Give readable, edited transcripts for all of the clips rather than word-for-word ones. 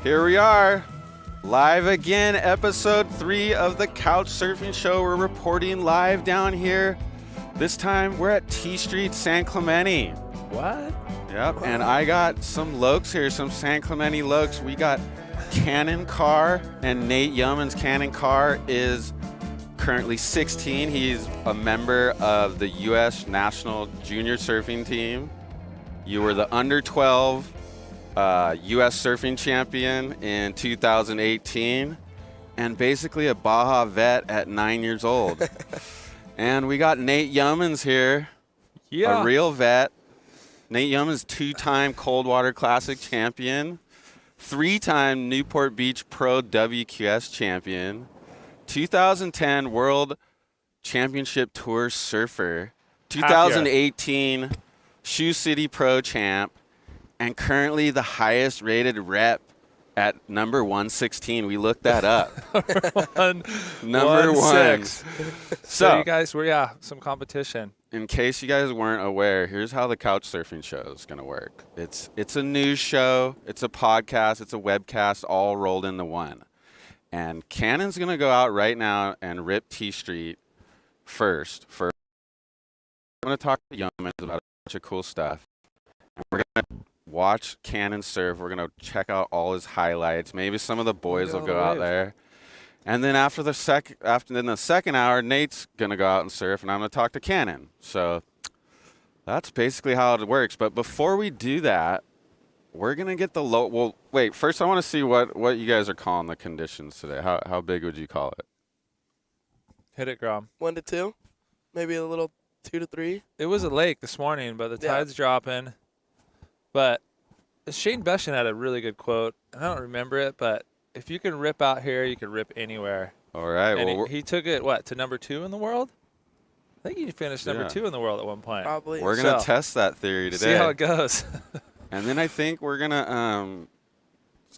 Here we are, live again, episode 3 of the Couch Surfing Show. We're reporting live down here. This time we're at T Street, San Clemente. What? Yep, and I got some lokes here, some San Clemente lokes. We got Cannon Carr and Nate Yoemans. Cannon Carr is currently 16. He's a member of the U.S. National Junior Surfing Team. You were the under 12 U.S. surfing champion in 2018, and basically a Baja vet at 9 years old. And we got Nate Yoemans here, a real vet. Nate Yoemans, 2-time Coldwater Classic champion, 3-time Newport Beach Pro WQS champion, 2010 World Championship Tour surfer, 2018 Shoe City Pro champ, and currently the highest rated rep at number 116. We looked that up. Number 1. So you guys were, some competition. In case you guys weren't aware, here's how the Couch Surfing Show is going to work. It's a news show, it's a podcast, it's a webcast, all rolled into one. And Cannon's going to go out right now and rip T Street first. I'm going to talk to Yoemans about a bunch of cool stuff. And we're going to watch Cannon surf. We're going to check out all his highlights. Maybe some of the boys will go out there. And then after the second hour, Nate's going to go out and surf, and I'm going to talk to Cannon. So that's basically how it works. But before we do that, we're going to get the low. Well, wait, first I want to see what you guys are calling the conditions today. How big would you call it? Hit it, Grom. 1 to 2, maybe a little 2 to 3. It was a lake this morning, but the tide's dropping. But Shane Beshan had a really good quote. I don't remember it, but if you can rip out here, you can rip anywhere. All right. And he took it, to number 2 in the world? I think he finished number 2 in the world at one point. Probably. We're going to test that theory today. See how it goes. And then I think we're going to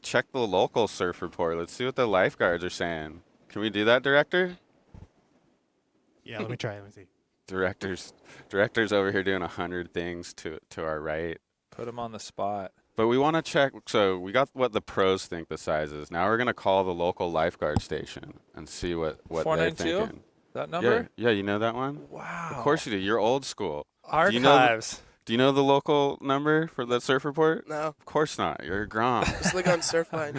check the local surf report. Let's see what the lifeguards are saying. Can we do that, Director? Yeah, let me try. Let me see. Director's over here doing 100 things to our right. Put him on the spot. But we want to check. So we got what the pros think the size is. Now we're going to call the local lifeguard station and see what they're thinking. That number? Yeah, you know that one? Wow. Of course you do. You're old school. Archives. Do you know the local number for the surf report? No. Of course not. You're a Grom. Just look on Surfline.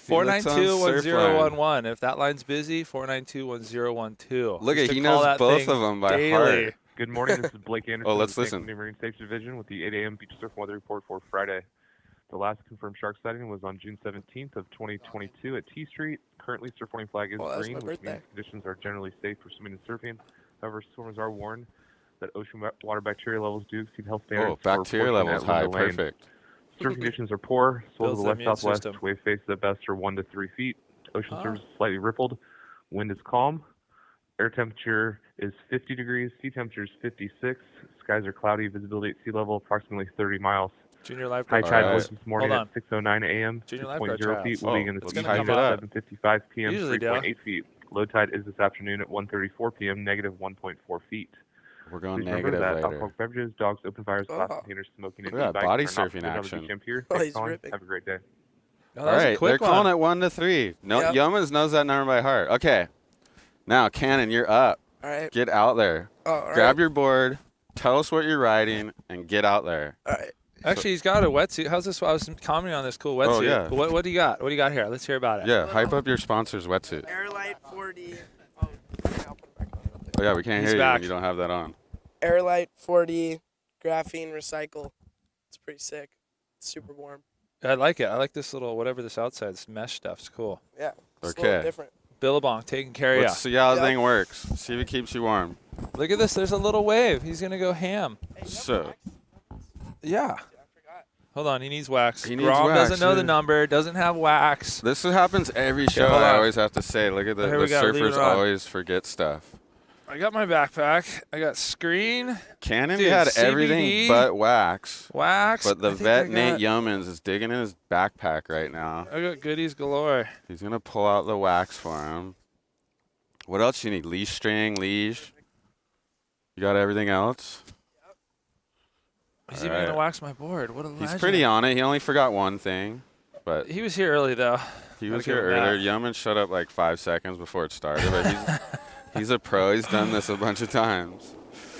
492-1011. If that line's busy, 492-1012. Look at he knows both of them by heart. Good morning. This is Blake Anderson. Let's with listen. The Marine Safety Division with the 8 a.m. beach surf weather report for Friday. The last confirmed shark sighting was on June 17th of 2022 at T Street. Currently, surf warning flag is green, which means conditions are generally safe for swimming and surfing. However, swimmers are warned that ocean water bacteria levels do exceed health standards. Oh, bacteria levels high. Perfect. Surf conditions are poor. Swells to the west-southwest. system. Wave faces at best are 1 to 3 feet. Ocean surface is slightly rippled. Wind is calm. Air temperature is 50 degrees. Sea temperature is 56. Skies are cloudy. Visibility at sea level approximately 30 miles. Junior High lifeguard. tide was this morning at 6:09 a.m. Junior 6.0 lifeguard feet. trials. Leading in the Let's sea hype at it up. 7:55 p.m. Usually, 3.8 feet. Low tide is this afternoon at 1:34 p.m. negative 1.4 feet. We're going Please negative remember that later. alcoholic beverages, dogs, open fires, glass containers, smoking, and Look at that e-bikes body are not surfing permitted on the action. beach and pier. Oh, Thanks, he's Colin. ripping. Have a great day. Oh, All right, they're calling it 1 to 3. No, Yep. Yoemans knows that number by heart. Okay, now Cannon, you're up. All right. Get out there. Grab your board. Tell us what you're riding and get out there. All right. Actually, he's got a wetsuit. How's this? I was commenting on this cool wetsuit. Oh, yeah. What do you got? What do you got here? Let's hear about it. Yeah, hype up your sponsor's wetsuit. Airlight 4D. Oh yeah, we can't He's hear you back. when you don't have that on. Airlight 4D graphene recycle. It's pretty sick. It's super warm. I like it. I like this little, whatever this outside, this mesh stuff's cool. Yeah. It's a Okay. little different. Billabong taking care of Let's ya. see how the Yeah. thing works. See if it keeps you warm. Look at this. There's a little wave. He's going to go ham. So, Yeah. Hold on. He needs wax. He needs Grom wax, doesn't know yeah. the number. Doesn't have wax. this happens every show. hold I on. always have to say, look at the Here we go, leave surfers it on. always forget stuff. I got my backpack. I got screen, Cannon Dude, had CBD, everything but wax. wax. But the I think vet I Nate got- Yoemans is digging in his backpack right now. I got goodies galore. He's gonna pull out the wax for him. What else you need? Leash string, leash. You got everything else? He's All even going to right. wax my board. What a legend. He's pretty on it. He only forgot one thing. But he was here early though. he was here earlier. Yoemans showed up like 5 seconds before it started, but he's a pro. He's done this a bunch of times.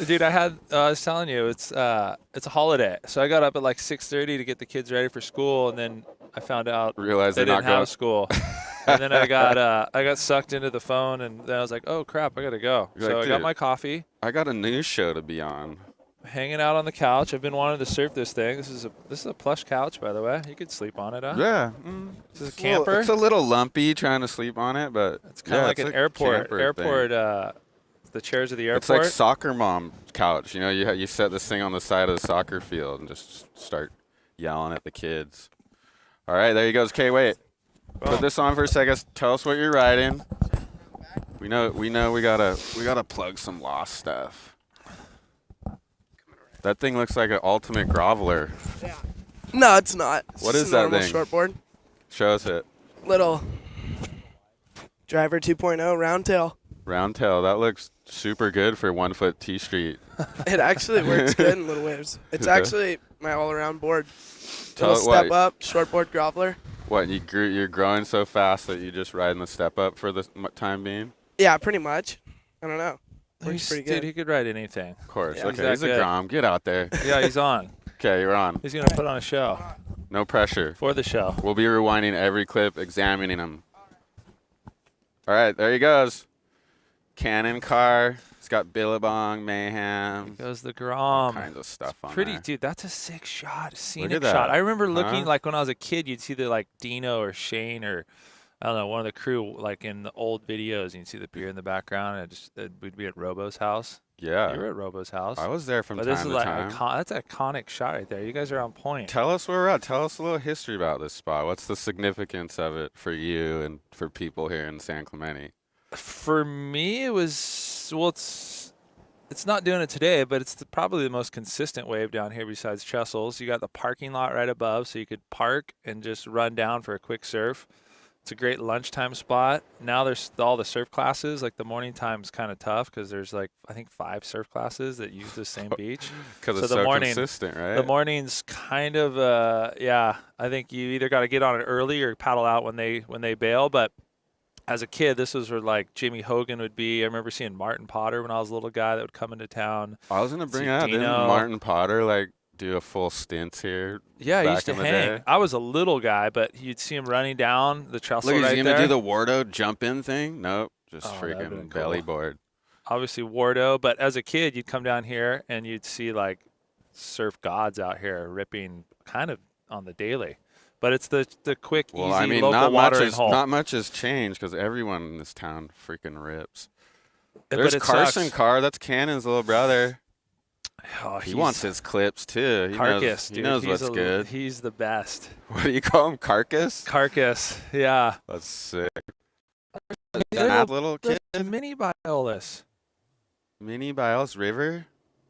Dude, I was telling you, it's a holiday, so I got up at like 6:30 to get the kids ready for school, and then I found out they didn't have school. And then I got sucked into the phone, and then I was like, oh crap, I gotta go. So I got my coffee. I got a news show to be on. Hanging out on the couch. I've been wanting to surf this thing. This is a plush couch, by the way. You could sleep on it, huh? Yeah. This is a camper. It's a little lumpy trying to sleep on it, but it's kind of like an airport. The chairs of the airport. It's like soccer mom couch. You know, you set this thing on the side of the soccer field and just start yelling at the kids. All right, there you go. Okay, wait. Put this on for a second. Tell us what you're riding. We know we gotta plug some Lost stuff. That thing looks like an ultimate groveler. Yeah. No, it's not. What is that thing? Shortboard. Show us it. Little driver 2.0 round tail. Round tail. That looks super good for 1 foot T Street. It actually works good in little waves. It's actually my all-around board. Little step up, shortboard groveler. What, you're growing so fast that you just riding the step up for the time being? Yeah, pretty much. I don't know. Works pretty good. Dude, he could ride anything. Of course. Yeah, okay, he's a Grom. Get out there. Yeah, he's on. Okay, you're on. He's going to put on a show. No pressure. For the show. We'll be rewinding every clip, examining them. All right, there he goes. Cannon Carr. He's got Billabong, Mayhem. Here goes the Grom. All kinds of stuff on Pretty, there. dude, that's a sick shot. Scenic Look at that. shot. I remember looking, like, when I was a kid, you'd see the, like, Dino or Shane or, I don't know, one of the crew, like, in the old videos, and you'd see the beer in the background, and we'd be at Robo's house. Yeah. You were at Robo's house. I was there from time to time. But this is, like, that's an iconic shot right there. You guys are on point. Tell us where we're at. Tell us a little history about this spot. What's the significance of it for you and for people here in San Clemente? For me, it was, well, it's not doing it today, but it's probably the most consistent wave down here besides Trestles. You got the parking lot right above, so you could park and just run down for a quick surf. It's a great lunchtime spot. Now there's all the surf classes. Like the morning time's kind of tough because there's like, I think 5 surf classes that use the same beach. Because it's so consistent, right? The morning's kind of, yeah, I think you either got to get on it early or paddle out when they bail. But as a kid, this was where like Jimmy Hogan would be. I remember seeing Martin Potter when I was a little guy that would come into town. I was going to bring out, didn't Martin Potter like do a full stint here? Yeah, he used to hang. I was a little guy, but you'd see him running down the trestle right there. Look, he's going to do the Wardo jump-in thing? Nope, just freaking belly board. Obviously Wardo, but as a kid, you'd come down here and you'd see like surf gods out here ripping kind of on the daily. But it's the quick, easy, local watering hole. Not much has changed because everyone in this town freaking rips. There's Carson Carr. That's Cannon's little brother. Oh, he wants his clips too. He knows what's good. He's the best. What do you call him? Carcass? Carcass, yeah. That's sick. That little kid? Mini Biolas. Mini Biolas River?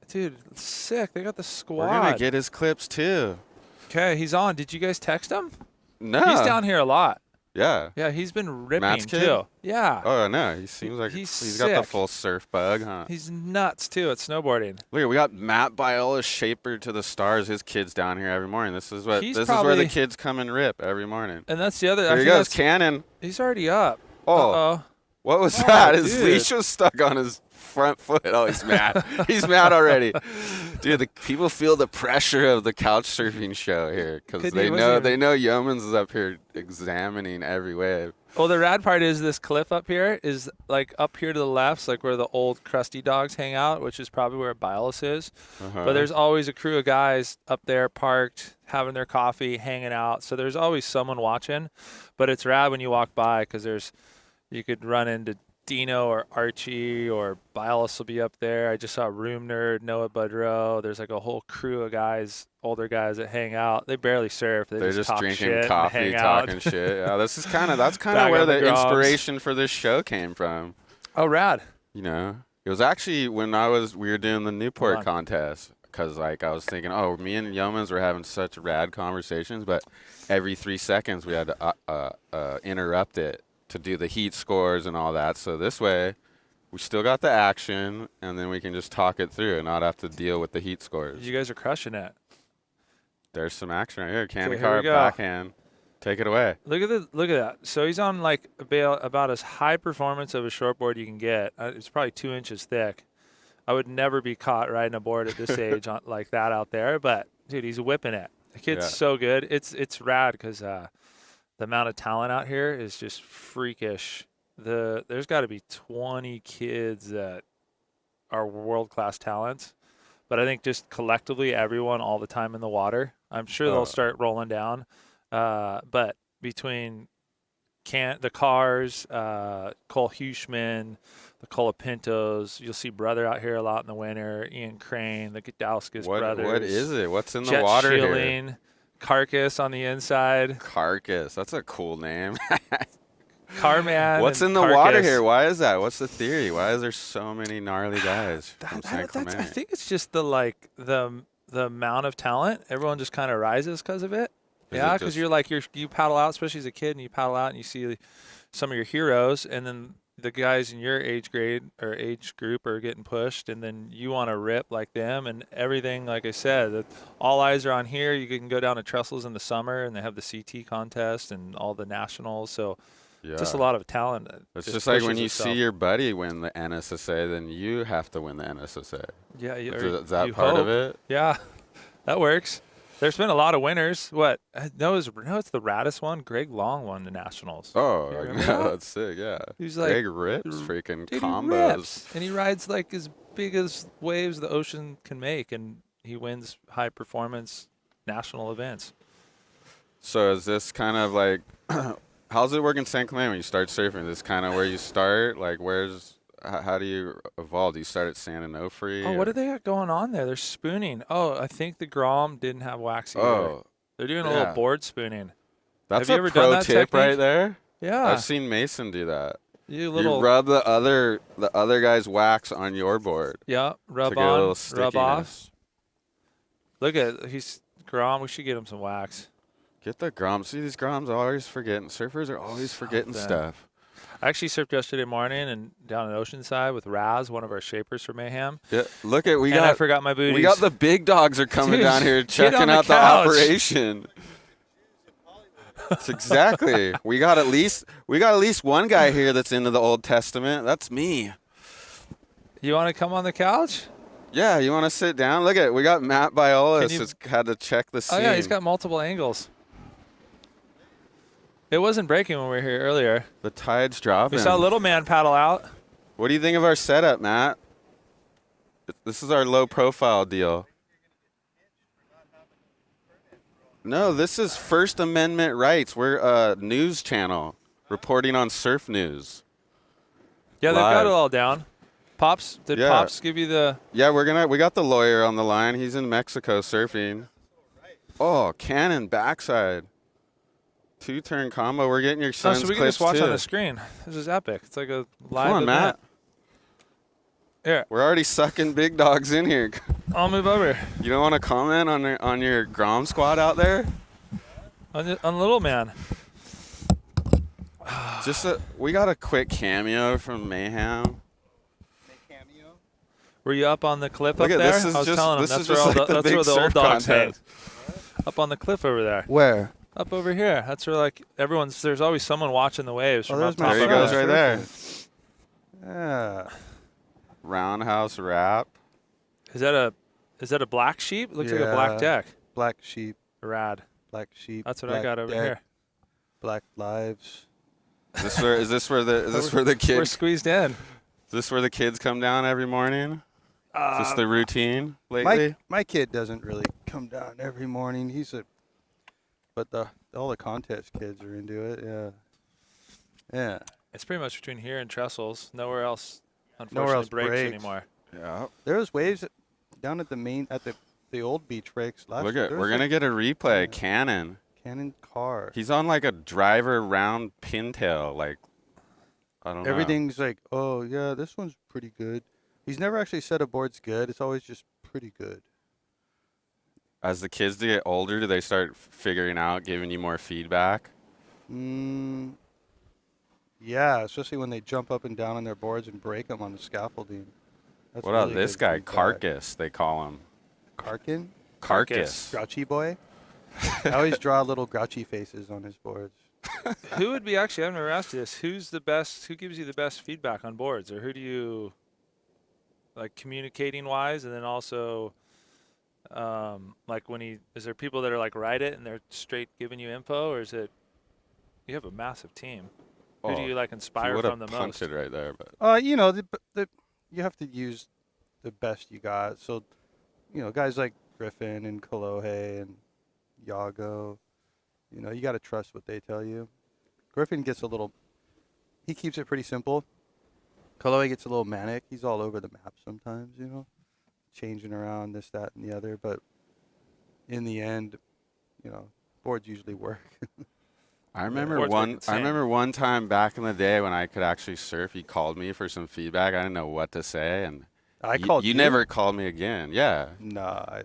Dude, sick. They got the squad. We're going to get his clips too. Okay, he's on. Did you guys text him? No. He's down here a lot. Yeah. Yeah, he's been ripping Matt's kid? too. Yeah. Oh, no. He seems like he's got the full surf bug, huh? He's nuts too at snowboarding. Look, we got Matt Biolas, Shaper to the Stars. His kid's down here every morning. This is where the kids come and rip every morning. And that's the other. There he goes, Cannon. He's already up. Oh. What was that? His leash was stuck on his front foot. Oh, he's mad. He's mad already. Dude, the people feel the pressure of the couch surfing show here because they know Yoemans is up here examining every wave. Well, the rad part is this cliff up here is like up here to the left, like where the old crusty dogs hang out, which is probably where Biolos is. But there's always a crew of guys up there parked, having their coffee, hanging out. So there's always someone watching. But it's rad when you walk by because you could run into Dino or Archie or Biolos will be up there. I just saw Room Nerd, Noah Budrow. There's like a whole crew of guys, older guys that hang out. They barely surf. They're just drinking coffee, talking shit. Yeah, that's kind of where the inspiration for this show came from. Oh, rad. You know, it was actually when we were doing the Newport contest because like I was thinking, oh, me and Yoemans were having such rad conversations, but every 3 seconds we had to interrupt it to do the heat scores and all that. So this way, we still got the action, and then we can just talk it through and not have to deal with the heat scores. You guys are crushing it. There's some action right here. Cannon Carr backhand. Take it away. Look at that. So he's on like about as high performance of a shortboard you can get. It's probably 2 inches thick. I would never be caught riding a board at this age like that out there. But dude, he's whipping it. The kid's so good. It's rad because the amount of talent out here is just freakish. There's got to be 20 kids that are world-class talents. But I think just collectively, everyone all the time in the water, I'm sure they'll start rolling down. But between the Carrs, Cole Hushman, the Colapintos, you'll see Brother out here a lot in the winter, Ian Crane, the Gdauskas brothers. What is it? What's in the Jet water Schilling, here? Carcass on the inside. Carcass. That's a cool name. Carman. What's in the Carcass. water here? Why is that? What's the theory? Why is there so many gnarly guys from San Clemente? I think it's just the amount of talent. Everyone just kind of rises because of it. Yeah, because you paddle out, especially as a kid, and you paddle out and you see some of your heroes, and then the guys in your age grade or age group are getting pushed, and then you want to rip like them and everything. Like I said, all eyes are on here. You can go down to Trestles in the summer, and they have the CT contest and all the nationals. So just a lot of talent. It's just like when you see your buddy win the NSSA, then you have to win the NSSA. Yeah, is that part of it? Yeah, that works. There's been a lot of winners. What? No, it's the raddest one. Greg Long won the Nationals. Oh, that's sick, yeah. He's Greg rips freaking dude, combos. He rips, and he rides like as big as waves the ocean can make, and he wins high-performance national events. So is this kind of like, how's it work in San Clemente when you start surfing? Is this kind of where you start? Like how do you evolve? Do you start at San Onofre? Oh, what do they got going on there? They're spooning. Oh, I think the Grom didn't have wax either. Oh. They're doing a little board spooning. That's have you a ever done pro that tip technique? right there. Yeah. I've seen Mason do that. You rub the other guy's wax on your board. Yeah, rub to get a on, little rub off. stickiness. Look at he's Grom. We should get him some wax. Get the Groms. See, these Groms always forgetting. Surfers are always forgetting stuff. I actually surfed yesterday morning and down in Oceanside with Raz, one of our shapers for Mayhem. Yeah, look at I forgot my booties. We got the big dogs are coming down here checking out the couch. operation. That's exactly. We got at least one guy here that's into the Old Testament. That's me. You want to come on the couch? Yeah, you want to sit down? Look we got Matt Biolas that's had to check the scene. Oh yeah, he's got multiple angles. It wasn't breaking when we were here earlier. The tide's dropping. We saw Little Man paddle out. What do you think of our setup, Matt? This is our low profile deal. No, this is First Amendment rights. We're a news channel reporting on surf news. Yeah, they've got it all down. Pops, did Pops give you the... Yeah, we got the lawyer on the line. He's in Mexico surfing. Oh, Cannon backside. 2-turn combo. We're getting your son's so we can clips just watch too. on the screen. This is epic. It's like a live Come on, event. Matt. Here. We're already sucking big dogs in here. I'll move over. You don't want to comment on your Grom squad out there? On Little Man. We got a quick cameo from Mayhem. Were you up on the cliff Look up at there? this. I was telling him that's where the old dogs hang. Up on the cliff over there. Where? Up over here. That's where there's always someone watching the waves from up top. There he goes right there. Yeah. Roundhouse wrap. Is that a black sheep? It looks like a black deck. Black sheep. Rad. Black sheep. That's what I got over here. Black lives. Is this where the kids? We're squeezed in. Is this where the kids come down every morning? Is this the routine lately? My kid doesn't really come down every morning. But all the contest kids are into it. Yeah. Yeah. It's pretty much between here and Trestles. Nowhere else, unfortunately, breaks anymore. Yeah. There was waves down at the old beach breaks last year. We're gonna get a replay. Cannon Carr. He's on like a driver round pintail. Like, I don't know. Everything's like, oh yeah, this one's pretty good. He's never actually said a board's good. It's always just pretty good. As the kids get older, do they start figuring out, giving you more feedback? Yeah, especially when they jump up and down on their boards and break them on the scaffolding. What about this guy? Carcass, they call him. Carkin? Carcass. Grouchy boy? I always draw little grouchy faces on his boards. Who would be actually? I've never asked you this. Who's the best? Who gives you the best feedback on boards, or who do you like communicating wise, and then also like is there people that are like write it and they're straight giving you info, or is it you have a massive team? Who do you like inspire from the most? Punched it right there, but You know, you have to use the best you got. So, you know, guys like Griffin and Kolohe and Yago, you know, you got to trust what they tell you. Griffin gets he keeps it pretty simple. Kolohe gets a little manic. He's all over the map sometimes, you know, changing around this, that, and the other. But in the end, you know, boards usually work. I remember one time back in the day when I could actually surf. He called me for some feedback. I didn't know what to say, and you never called me again. Yeah. Nah.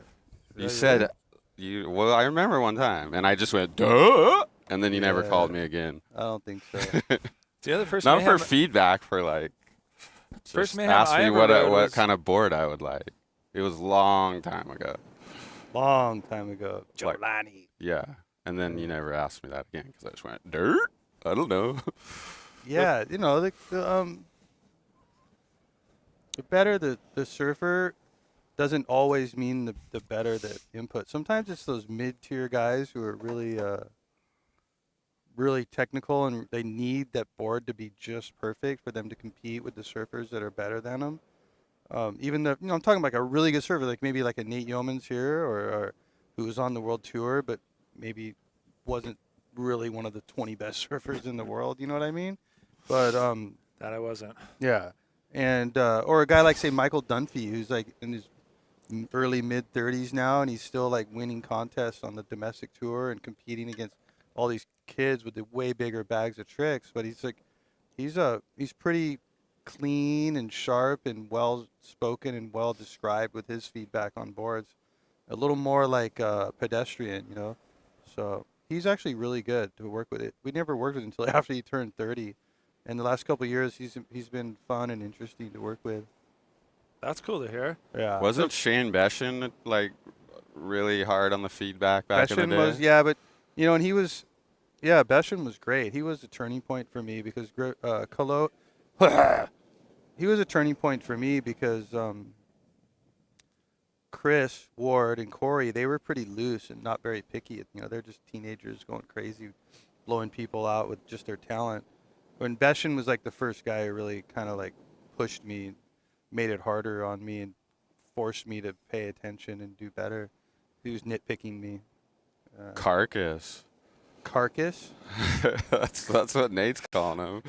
You said well, I remember one time, and I just went duh, and then you never called me again. I don't think so. The other first not for feedback, for like. First Mayhem ask I me ever what kind of board I would like. It was a long time ago. Long time ago. Jolani. Yeah. And then you never asked me that again because I just went, dirt? I don't know. Yeah, you know, the better the surfer doesn't always mean the better the input. Sometimes it's those mid-tier guys who are really really technical, and they need that board to be just perfect for them to compete with the surfers that are better than them. Even though, you know, I'm talking like a really good surfer, like maybe like a Nate Yoemans here, or who was on the world tour, but maybe wasn't really one of the 20 best surfers in the world. You know what I mean? But that I wasn't. Yeah, and or a guy like say Michael Dunphy, who's like in his early mid 30s now, and he's still like winning contests on the domestic tour and competing against all these kids with the way bigger bags of tricks. But he's like, he's pretty clean and sharp and well spoken and well described with his feedback on boards. A little more like pedestrian, you know. So he's actually really good to work with. We never worked with him until after he turned 30. And the last couple of years, he's been fun and interesting to work with. That's cool to hear. Yeah. Wasn't Shane Beshin like really hard on the feedback back in the day? Was, yeah, but you know, and he was, yeah, Beshin was great. He was a turning point for me because he was a turning point for me because Chris Ward and Corey, they were pretty loose and not very picky. You know, they're just teenagers going crazy, blowing people out with just their talent. When Beshin was like the first guy who really kind of like pushed me, made it harder on me, and forced me to pay attention and do better. He was nitpicking me. Carcass. Carcass? that's what Nate's calling him.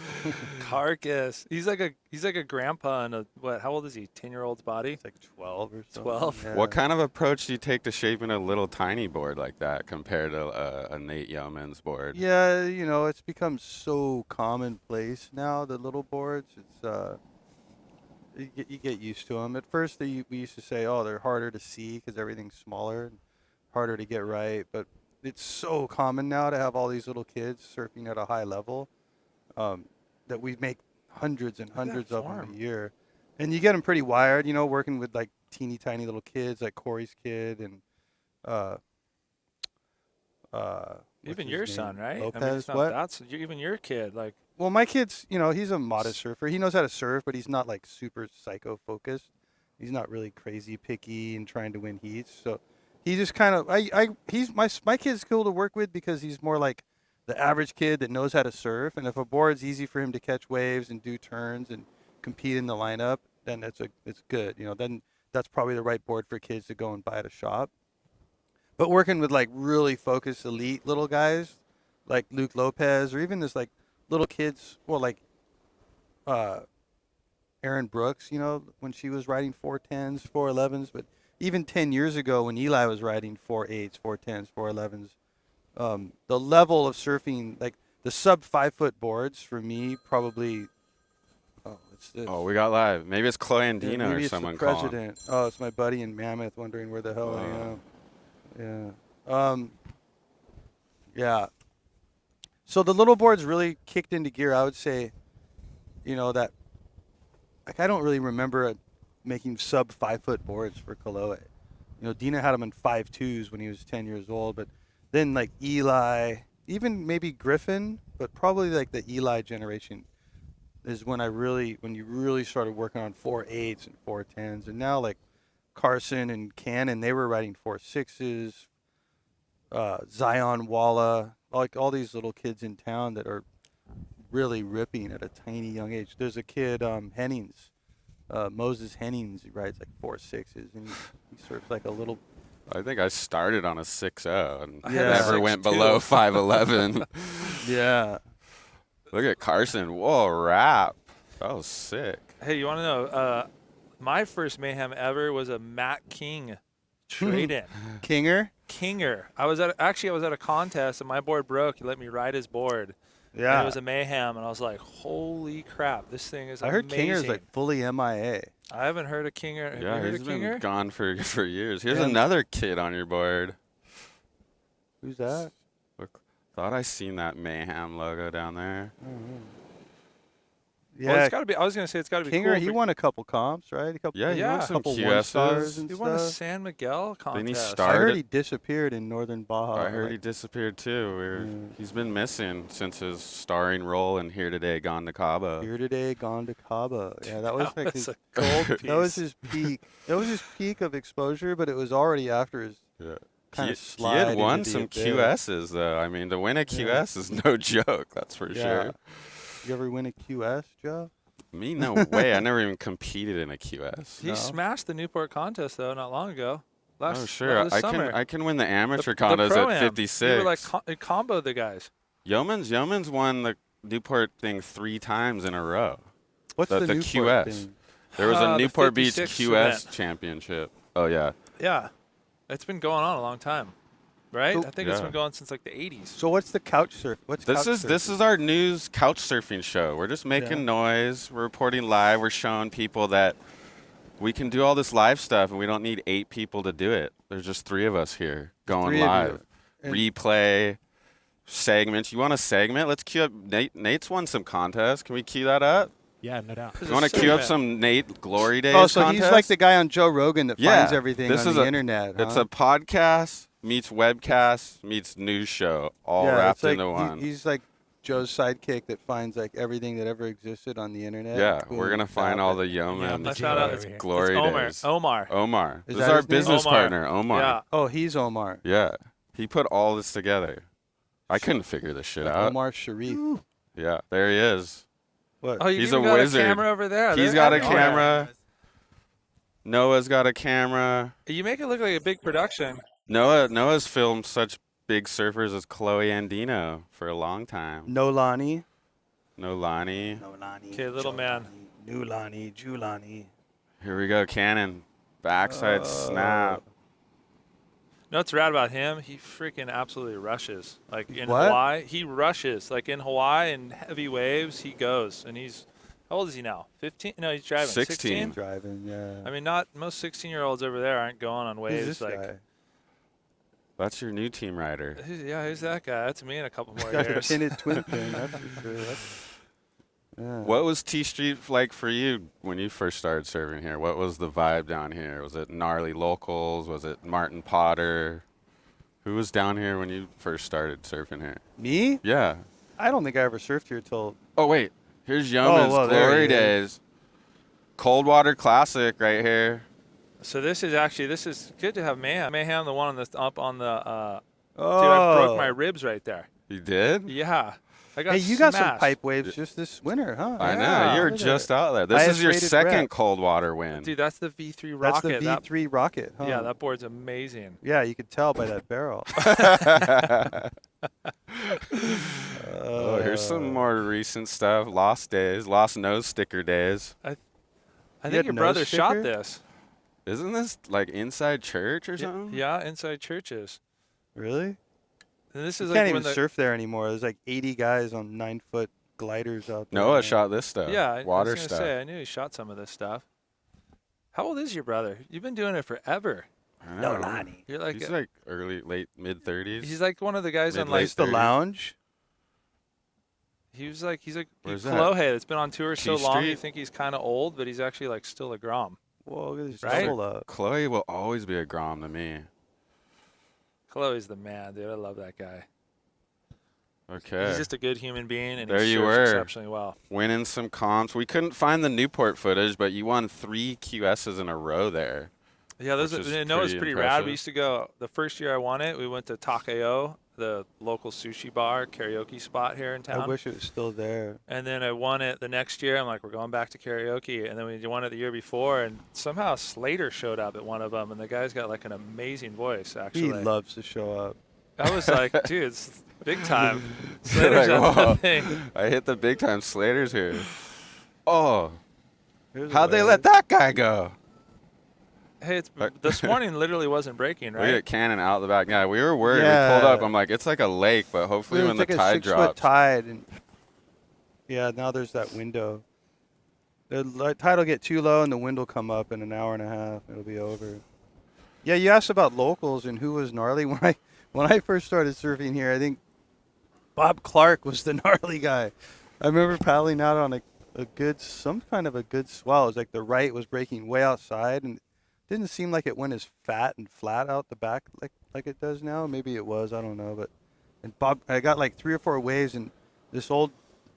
Carcass. He's like a grandpa in a what? How old is he? 10-year-old's body. It's like 12 or something. 12. Yeah. What kind of approach do you take to shaping a little tiny board like that compared to a Nate Yoemans board? Yeah, you know, it's become so commonplace now. The little boards. It's you get used to them. At first, we used to say, oh, they're harder to see because everything's smaller, and harder to get right. But it's so common now to have all these little kids surfing at a high level that we make hundreds and hundreds of them a year. And you get them pretty wired, you know, working with like teeny tiny little kids like Corey's kid and even your son, right? Lopez, I mean, it's not, what? that's even your kid. Like, well, my kid's, you know, he's a modest surfer. He knows how to surf, but he's not like super psycho focused. He's not really crazy picky and trying to win heats. So he just kind of, he's my kid's cool to work with because he's more like the average kid that knows how to surf. And if a board's easy for him to catch waves and do turns and compete in the lineup, then it's good. You know, then that's probably the right board for kids to go and buy at a shop. But working with like really focused elite little guys like Luke Lopez, or even this like little kids, well, like Aaron Brooks, you know, when she was riding 410s, 411s, but even 10 years ago when Eli was riding 4.8s, 4.10s, 4.11s, the level of surfing, like the sub 5 foot boards for me probably, we got live. Maybe it's Chloe and Dina maybe or it's someone the president. calling. Oh, it's my buddy in Mammoth wondering where the hell I am. Yeah. Yeah. So the little boards really kicked into gear. I would say, you know, that like I don't really remember making sub 5 foot boards for Kaloe. You know, Dina had them in 5.2s when he was 10 years old, but then like Eli, even maybe Griffin, but probably like the Eli generation is when you really started working on 4.8s and 4.10s, and now like Carson and Cannon, they were riding 4.6s. Zion Walla, like all these little kids in town that are really ripping at a tiny young age. There's a kid, Hennings, Moses Hennings, he rides like 4.6s, and he surfs like a little. I think I started on a 6.0 and Yeah. never went below 5.11. Yeah. Look at Carson. Whoa, rap. That was sick. Hey, you want to know? My first Mayhem ever was a Matt King trade-in. Kinger. I was at a contest and my board broke. He let me ride his board. Yeah. And it was a Mayhem, and I was like, "Holy crap! This thing is I heard amazing." Kinger's like fully MIA. I haven't heard of Kinger. Have you heard He's of been Kinger? gone for years. Here's Yeah. another kid on your board. Who's that? Look, thought I seen that Mayhem logo down there. Well, Yeah. it's gotta be. I was gonna say it's gotta be Kinger, cool. he won a couple comps, right? Yeah, he won Yeah. some couple QSs. 1-stars and He won a stuff. San Miguel contest. Then he I started. heard he disappeared in Northern Baja. I heard like, he disappeared too. Yeah. He's been missing since his starring role in Here Today, Gone to Cabo. Here today, gone to Cabo. Yeah, that was That like was his, a gold piece. that was his peak. That was his peak of exposure, but it was already after his Yeah. kind He, of he slide. had won into the some abyss. QSs though. I mean, to win a Yeah. QS is no joke. That's for Yeah. sure. You ever win a QS, Joe? Me, no way. I never even competed in a QS. He No. smashed the Newport contest though not long ago. Oh sure, this I summer. can win the amateur The condos Pro-Am. at You 56. were like comboed the guys. Yeomans won the Newport thing 3 times in a row. What's The the Newport QS. thing? There was a The Newport Beach 56 QS event. championship. Oh yeah. Yeah, it's been going on a long time, right? So- I think it's Yeah. been going since like the 80s. So what's the couch surf? What's This couch is surfing? our news couch surfing show. We're just making Yeah. noise. We're reporting live. We're showing people that we can do all this live stuff, and we don't need 8 people to do it. There's just 3 of us here going 3 of you. live. And- Replay segments. You want a segment? Let's queue up. Nate's won some contests. Can we queue that up? Yeah, no doubt. There's You a want to queue up segment. some Nate Glory Days Oh, so contest? he's like the guy on Joe Rogan that Yeah, finds everything this on is the a- internet. It's huh? a podcast meets webcast meets news show all yeah, wrapped it's like, into one. He's like Joe's sidekick that finds like everything that ever existed on the internet. Yeah, Boom, we're gonna find found all it. the Yeah, Yeomans let's shout out. over here. Glory It's Omar. Days. Omar. Omar. Is This is that our his name? business Omar. partner, Omar. Yeah. Oh, he's Omar. Yeah. He put all this together. I couldn't figure this shit out. Omar Sharif. Yeah, there he is. What? Oh, you He's even a got wizard. a camera over there. He's They're got a everywhere. camera. Noah's got a camera. You make it look like a big production. Noah's filmed such big surfers as Chloe Andino for a long time. Nolani. Nolani. Nolani. Okay, little man. Nulani. Julani. Here we go, Cannon. Backside snap. You know what's rad about him? He freaking absolutely rushes. Like in What? Hawaii, he rushes. Like in Hawaii and heavy waves, he goes. And he's, how old is he now? 15? No, he's driving. 16. Driving, yeah. I mean, not most 16-year-olds over there aren't going on waves. Who's this like, guy? That's your new team rider. Who's that guy? That's me in a couple more Got the years. tinted twin fin. That's for sure. Yeah. What was T Street like for you when you first started surfing here? What was the vibe down here? Was it gnarly locals? Was it Martin Potter? Who was down here when you first started surfing here? Me? Yeah. I don't think I ever surfed here till. Oh, wait. Here's Yeoman's well, there Glory he is. Days. Coldwater Classic right here. So this is good to have Mayhem. Mayhem, the one on the up on the. Dude, Oh. I broke my ribs right there. You did? Yeah, I got. Hey, you got some smashed. pipe waves just this winter, huh? I know. Yeah. You were Look at just it. out there. This is your Highest rated second rep. Coldwater win. Dude, that's the V3 That's rocket. the V3 rocket, huh? Yeah, that board's amazing. Yeah, you could tell by that barrel. Oh, here's some more recent stuff. Lost days. Lost nose sticker days. I You think had your no brother shot sticker? this. Isn't this like inside church or something? Yeah, inside churches. Really? And this You is can't like even when the surf there anymore. There's like 80 guys on 9-foot gliders out there. Noah man. shot this stuff. yeah, I Water was gonna stuff. say I knew he shot some of this stuff. How old is your brother? You've been doing it forever. I know. Nolani. You're like He's like early, late, mid 30s. he's like one of the guys on Mid-late like It's the 30s. lounge. he's like Where's that? Kolohe that's been on tour so T long. You Street? think he's kind of old, but he's actually like still a Grom. Whoa, look at this Right? double up. Chloe will always be a Grom to me. Chloe's the man, dude. I love that guy. Okay. He's just a good human being, and There he you serves were. exceptionally well. Winning some comps. We couldn't find the Newport footage, but you won 3 QSs in a row there. Yeah, Which is it was pretty rad. impressive. We used to go, the first year I won it, we went to Takeo, the local sushi bar, karaoke spot here in town. I wish it was still there. And then I won it the next year. I'm like, we're going back to karaoke. And then we won it the year before, and somehow Slater showed up at one of them, and the guy's got like an amazing voice, actually. He loves to show up. I was like, dude, it's big time. Like, Slater's at whoa. the thing. I hit the big time. Slater's here. Oh, Here's how'd a they wave. let that guy go? Hey, this morning literally wasn't breaking, We right? get Cannon out the back. Yeah, we were worried. Yeah. We pulled up. I'm like, it's like a lake, but hopefully when the It's like tide a 6-foot drops. tide, and yeah, now there's that window. The tide will get too low, and the wind will come up in an hour and a half. It'll be over. Yeah, you asked about locals and who was gnarly. When I first started surfing here, I think Bob Clark was the gnarly guy. I remember paddling out on some kind of a good swell. It was like the right was breaking way outside, and didn't seem like it went as fat and flat out the back like it does now. Maybe it was, I don't know. But and Bob, I got like 3 or 4 waves, and this old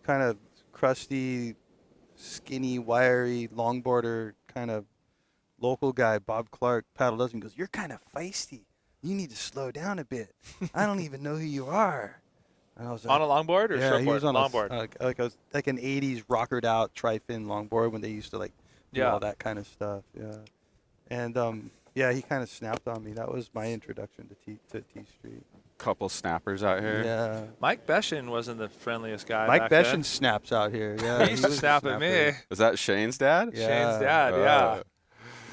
kind of crusty, skinny, wiry longboarder kind of local guy, Bob Clark, paddled us and goes, "You're kind of feisty. You need to slow down a bit. I don't even know who you are." And I was like, On a longboard or yeah, shortboard? he was on longboard. like an '80s rockered out tri-fin longboard when they used to like do Yeah. all that kind of stuff. Yeah. And yeah, he kind of snapped on me. That was my introduction to T Street. Couple snappers out here. Yeah. Mike Beshin wasn't the friendliest guy. Mike back Beshin then. snaps out here. Yeah. He used to was a snap at me. snapper. Is that Shane's dad? Yeah. Shane's dad, yeah.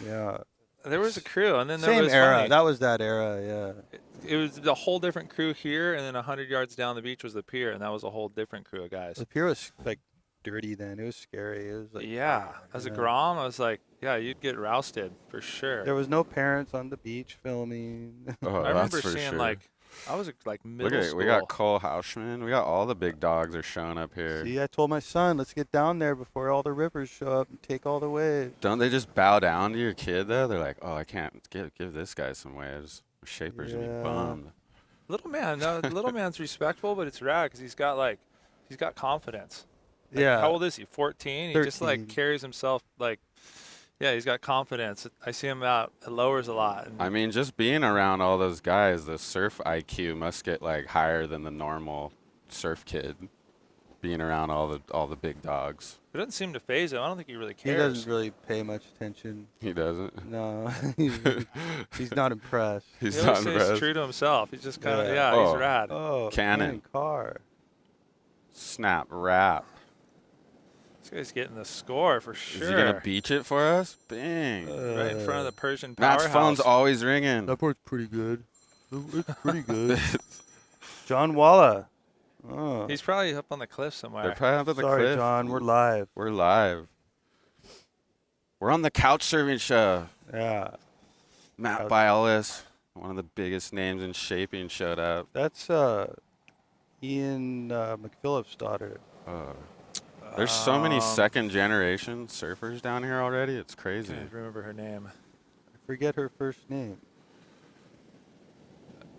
Yeah. There was a crew, and then there Same was era. funny. That was that era. Yeah. It was a whole different crew here, and then 100 yards down the beach was the pier, and that was a whole different crew of guys. The pier was like dirty then. It was scary. It was like Yeah, as a yeah. Grom, I was like, yeah, you'd get rousted for sure. There was no parents on the beach filming. Oh, I remember that's for seeing sure. like, I was like Look middle at it. school. We got Cole Houshman. We got all the big dogs are showing up here. See, I told my son, let's get down there before all the rivers show up and take all the waves. Don't they just bow down to your kid though? They're like, oh, I can't give this guy some waves. Shapers would be Yeah. bummed. Little man, no, little man's respectful, but it's rad because he's got confidence. Like, Yeah. How old is he? 14. He just like 13. carries himself like, yeah, he's got confidence. I see him out at lowers a lot. And I mean, just being around all those guys, the surf IQ must get like higher than the normal surf kid. Being around all the big dogs. it doesn't seem to phase him. I don't think he really He cares. doesn't really pay much attention. He doesn't. No, he's not impressed. He's He not always stays impressed. true to himself. He's just kind of, Yeah. Oh. he's rad. Oh, Cannon. Carr. Snap rap. This guy's getting the score for Is sure. he gonna beach it for us? Bang. Right in front of the Persian Matt's powerhouse. phone's always ringing. That part's pretty good. It's pretty good. John Walla. Oh. He's probably up on the cliff They're somewhere. probably up at the Sorry, cliff. John. We're live. We're live. We're on the couch surfing show. Yeah. Matt Couch- Biolas, one of the biggest names in shaping, showed up. That's Ian McPhillips' daughter. There's so many Um, second generation surfers down here already. It's crazy. Can't remember her name. I forget her first name.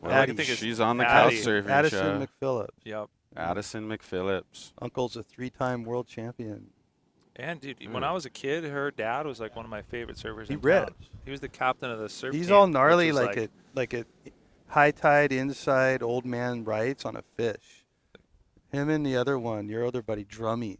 Well, I can think it's she's on the Addie. couch surfing Addison show. McPhillips. Yep. Addison McPhillips. Uncle's a 3-time world champion. And dude, when I was a kid, her dad was like one of my favorite surfers. He in town. rips. He was the captain of the surf He's team, all which gnarly is like a high tide inside old man rights on a fish. Him and the other one, your other buddy, Drummy.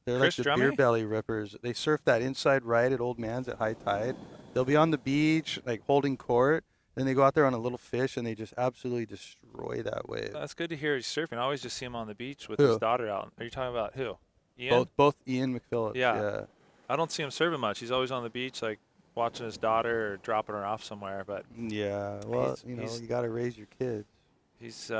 They're Chris like the beer Drummy? belly rippers. They surf that inside right at Old Man's at high tide. They'll be on the beach, like holding court. Then they go out there on a little fish and they just absolutely destroy that wave. That's good to hear he's surfing. I always just see him on the beach with Who? his daughter out. Are you talking about who? Ian? Both Ian McPhillips. Yeah. I don't see him surfing much. He's always on the beach, like watching his daughter or dropping her off somewhere. But Yeah. Well, He's- you got to raise your kids. he's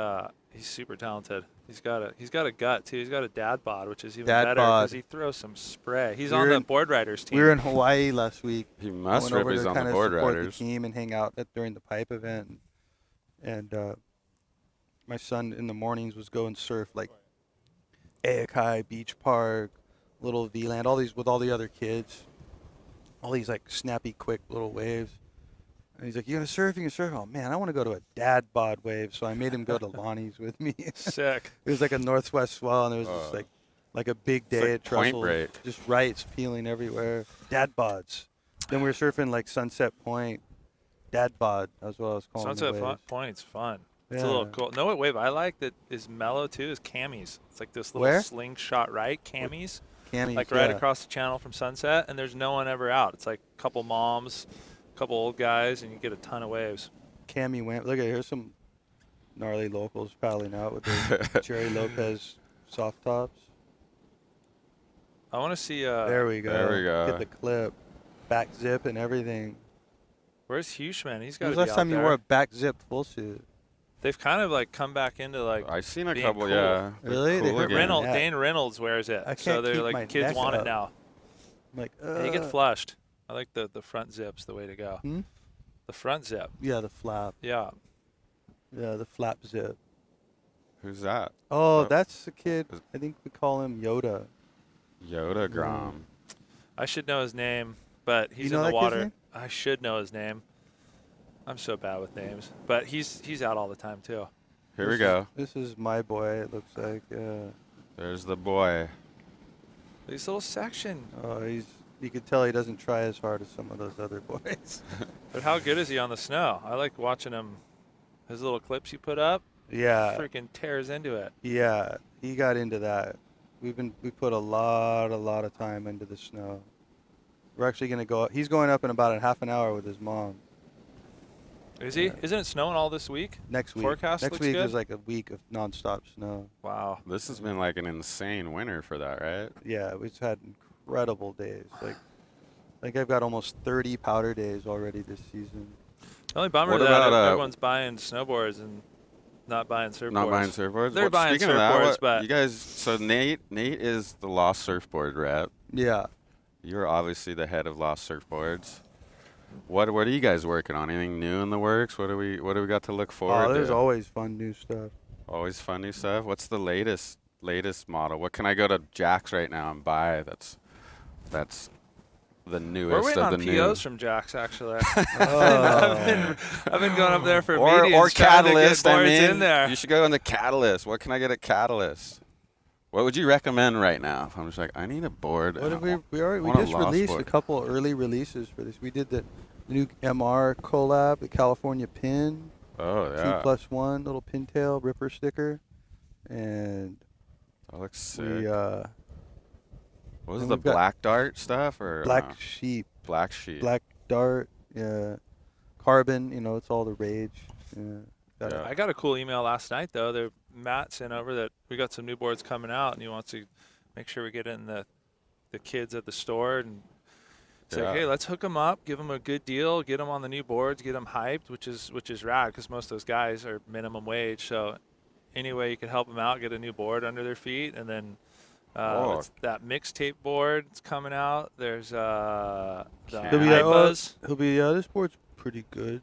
super talented. He's got a gut too. He's got a dad bod, which is even Dad better bod. because he throws some spray. He's We on were the in- Boardriders team. We were in Hawaii last week. He must Went rip over his to on the kinda board support riders. the team and hang out during the pipe event. And my son in the mornings was going surf like Eakai Beach Park, Little V-Land, all these with all the other kids. All these like snappy, quick little waves. And he's like, "You gonna surf? You can surf." Oh man, I want to go to a dad bod wave, so I made him go to Lonnie's with me. Sick. It was like a northwest swell, and there was just like a big day like at Trussell, Point Break. just rights peeling everywhere. Dad bods. Then we were surfing like Sunset Point. Dad bod. That's what I was calling Sunset Point's fun. It's a Yeah. little cool. No, what wave I like that is mellow too is camis. It's like this little Where? slingshot right camis. Camis, Like right yeah. across the channel from Sunset, and there's no one ever out. It's like a couple moms, a couple old guys, and you get a ton of waves. Cami went. Look at here's some gnarly locals paddling out with their Jerry Lopez soft tops. I want to see. There we go. There we go. Get the clip, back zip and everything. Where's Hushman? He's got When to was be last out time you there. wore a back zip full suit? They've kind of like come back into like. I've seen a being couple, cool. yeah. Really? They Cool hurt again. Reynolds, Yeah. Dane Reynolds wears it, I so can't they're keep my like kids neck want up. it now. I'm like, And you get flushed. I like the front zip's the way to go. Hmm? The front zip, Yeah, the flap. yeah. Yeah, the flap zip. Who's that? Oh, Oh. that's the kid. I think we call him Yoda. Yoda Grom. I should know his name, but he's You know in the that kid's water. name? I should know his name. I'm so bad with names, but he's out all the time too. Here we go. This is my boy. It looks like. There's the boy. This little section. Oh, you could tell he doesn't try as hard as some of those other boys. But how good is he on the snow? I like watching him. His little clips you put up, Yeah, freaking tears into it. yeah, he got into that. We put a lot of time into the snow. We're actually gonna go. He's going up in about a half an hour with his mom Is he? Isn't it snowing all this week? next week. Forecast next looks week good? is like a week of nonstop snow. Wow. This has been like an insane winter for that, right? Yeah, we've had incredible days. Like I've got almost 30 powder days already this season. The only bummer What is that about, everyone's buying snowboards and not buying surfboards. Not buying surfboards? They're buying speaking of surfboards, that, but- you guys, so Nate is the Lost Surfboard rep. Yeah. You're obviously the head of Lost Surfboards. What are you guys working on? Anything new in the works? What do we got to look forward Oh, there's to? always fun new stuff. Always fun new stuff. What's the latest model? What can I go to Jack's right now and buy? That's the newest We're waiting of the on new. POs from Jack's, actually. Oh. I've been going up there for or meetings trying to get Catalyst. I boards mean, in there. you should go on the Catalyst. What can I get at Catalyst? What would you recommend right now? If I'm just like, I need a board. What and have I we want a just Lost released board. a couple early releases for this. We did the new MR collab, the California pin, Oh yeah, 2+1 little pintail ripper sticker, and that looks sick. we what was and the we've got black dart stuff or black sheep, black sheep? black dart, yeah, carbon. You know, it's all the rage. Yeah. Got Yeah. I got a cool email last night, though. Matt sent over that we got some new boards coming out, and he wants to make sure we get in the kids at the store and say, Yeah. hey, let's hook them up, give them a good deal, get them on the new boards, get them hyped, which is rad because most of those guys are minimum wage. So any way you can help them out, get a new board under their feet, and then Oh. it's that mixtape board is coming out. There's the He'll He'll be Yeah. iBuzz. this board's pretty good.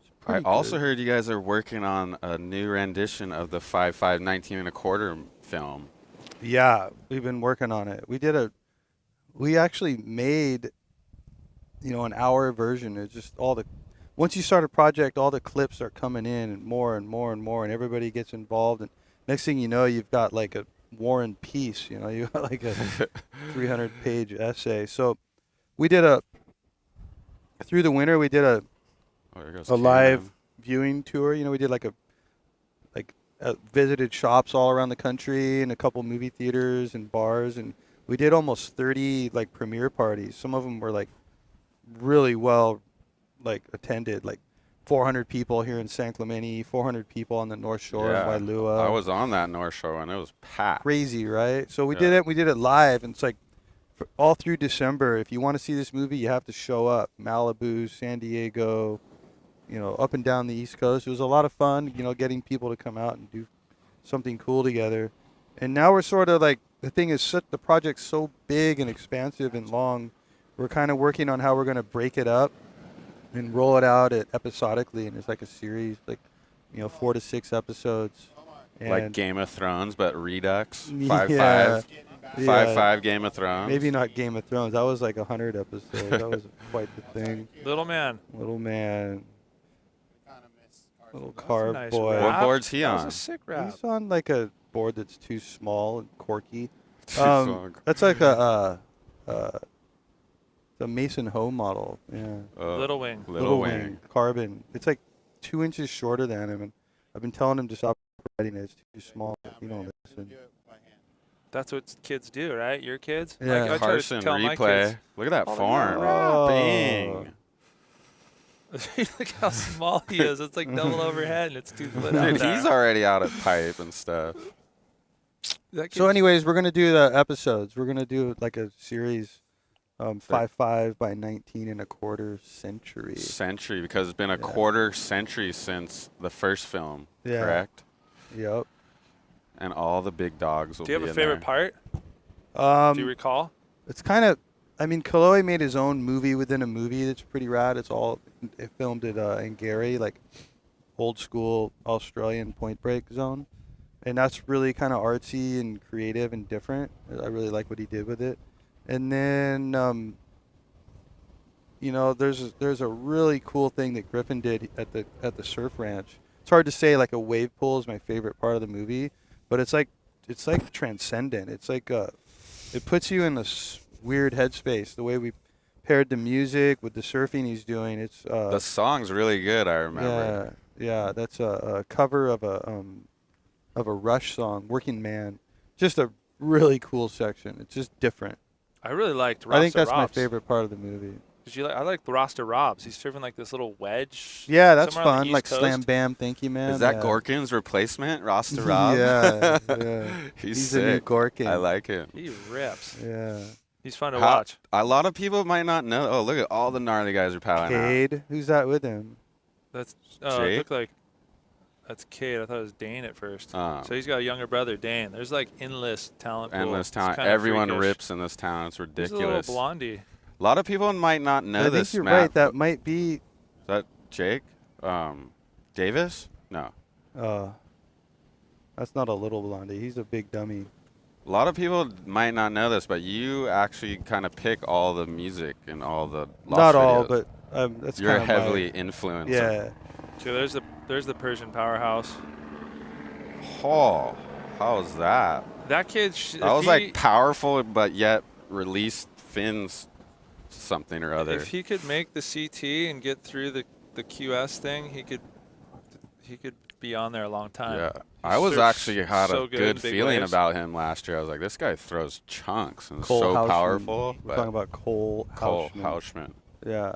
It's I pretty also good. heard you guys are working on a new rendition of the 5.5 19.25 film. Yeah, we've been working on it. We actually made, an hour version. It's just once you start a project, all the clips are coming in and more and more and more, and everybody gets involved. And next thing you know, you've got like a War and Peace. You got like a 300-page essay. So we did through the winter, we did a Oh, there goes live Cannon. viewing tour. We did visited shops all around the country and a couple movie theaters and bars, and we did almost 30 like premiere parties. Some of them were like really well attended, like 400 people here in San Clemente, 400 people on the North Shore Yeah. in Wailua. I was on that North Shore and it was packed. Crazy, right? So we Yeah. did it. We did it live, and it's like all through December. If you want to see this movie, you have to show up. Malibu, San Diego, up and down the East Coast. It was a lot of fun, getting people to come out and do something cool together. And now we're sort of like, the thing is, the project's so big and expansive and long. We're kind of working on how we're going to break it up and roll it out episodically, and it's like a series, 4 to 6 episodes. Like And Game of Thrones, but Redux. yeah. 5.5. 5 Game of Thrones. Maybe not Game of Thrones. That was like 100 episodes. That was quite the thing. Little man. Little man. Little That's a carb nice boy. rap. What board's he That was on? a sick rap. He's on like a board that's too small and quirky. Song. That's like the Mason Ho model. Yeah. Little wing. Little Wing. Carbon. It's like 2 inches shorter than him, and I've been telling him to stop riding it. It's too small. You don't listen. That's what kids do, right? Your kids? Yeah. Like, I try to Carson tell my replay. kids, Look at that Oh, form. yeah. Bing. look how small he is. It's like double overhead, and it's too split out Dude, there. he's already out of pipe and stuff. That So, kid's- anyways, we're gonna do the episodes. We're gonna do like a series, 5 by 19.25 century. Century, because it's been a Yeah. quarter century since the first film, Yeah. correct? Yep. And all the big dogs will do you be have a in favorite there. part? Do you recall? It's kind of, I mean, Kaloe made his own movie within a movie that's pretty rad. It filmed it in Gary, like old school Australian Point Break zone. And that's really kind of artsy and creative and different. I really like what he did with it. And then, there's a really cool thing that Griffin did at the surf ranch. It's hard to say, like a wave pool is my favorite part of the movie, but it's like transcendent. It's like it puts you in this weird headspace. The way we paired the music with the surfing he's doing, it's The song's really good, I remember. yeah. That's a cover of a Rush song, "Working Man." Just a really cool section. It's just different. I really liked Rasta I think that's my Robs. favorite part of the movie. I like Rasta Robs. He's surfing like this little wedge. Yeah, that's somewhere on the fun. Like East Slam Coast. Bam, thank you, man. Is that yeah. Gorkin's replacement, Rasta Rob? Yeah. He's a new sick. Gorkin. I like him. He rips. Yeah. He's fun to How- watch. A lot of people might not know. Oh, look at all the gnarly guys are piling out. Cade, who's that with him? That's it Jake? looked like that's Cade. I thought it was Dane at first. Oh. So he's got a younger brother, Dane. There's like endless talent. pool. Endless It's talent. kinda Everyone freakish. rips in this town. It's He's a little ridiculous. blondie. A lot of people might not know I this. think you're Matt. right. That might be. Is that Jake? Davis? No. That's not a little blondie. He's a big dummy. A lot of people might not know this, but you actually kind of pick all the music and all the lost Not all, videos. but that's You're kind of heavily influenced. Yeah. So there's the Persian powerhouse. Oh, how's that? That kid. That was like powerful, but yet released fins something or other. If he could make the CT and get through the QS thing, he could be on there a long time. Yeah, He I was surfs actually had so a good good in big feeling waves. about him last year. I was like, this guy throws chunks and is Cole so Houshman. powerful. We're talking about Cole Houshman. Houshman. Yeah.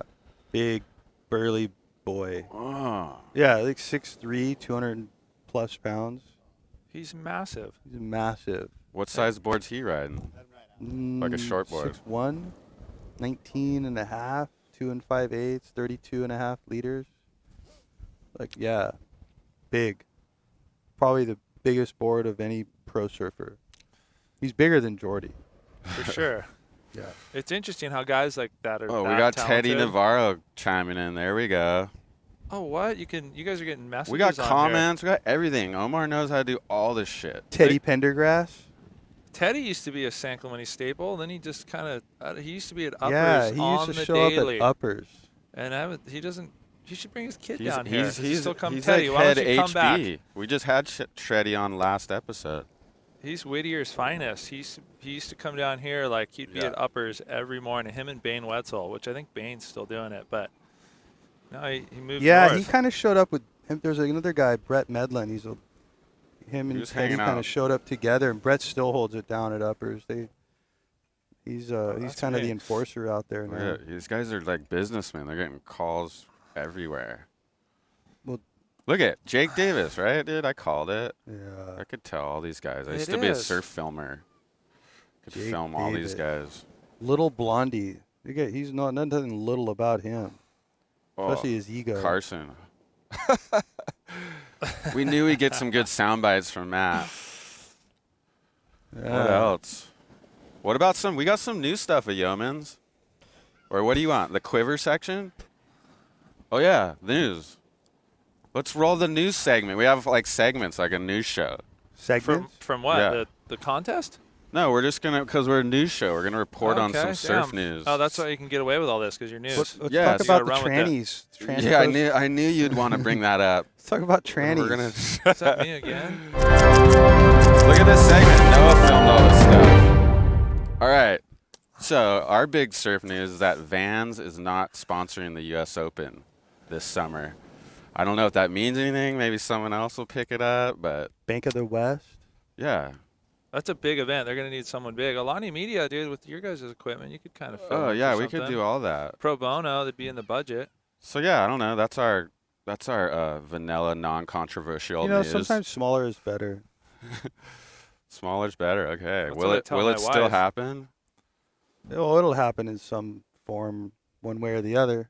Big, burly boy. Oh. Yeah, like 6'3", 200+ pounds. He's massive. He's massive. What size board's he riding? Like a short board. 6'1", 19 and a half, 2 5/8, 32 and a half liters. Like, yeah, big. Probably the biggest board of any pro surfer. He's bigger than Jordy. For sure. Yeah. It's interesting how guys like that are. Oh, we that got Teddy talented. Navarro chiming in. There we go. Oh, what? You guys are getting messages. We got on comments. We got everything. Omar knows how to do all this shit. Teddy Pendergrass. Here. Teddy used to be a San Clemente staple. Then he just kind of he used to be at Uppers Yeah, he on used to the show daily. up at Uppers. And he doesn't. He should bring his kid He's down here. he's He's still come he's Teddy. like Why head don't you come back? HB. We just had Shreddy on last episode. He's Whittier's finest. He used to come down here like he'd be Yeah. at Uppers every morning. Him and Bane Wetzel, which I think Bane's still doing it, but no, he moved Yeah, north. he kind of showed up with him. There's another guy, Brett Medlin. Him He and was Teddy hanging kind out. of showed up together, and Brett still holds it down at Uppers. He's that's kind of the neat. enforcer out there now. Yeah, these guys are like businessmen. They're getting calls everywhere. Well- Look at Jake Davis, right, dude? I called it. Yeah. I could tell all these guys. I It used to be a is. surf filmer. Could Jake film all these Davis. guys. Little Blondie. He's nothing little about him, Oh, especially his ego. Carson. We knew we'd get some good sound bites from Matt. Yeah. What else? What about we got some new stuff at Yoemans. Or what do you want? The Quiver section? Oh, yeah, news. Let's roll the news segment. We have like segments, like a news show. Segments? from what Yeah. the contest? No, we're just gonna because we're a news show. We're gonna report on some Okay, surf damn. news. Oh, that's why you can get away with all this because you're news. Let's Yeah, talk so about the run with that. trannies. Yeah, I knew you would want to bring that up. Let's talk about trannies. We're gonna Is that me again? look at this segment. Noah filmed all this stuff. All right. So our big surf news is that Vans is not sponsoring the U.S. Open this summer. I don't know if that means anything. Maybe someone else will pick it up, but Bank of the West. yeah. That's a big event. They're going to need someone big. Alani Media, dude, with your guys' equipment, you could kind of film Oh it yeah, for we could something. do all that. Pro bono, that'd be in the budget. So yeah, I don't know. That's our vanilla, non-controversial You know, news. sometimes smaller is better. Smaller's better. Okay. That's will what I it tell will my it still wife. happen? Oh, it'll happen in some form, one way or the other.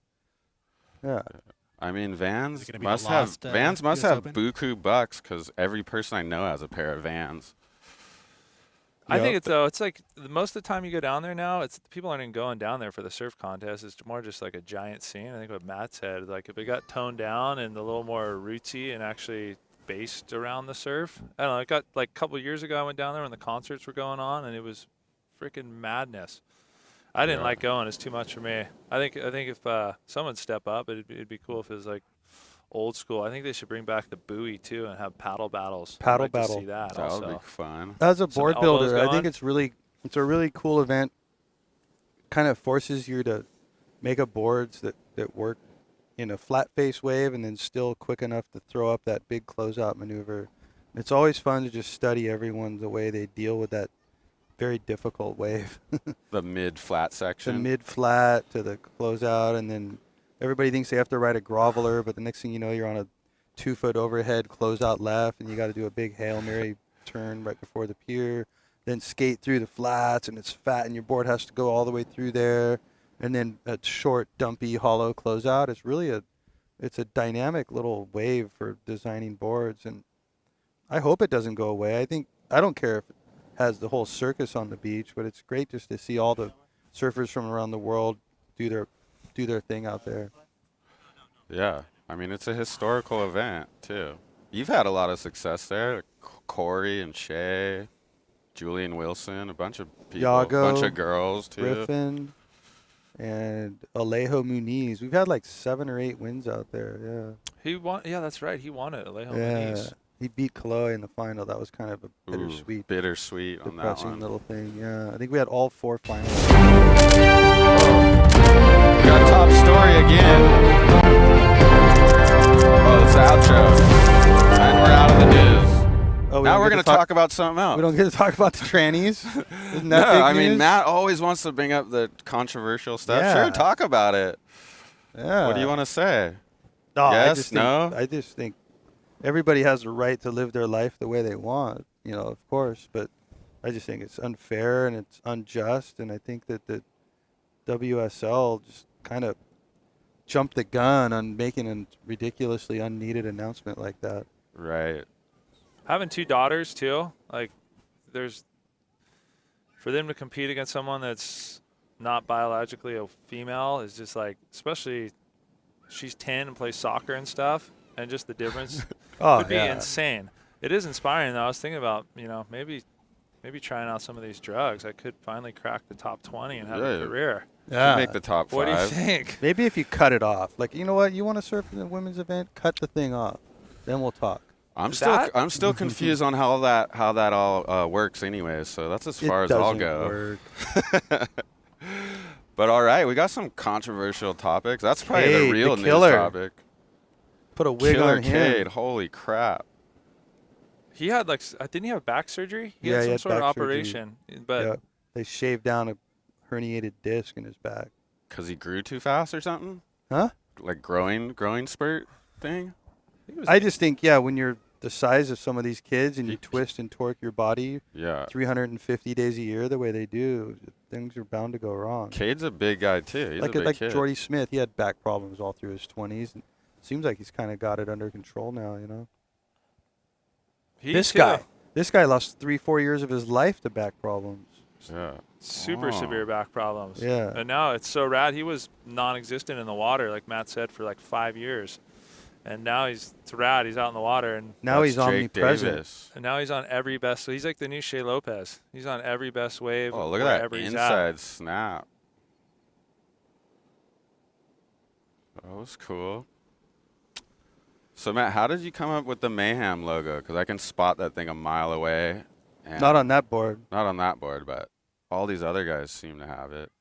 Yeah. I mean, Vans it gonna be must the have lost, Vans must US have Open? buku bucks because every person I know has a pair of Vans. I Yep. think it's like most of the time you go down there now, it's people aren't even going down there for the surf contest. It's more just like a giant scene. I think what Matt said, like if it got toned down and a little more rootsy and actually based around the surf. I don't know. It got like a couple of years ago, I went down there when the concerts were going on, and it was freaking madness. I didn't Yeah. like going. It's too much for me. I think if someone step up, it'd be cool if it was like old school. I think they should bring back the buoy too and have paddle battles. I'd Paddle like to battle. see that That would also. be fun. As a Some board elbows builder, I going. think it's a really cool event. Kind of forces you to make up boards that work in a flat face wave and then still quick enough to throw up that big closeout maneuver. It's always fun to just study everyone the way they deal with that very difficult wave. The mid-flat The section. mid flat to the closeout, and then everybody thinks they have to ride a groveler, but the next thing you know, you're on a 2-foot overhead closeout left, and you got to do a big Hail Mary turn right before the pier, then skate through the flats, and it's fat, and your board has to go all the way through there, and then a short, dumpy, hollow closeout. It's really it's a dynamic little wave for designing boards, and I hope it doesn't go away. I don't care if it has the whole circus on the beach, but it's great just to see all the surfers from around the world do their thing out there. Yeah. I mean, it's a historical event too. You've had a lot of success there. Corey and Shay, Julian Wilson, a bunch of people, a Yago, bunch of girls too. Griffin, and Alejo Muniz. We've had like 7 or 8 wins out there. He won. Yeah, that's right. He won it. Alejo Yeah. Muniz. He beat Chloe in the final. That was kind of a Ooh, bittersweet, bittersweet on that depressing one. little thing. Yeah. I think we had all 4 finals. We got top story again. Oh, it's the outro. And we're out of the news. Oh, Now we're going to talk about something else. We don't get to talk about the trannies. Isn't No, that big I mean, news? Matt always wants to bring up the controversial stuff. Yeah. Sure, talk about it. Yeah. What do you want to say? No, Yes, no? I just think everybody has the right to live their life the way they want, of course. But I just think it's unfair and it's unjust. And I think that the WSL just kind of jumped the gun on making a ridiculously unneeded announcement like that. Right. Having 2 daughters too, like for them to compete against someone that's not biologically a female is just like, especially she's 10 and plays soccer and stuff, and just the difference would be insane. It is inspiring though. I was thinking about, maybe trying out some of these drugs. I could finally crack the top 20 and have a career. Should make the top 5. What do you think? Maybe if you cut it off, like, you know what, you want to surf in a women's event, cut the thing off, then we'll talk. I'm That- still confused on how that all works anyway. So that's as far as I'll doesn't go. work. But all right, we got some controversial topics. That's probably Hey, the real the news killer. topic. Put a wig Killer on him. Cade, holy crap! He had didn't he have back surgery? He Yeah, had he some had sort of back surgery. operation, but Yeah, they shaved down a herniated disc in his back. Cause he grew too fast or something? Huh? Like growing spurt thing? I just think, when you're the size of some of these kids and you twist and torque your body Yeah. 350 days a year the way they do, things are bound to go wrong. Cade's a big guy too. He's like a big like kid. Jordy Smith, he had back problems all through his 20s. And seems like he's kind of got it under control now, he This too. guy lost 3-4 years of his life to back problems. Yeah. Super severe back problems. Yeah. And now it's so rad. He was non-existent in the water, like Matt said, for like 5 years. And now it's rad. He's out in the water, and now he's Jake omnipresent. Davis. and now he's on every best. So he's like the new Shea Lopez. He's on every best wave. Oh, look at wherever that he's inside at. snap. That was cool. So, Matt, how did you come up with the Mayhem logo? Because I can spot that thing a mile away. And Not on that board. Not on that board, but all these other guys seem to have it.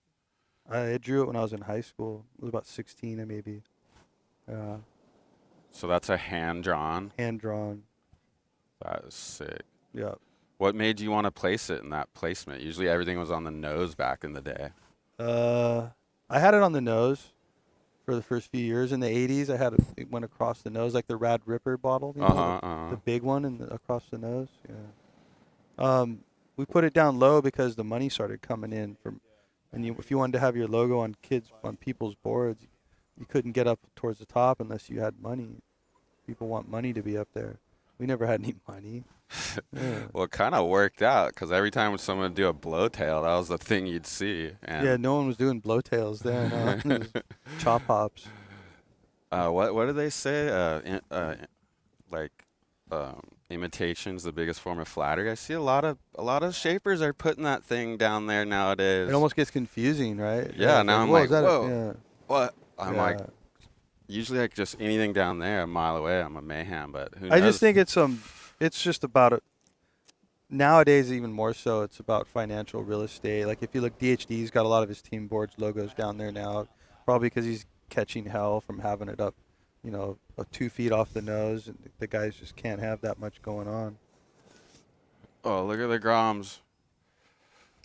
I drew it when I was in high school. It was about 16, maybe. So that's a hand-drawn. Hand drawn. That is sick. Yeah. What made you want to place it in that placement? Usually everything was on the nose back in the day. I had it on the nose for the first few years. In the 80s, it went across the nose, like the Rad Ripper bottle, you know, the big one across the nose. Yeah. We put it down low because the money started coming in if you wanted to have your logo on people's boards, you couldn't get up towards the top unless you had money. People want money to be up there. We never had any money. Yeah. Well, it kind of worked out because every time someone would do a blowtail, that was the thing you'd see. And Yeah, no one was doing blowtails then. It was chop hops. what do they say? Imitation's the biggest form of flattery. I see a lot of shapers are putting that thing down there nowadays. It almost gets confusing, right? Yeah, now I'm like, whoa. Yeah. What? I'm Yeah. like, usually like just anything down there a mile away, I'm a Mayhem, but who knows? I just think it's just about it. Nowadays, even more so, it's about financial real estate. Like if you look, DHD's got a lot of his team boards logos down there now, probably because he's catching hell from having it up, 2 feet off the nose, and the guys just can't have that much going on. Oh, look at the Groms.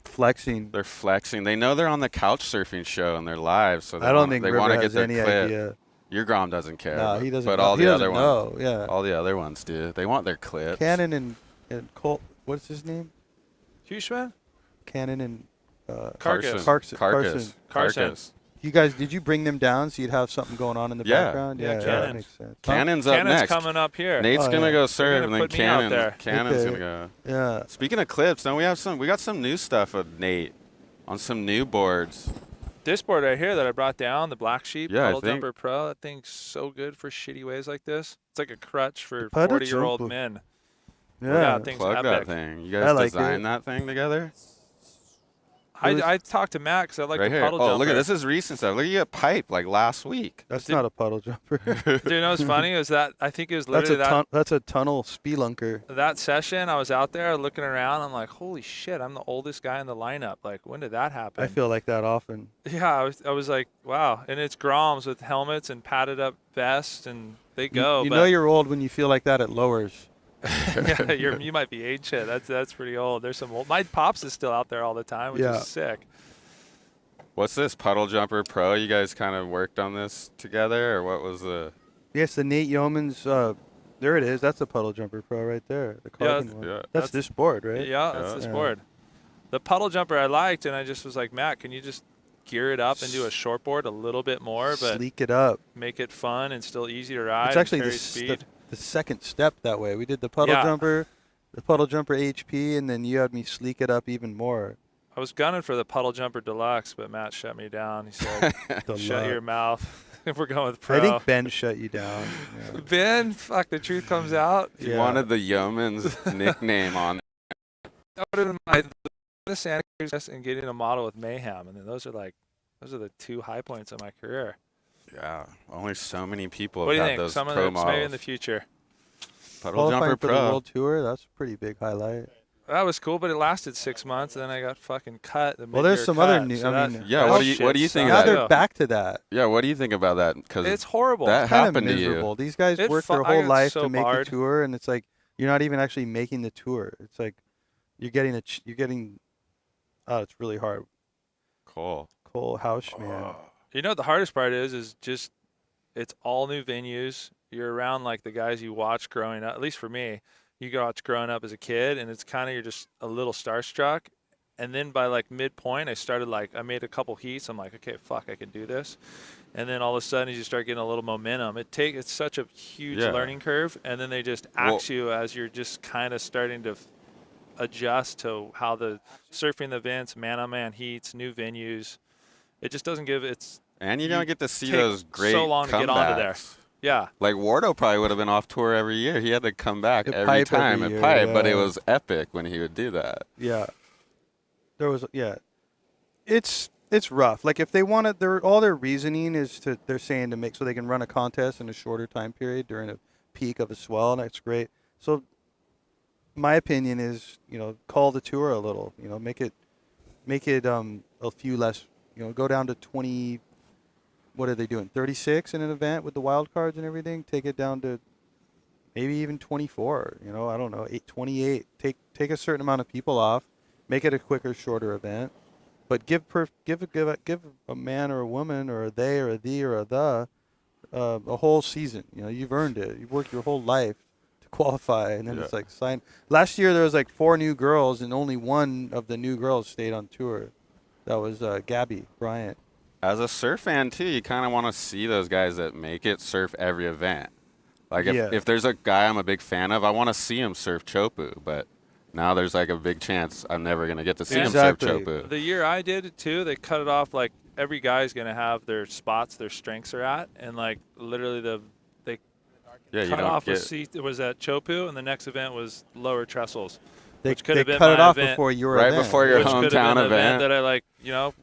Flexing. They're flexing. They know they're on the couch surfing show and they're live, so I don't think they River want to get has their any clip. idea. Your Grom doesn't care. No, he doesn't. But know. all He the doesn't other know. ones, Yeah. all the other ones do. They want their clips. Cannon and Colt. What's his name? Hushman? Cannon and Carcass. Carson. You guys, did you bring them down so you'd have something going on in the Yeah. background? Yeah, that Cannon. makes sense. Cannon's up Cannon's next. coming up here. Nate's gonna yeah. go serve, and gonna then put me out there. Cannon's Okay. gonna go. Yeah. Speaking of clips, now we got some new stuff with Nate on some new boards. This board right here that I brought down, the Black Sheep Yeah, I Puddle think- Jumper Pro, that thing's so good for shitty waves like this. It's like a crutch for Puddle 40-year-old Jumper. men. Yeah. that thing's Plug epic. that thing. You I guys like designed it. that thing together? I talked to Matt because I like right the here. puddle Oh, jumper. look at this. Is recent stuff. Look, you got pipe like last week. That's not a puddle jumper. Dude, you know what's funny is that I think it was That's literally that's a tunnel spelunker. that session. I was out there looking around. I'm like, holy shit, I'm the oldest guy in the lineup. Like, when did that happen? I feel like that often. Yeah, I was like, wow. And it's Groms with helmets and padded up vests, and they go. You but know you're old when you feel like that at lowers. yeah, you might be ancient. That's pretty old. There's some old. My pops is still out there all the time, which Yeah. is sick. What's this Puddle Jumper Pro? You guys kind of worked on this together, or what was the? Yes, the Nate Yoemans. There it is. That's a puddle jumper pro right there. The carbon one. yeah. That's this board, right? Yeah, that's Yeah. this Yeah. board. The puddle jumper I liked, and I just was like, Matt, can you just gear it up and do a short board a little bit more, but Sleek it up. make it fun and still easy to ride? It's actually and the, carry the, speed. the second step that way. We did the puddle Yeah. jumper, the puddle jumper HP, and then you had me sleek it up even more. I was gunning for the puddle jumper deluxe, but Matt shut me down. He said, "Shut your mouth. If we're going with pro." I think Ben shut you down. Yeah. Ben, fuck, the truth comes out. He Yeah. wanted the Yeomans nickname on. That would have been the Santa Cruz and getting a model with Mayhem, and then those are the 2 high points of my career. Yeah, only so many people What do you have think? those Some of pro them maybe models. in the future. Puddle Jumper Qualifying for the Pro. World Tour, that's a pretty big highlight. That was cool, but it lasted 6 months, and then I got fucking cut. Well, there's some other new- I mean, Yeah, that what do you shit think Now of sucked. they're back to that. Yeah, what do you think about that? Because It's horrible. that Kind of happened to you. miserable. These guys It work fu- their I whole got life so to make barred. the tour, and it's like you're not even actually making the tour. It's like you're getting. Oh, it's really hard. Cool. Cole Hauschman. You know what the hardest part is just it's all new venues. You're around like the guys you watch growing up. At least for me, you watch growing up as a kid, and it's kind of you're just a little starstruck. And then by like midpoint, I made a couple heats. I'm like, okay, fuck, I can do this. And then all of a sudden, as you start getting a little momentum, it's such a huge Yeah. learning curve. And then they just axe you as you're just kind of starting to adjust to how the surfing the events, man-on-man heats, new venues. It just doesn't give it's. And you're You gonna get to see take those great so long to get onto there. comebacks. Yeah. Like Wardo probably would have been off tour every year. He had to come back At every Pipe time every at year, Pipe, but it yeah. was epic when he would do that. Yeah. There was, yeah. It's rough. Like if they wanted, all their reasoning is they're saying to make so they can run a contest in a shorter time period during a peak of a swell, and that's great. So my opinion is, call the tour a little, make it a few less, go down to 20. What are they doing? 36 in an event with the wild cards and everything. Take it down to maybe even 24. I don't know, 28. Take a certain amount of people off. Make it a quicker, shorter event. But give a man or a woman or a they or a thee or a the a whole season. You've earned it. You've worked your whole life to qualify, and then it's like sign. Last year there was like 4 new girls, and only one of the new girls stayed on tour. That was Gabby Bryant. As a surf fan too, you kind of want to see those guys that make it surf every event. Like if there's a guy I'm a big fan of, I want to see him surf Chopu, but now there's like a big chance I'm never going to get to see him surf Chopu. The year I did it too, they cut it off like every guy's going to have their spots their strengths are at, and like literally they cut off a seat that was at Chopu, and the next event was lower trestles. Which could have been cut it my off event, before your right event. before your which could have hometown been the event. that I like,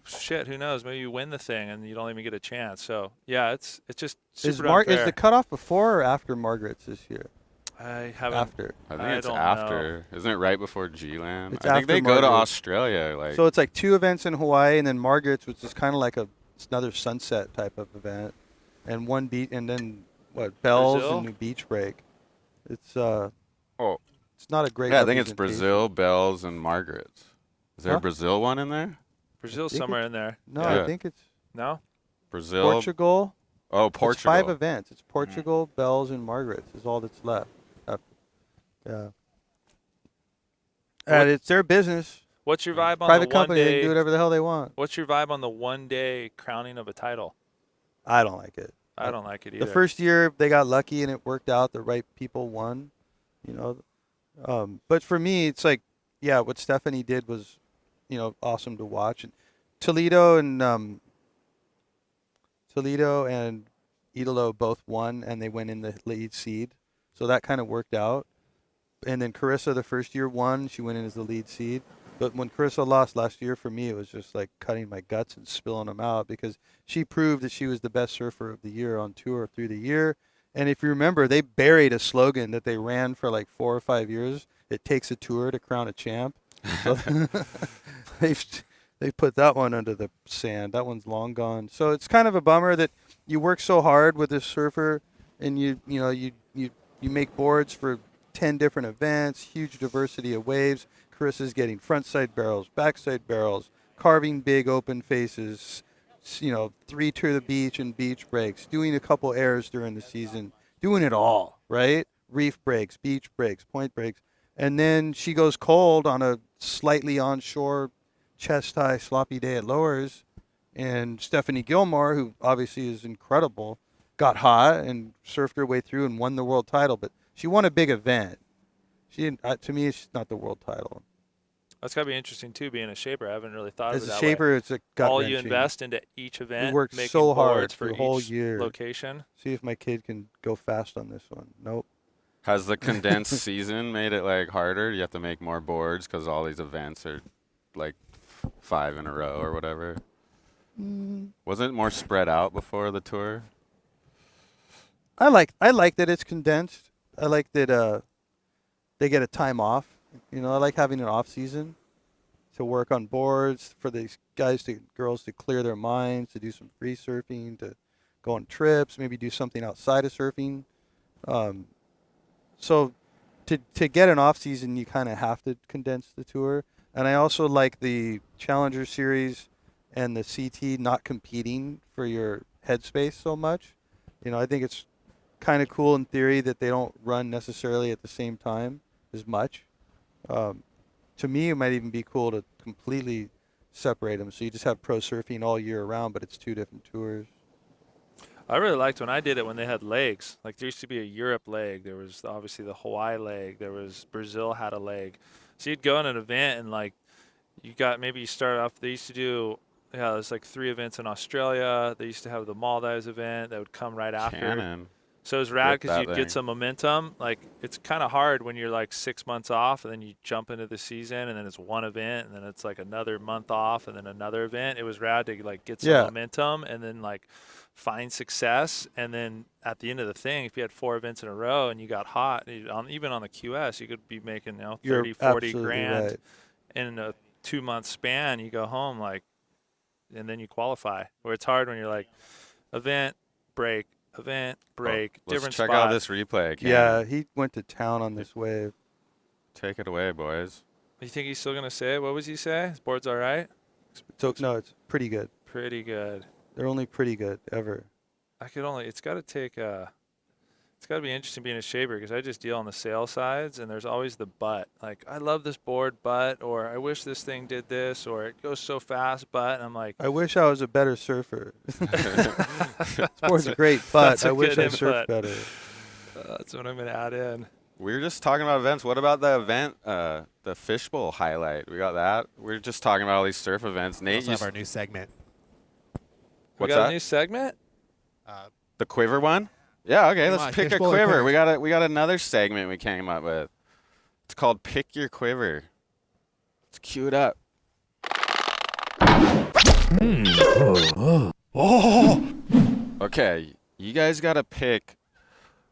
shit, who knows? Maybe you win the thing and you don't even get a chance. So yeah, it's just super unfair. Is the cutoff before or after Margaret's this year? I haven't. After. I think it's don't after. Isn't it right before G-Land? It's I think after they go to Margaret's. Australia. So it's like 2 events in Hawaii, and then Margaret's, which is kind of like it's another sunset type of event, and one beat, and then Bells Brazil? and New Beach Break. It's it's not a great. Yeah, I think it's representation. Brazil, Bells, and Margaret's. Is there a Brazil one in there? Brazil's I think somewhere in there. No, Yeah. I think it's No? Brazil. Portugal. Oh, Portugal. It's 5 events. It's Portugal, Bells, and Margaret's is all that's left. Yeah. And it's their business. What's your vibe on Private the one company, they day? can do whatever the hell they want. What's your vibe on the one day crowning of a title? I don't like it. I don't like it either. The first year they got lucky and it worked out. The right people won, But for me, it's like, what Stephanie did was, awesome to watch. And Toledo and Idolo both won, and they went in the lead seed, so that kind of worked out. And then Carissa the first year won. She went in as the lead seed. But when Carissa lost last year, for me, it was just like cutting my guts and spilling them out, because she proved that she was the best surfer of the year on tour through the year. And if you remember, they buried a slogan that they ran for like 4 or 5 years. It takes a tour to crown a champ. So they put that one under the sand. That one's long gone. So it's kind of a bummer that you work so hard with this surfer, and you make boards for 10 different events, huge diversity of waves. Carissa's getting front side barrels, backside barrels, carving big open faces, 3 to the beach and beach breaks, doing a couple airs during the season, doing it all, right? Reef breaks, beach breaks, point breaks. And then she goes cold on a slightly onshore, chest high, sloppy day at lowers. And Stephanie Gilmore, who obviously is incredible, got hot and surfed her way through and won the world title. But she won a big event. She didn't. To me, it's not the world title. That's got to be interesting, too, being a shaper. I haven't really thought of it As that a shaper, way. it's a gut All you wrenching. invest into each event, We worked making so hard boards for for the whole each year. location. See if my kid can go fast on this one. Nope. Has the condensed season made it like harder? You have to make more boards because all these events are like 5 in a row or whatever. Wasn't it more spread out before the tour? I like that it's condensed. I like that they get a time off. I like having an off season to work on boards, for these girls to clear their minds, to do some free surfing, to go on trips, maybe do something outside of surfing. So to get an off season, you kind of have to condense the tour. And I also like the Challenger Series and the CT not competing for your headspace so much. I think it's kind of cool in theory that they don't run necessarily at the same time as much. To me, it might even be cool to completely separate them, so you just have pro surfing all year round, but it's 2 different tours. I really liked when I did it when they had legs. Like, there used to be a Europe leg. There was obviously the Hawaii leg. There was Brazil had a leg. So you'd go in an event and, like, you start off, they used to do, there's like 3 events in Australia. They used to have the Maldives event that would come right after. Cannon. So it was rad Rip because that you'd thing. get some momentum. Like, it's kind of hard when you're like 6 months off and then you jump into the season and then it's one event and then it's like another month off and then another event. It was rad to like get some momentum and then like find success. And then at the end of the thing, if you had 4 events in a row and you got hot, even on the QS, you could be making 30, 40 grand right. in a 2-month span. You go home like, and then you qualify. Where it's hard when you're like event, break, event, break, different Let's check spot. out this replay. Cannon. Yeah, he went to town on this wave. Take it away, boys. You think he's still gonna say it? What was he say? His board's all right. So no, it's pretty good. Pretty good. They're only pretty good ever. It's got to take it's got to be interesting being a shaper because I just deal on the sale sides and there's always the but. Like, I love this board, but, or I wish this thing did this, or it goes so fast, but. And I'm like, I wish I was a better surfer. This board's great, but I wish I surfed better. That's what I'm gonna add in. We were just talking about events. What about the event, the Fishbowl highlight? We got that. We were just talking about all these surf events. We Nate, also have our new segment. We what's got that? a new segment? The Quiver one? Yeah, okay, Come let's on, pick a Fishbowl or quiver. Quiver? We got another segment we came up with. It's called Pick Your Quiver. Let's cue it up. Okay, you guys got to pick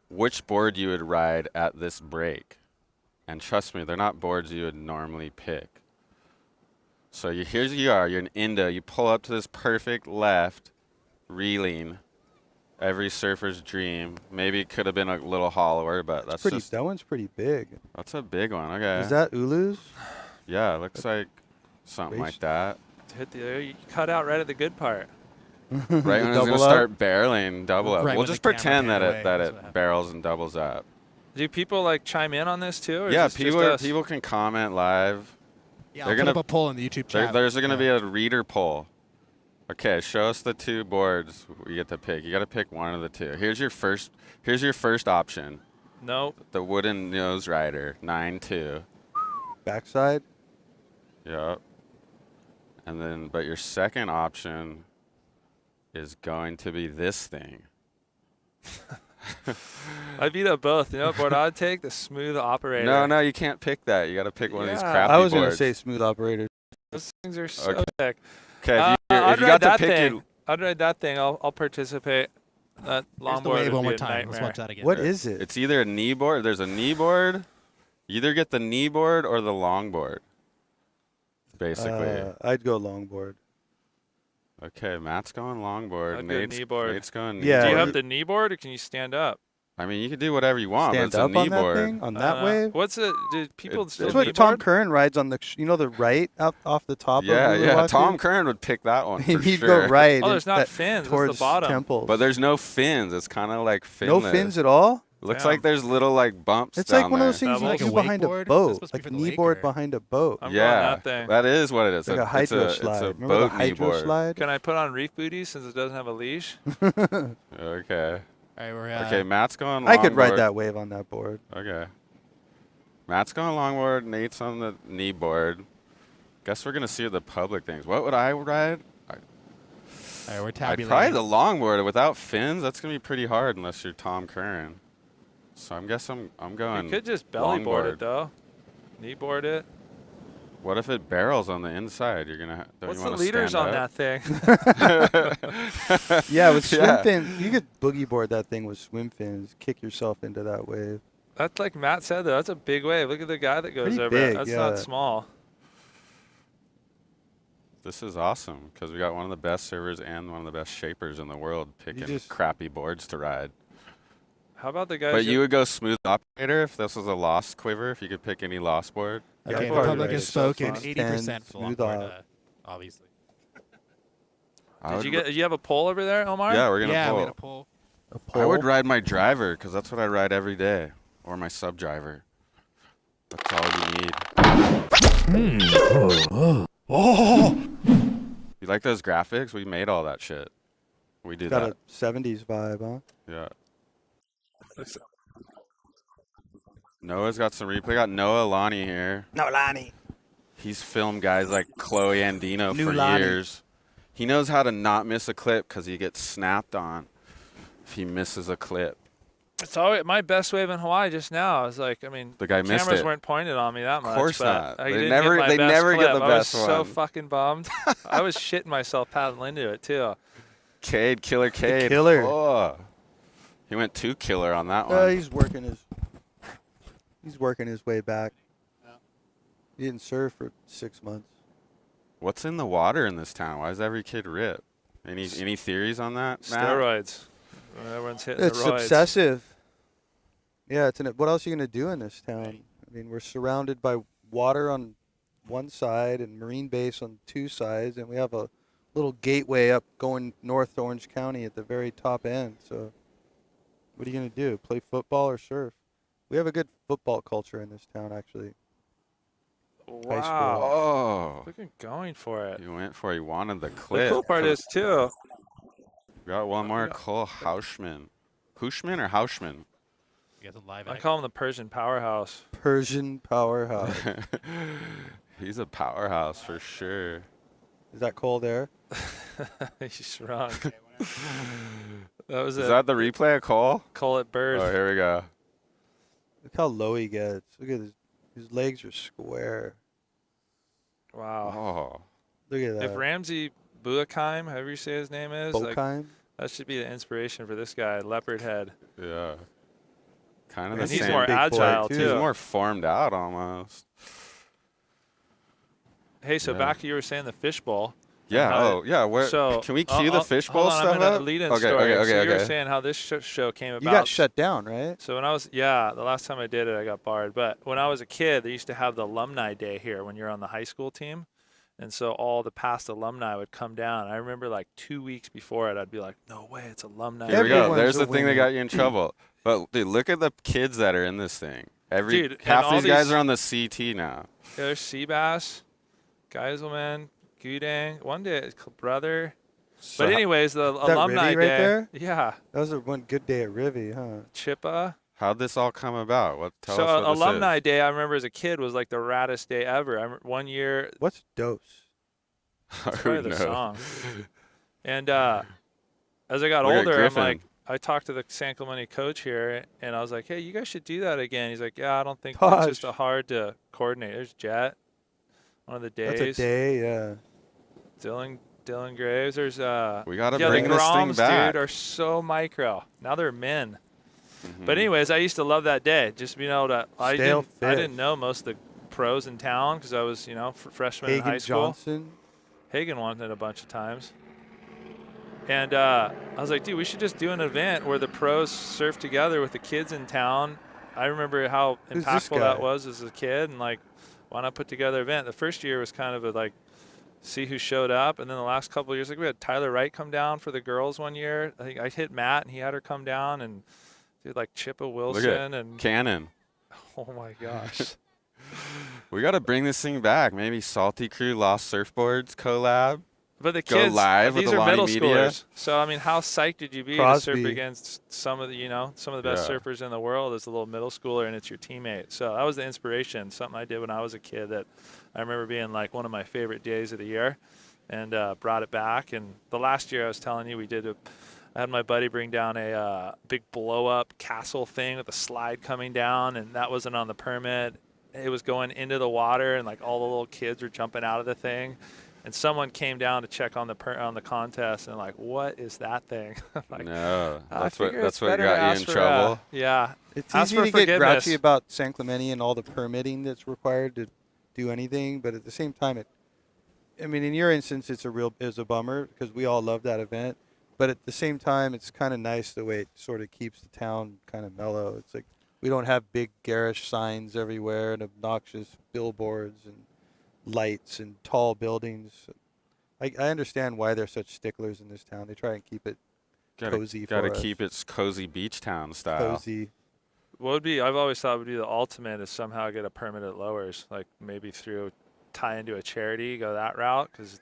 which board you would ride at this break. And trust me, they're not boards you would normally pick. So here's you are, you're an Indo, you pull up to this perfect left, reeling. Every surfer's dream. Maybe it could have been a little hollower, but that's Pretty. just, That one's pretty big. that's a big one. Okay. Is that Ulu's? Yeah, it looks like something like that. You cut out right at the good part. Right when it's Double gonna up? start barreling, double up. Right We'll when just the camera pretend that pan it away, that that's what it happened. barrels and doubles up. Do people like chime in on this too? Or Yeah, is this just people us? people can comment live. Yeah, They're I'll gonna- put up a poll in the YouTube chat. There's gonna be a reader poll. Okay, show us the 2 boards we get to pick. You got to pick one of the 2. Here's your first option. Nope. The wooden nose rider, 9-2. Backside? Yep. And then, but your second option is going to be this thing. I beat up both. You know what board I'd take? The smooth operator. No, you can't pick that. You got to pick one of these Yeah. crappy I was going to boards. say smooth operator. Those things are so Okay. sick. Okay, if I'd you ride got to that pick thing. your, I'd ride that thing. I'll participate. That Here's the longboard wave would one be more a time. Let's nightmare. watch that again. What is it? it's either a knee board. There's a knee board. You either get the knee board or the long board. Basically. I'd go longboard. Okay, Matt's going longboard. I'd go knee board. Nate's going knee Yeah. Do you board. have the knee board or can you stand up? I mean, you could do whatever you want, Stand but it's up a knee on that board. thing? On that Uh, wave? What's it? Did people still That's It's what Tom kneeboard? Curran rides on the, the right out off the top Yeah, of the yeah. Tom Curran would pick that one for He'd sure. go right. Oh, there's not that- fins. That's the towards bottom. temples. But there's no fins. It's kind of like finless. no fins at all? Looks Damn. like there's little like bumps It's down like one of those there. things you Like a do behind a wakeboard? That's boat. supposed to be Like for a the knee lake, board or- behind a boat. I'm Yeah, going that thing. that is what it is. Like a hydro it's slide. a Remember boat the hydro knee board. slide? Can I put on reef booties since it doesn't have a leash? Okay. All right, we're Okay, Matt's going longboard. I could ride that wave on that board. Okay. Matt's going longboard. Nate's on the knee board. Guess we're gonna see what the public thinks. What would I ride? All right, we're I'd tabulating. probably the longboard without fins. That's gonna be pretty hard unless you're Tom Curran. So I'm going. You could just belly board longboard. it though. Knee board it. What if it barrels on the inside? You're gonna. Don't What's you the wanna leaders stand on up? that thing? Yeah, with swim Yeah. fins, you could boogie board that thing with swim fins. Kick yourself into that wave. That's like Matt said though. That's a big wave. Look at the guy that goes Pretty over big, it. That's yeah. not small. This is awesome because we got one of the best servers and one of the best shapers in the world picking just- crappy boards to ride. How about the guys? But you would go smooth operator if this was a lost quiver. If you could pick any lost board. Yeah, Okay, I'd the probably public ride has it. So spoken. fun. 80% for Smooth longboard, off. obviously. Did you have a poll over there, Omar? Yeah, we're gonna Yeah, we pull. had a poll. A I would pole? ride my driver because that's what I ride every day, or my sub driver. That's all you need. You like those graphics? We made all that shit. We did Got that. a 70s vibe, huh? Yeah. Noah's got some replay. Got Noah Alani here. No, Lonnie. He's filmed guys like Chloe Andino New for Lonnie. years. He knows how to not miss a clip because he gets snapped on if he misses a clip. It's always my best wave in Hawaii just now. Is like, I mean, The guy missed cameras it. weren't pointed on me that much. Of course but not. I They didn't never- get my they best never get clip. the I was best so one. fucking bummed. I was shitting myself paddling into it too. Cade, Killer Cade. Killer. Oh. He went 2 killer on that one. He's working his way back. He didn't surf for 6 months. What's in the water in this town? Why is every kid ripped? Any theories on that, Matt? Steroids. Everyone's hitting It's the roids. obsessive. Yeah, what else are you gonna do in this town? I mean, we're surrounded by water on one side and marine base on 2 sides, and we have a little gateway up going north to Orange County at the very top end. So, what are you gonna do? Play football or surf? We have a good football culture in this town, actually. Wow. Oh. Look at going for it. He went for it. He wanted the The clip. cool part is too. We got one more. Cole Hauschman. Hushman or Hauschman? You guys a live I call him the Persian powerhouse. Persian powerhouse. He's a powerhouse for sure. Is that Cole there? He's shrunk. That was Is that the replay of Cole? Cole at Bird. Oh, here we go. Look how low he gets. Look at his legs are square. Wow. Oh. Look at that. If Ramsey Buakheim, however you say his name is, like, Bokheim? that should be the inspiration for this guy, leopard head. Yeah. Kind of And the he's same. more big boy, agile too. He's too. more formed out almost. Hey, so Yeah. back to you were saying the Fishbowl. Yeah. how- Oh, yeah. Where? So Can we cue the Fishbowl hold on, stuff I'm gonna up? lead in Okay. story. Okay. So you were Okay. saying how this show came about. You got shut down, right? So when I was, the last time I did it, I got barred. But when I was a kid, they used to have the alumni day here when you're on the high school team. And so all the past alumni would come down. I remember like 2 weeks before it, I'd be like, no way, it's alumni. Here we go. Everyone's There's a the thing that winner. got you in trouble. But dude, look at the kids that are in this thing. Dude, and Half all these guys these- are on the CT now. Yeah, there's Seabass, Geiselman, Gudang, one day, brother. So But anyways, the That alumni Rivy right day. there? Yeah, That was one good day at Rivy, huh? Chippa. how'd this all come about? Tell So us what this alumni is. day, I remember as a kid was like the raddest day ever. I remember one year, What's dose? it's Who probably the knows? song. And as I got Look at older, I'm Griffin. like, I talked to the San Clemente coach here, and I was like, hey, you guys should do that again. He's like, yeah, I don't think Tosh. it's just hard to coordinate. There's Jet, one of the days. That's a day, yeah. Dylan Graves. There's We got to yeah, bring the this thing Groms, back. dude, are so micro. Now they're men. Mhm. But anyways, I used to love that day. Just being able to. I Stale didn't fish. know most of the pros in town because I was, freshman in high Hagen school. Johnson. Hagen won it a bunch of times. And I was like, dude, we should just do an event where the pros surf together with the kids in town. I remember how Who's this impactful that guy? was as a kid, and like, why not put together an event? The first year was kind of a like, see who showed up, and then the last couple of years, like we had Tyler Wright come down for the girls one year. I think I hit Matt, and he had her come down, and did like Chippa Look Wilson at and Cannon. oh my gosh. We got to bring this thing back. Maybe Salty Crew Lost Surfboards collab. But the Go kids, live with these are Alani middle Media. schoolers. So I mean, how psyched did you be to surf Crosby. against some of the, some of the best Yeah. surfers in the world as a little middle schooler, and it's your teammate. So that was the inspiration. Something I did when I was a kid that I remember being like one of my favorite days of the year, and brought it back. And the last year I was telling you, I had my buddy bring down a big blow-up castle thing with a slide coming down, and that wasn't on the permit. It was going into the water, and like all the little kids were jumping out of the thing. And someone came down to check on the contest, and like, what is that thing? Like, No, I that's what figure it's got better to you ask in for, trouble. yeah. It's Ask easy for to get forgiveness. grouchy about San Clemente and all the permitting that's required to do anything, but at the same time, in your instance, it's a bummer because we all love that event. But at the same time, it's kind of nice the way it sort of keeps the town kind of mellow. It's like we don't have big garish signs everywhere and obnoxious billboards and lights and tall buildings. I understand why they're such sticklers in this town. They try and keep it cozy Got to for us. keep it cozy beach town style. cozy. What would be? I've always thought would be the ultimate is somehow get a permit at lowers, like maybe through tie into a charity, go that route because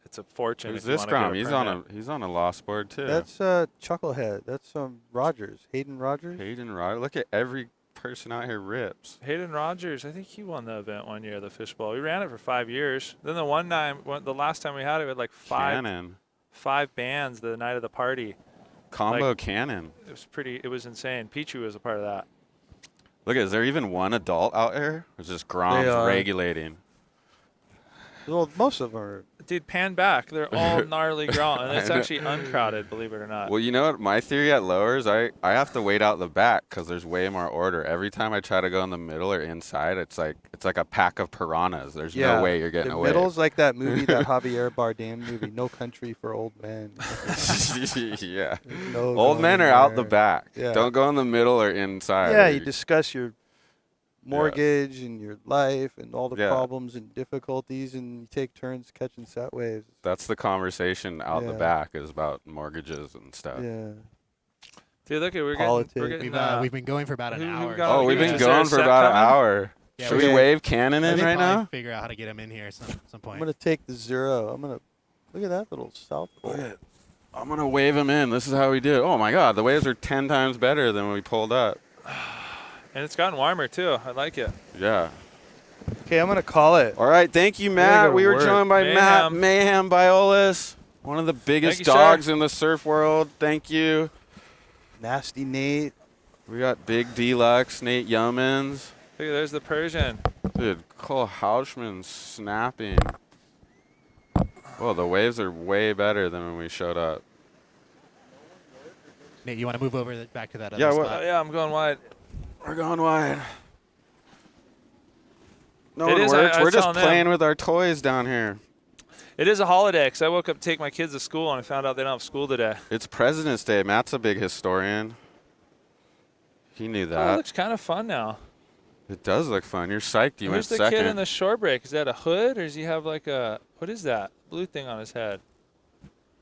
it's a fortune. Who's if you this wanna get Grom? permit. He's on a lost board too. That's Chucklehead. That's Rogers. Hayden Rogers. Hayden Rod. Look at every person out here rips. Hayden Rogers, I think he won the event one year, the Fishbowl. We ran it for 5 years. Then the last time we had it, we had like Cannon. five bands the night of the party. Combo Like, cannon. It was insane. Pichu was a part of that. Look, is there even one adult out there? Or is just Groms regulating? Well, most of them are. Dude, pan back. They're all gnarly Grom, and it's actually uncrowded, believe it or not. Well, you know what? My theory at lowers, I have to wait out the back because there's way more order. Every time I try to go in the middle or inside, it's like a pack of piranhas. There's no way you're getting away. The middle's like that movie, that Javier Bardem movie, No Country for Old Men. Yeah. No Old men are out the back. Yeah. Don't go in the middle or inside. Yeah, you discuss your mortgage and your life and all the problems and difficulties, and you take turns catching set waves. That's the conversation out the back, is about mortgages and stuff. Yeah. Dude, look, we're getting we've been going for about an hour. Oh, we've been going for about an hour. Yeah, should we wave Cannon in right now? Figure out how to get him in here at some point. I'm gonna take the 0. I'm gonna look at that little south pole. I'm gonna wave him in. This is how we did. Oh my God, the waves are 10 times better than when we pulled up. And it's gotten warmer too. I like it. Yeah. Okay, I'm gonna call it. All right, thank you, Matt. We were joined by Matt Mayhem Biolas, one of the biggest dogs in the surf world. Thank you. Nasty Nate. We got Big Deluxe, Nate Yoemans. Look, there's the Persian. Dude, Cole Hausman snapping. Well, the waves are way better than when we showed up. Nate, you want to move over back to that other spot? Yeah, I'm going wide. We're going wide. No one works. We're just playing with our toys down here. It is a holiday because I woke up to take my kids to school and I found out they don't have school today. It's President's Day. Matt's a big historian. He knew that. Oh, it looks kind of fun now. It does look fun. You're psyched. You went second. Where's the kid in the shore break? Is that a hood or does he have like a, what is that? Blue thing on his head.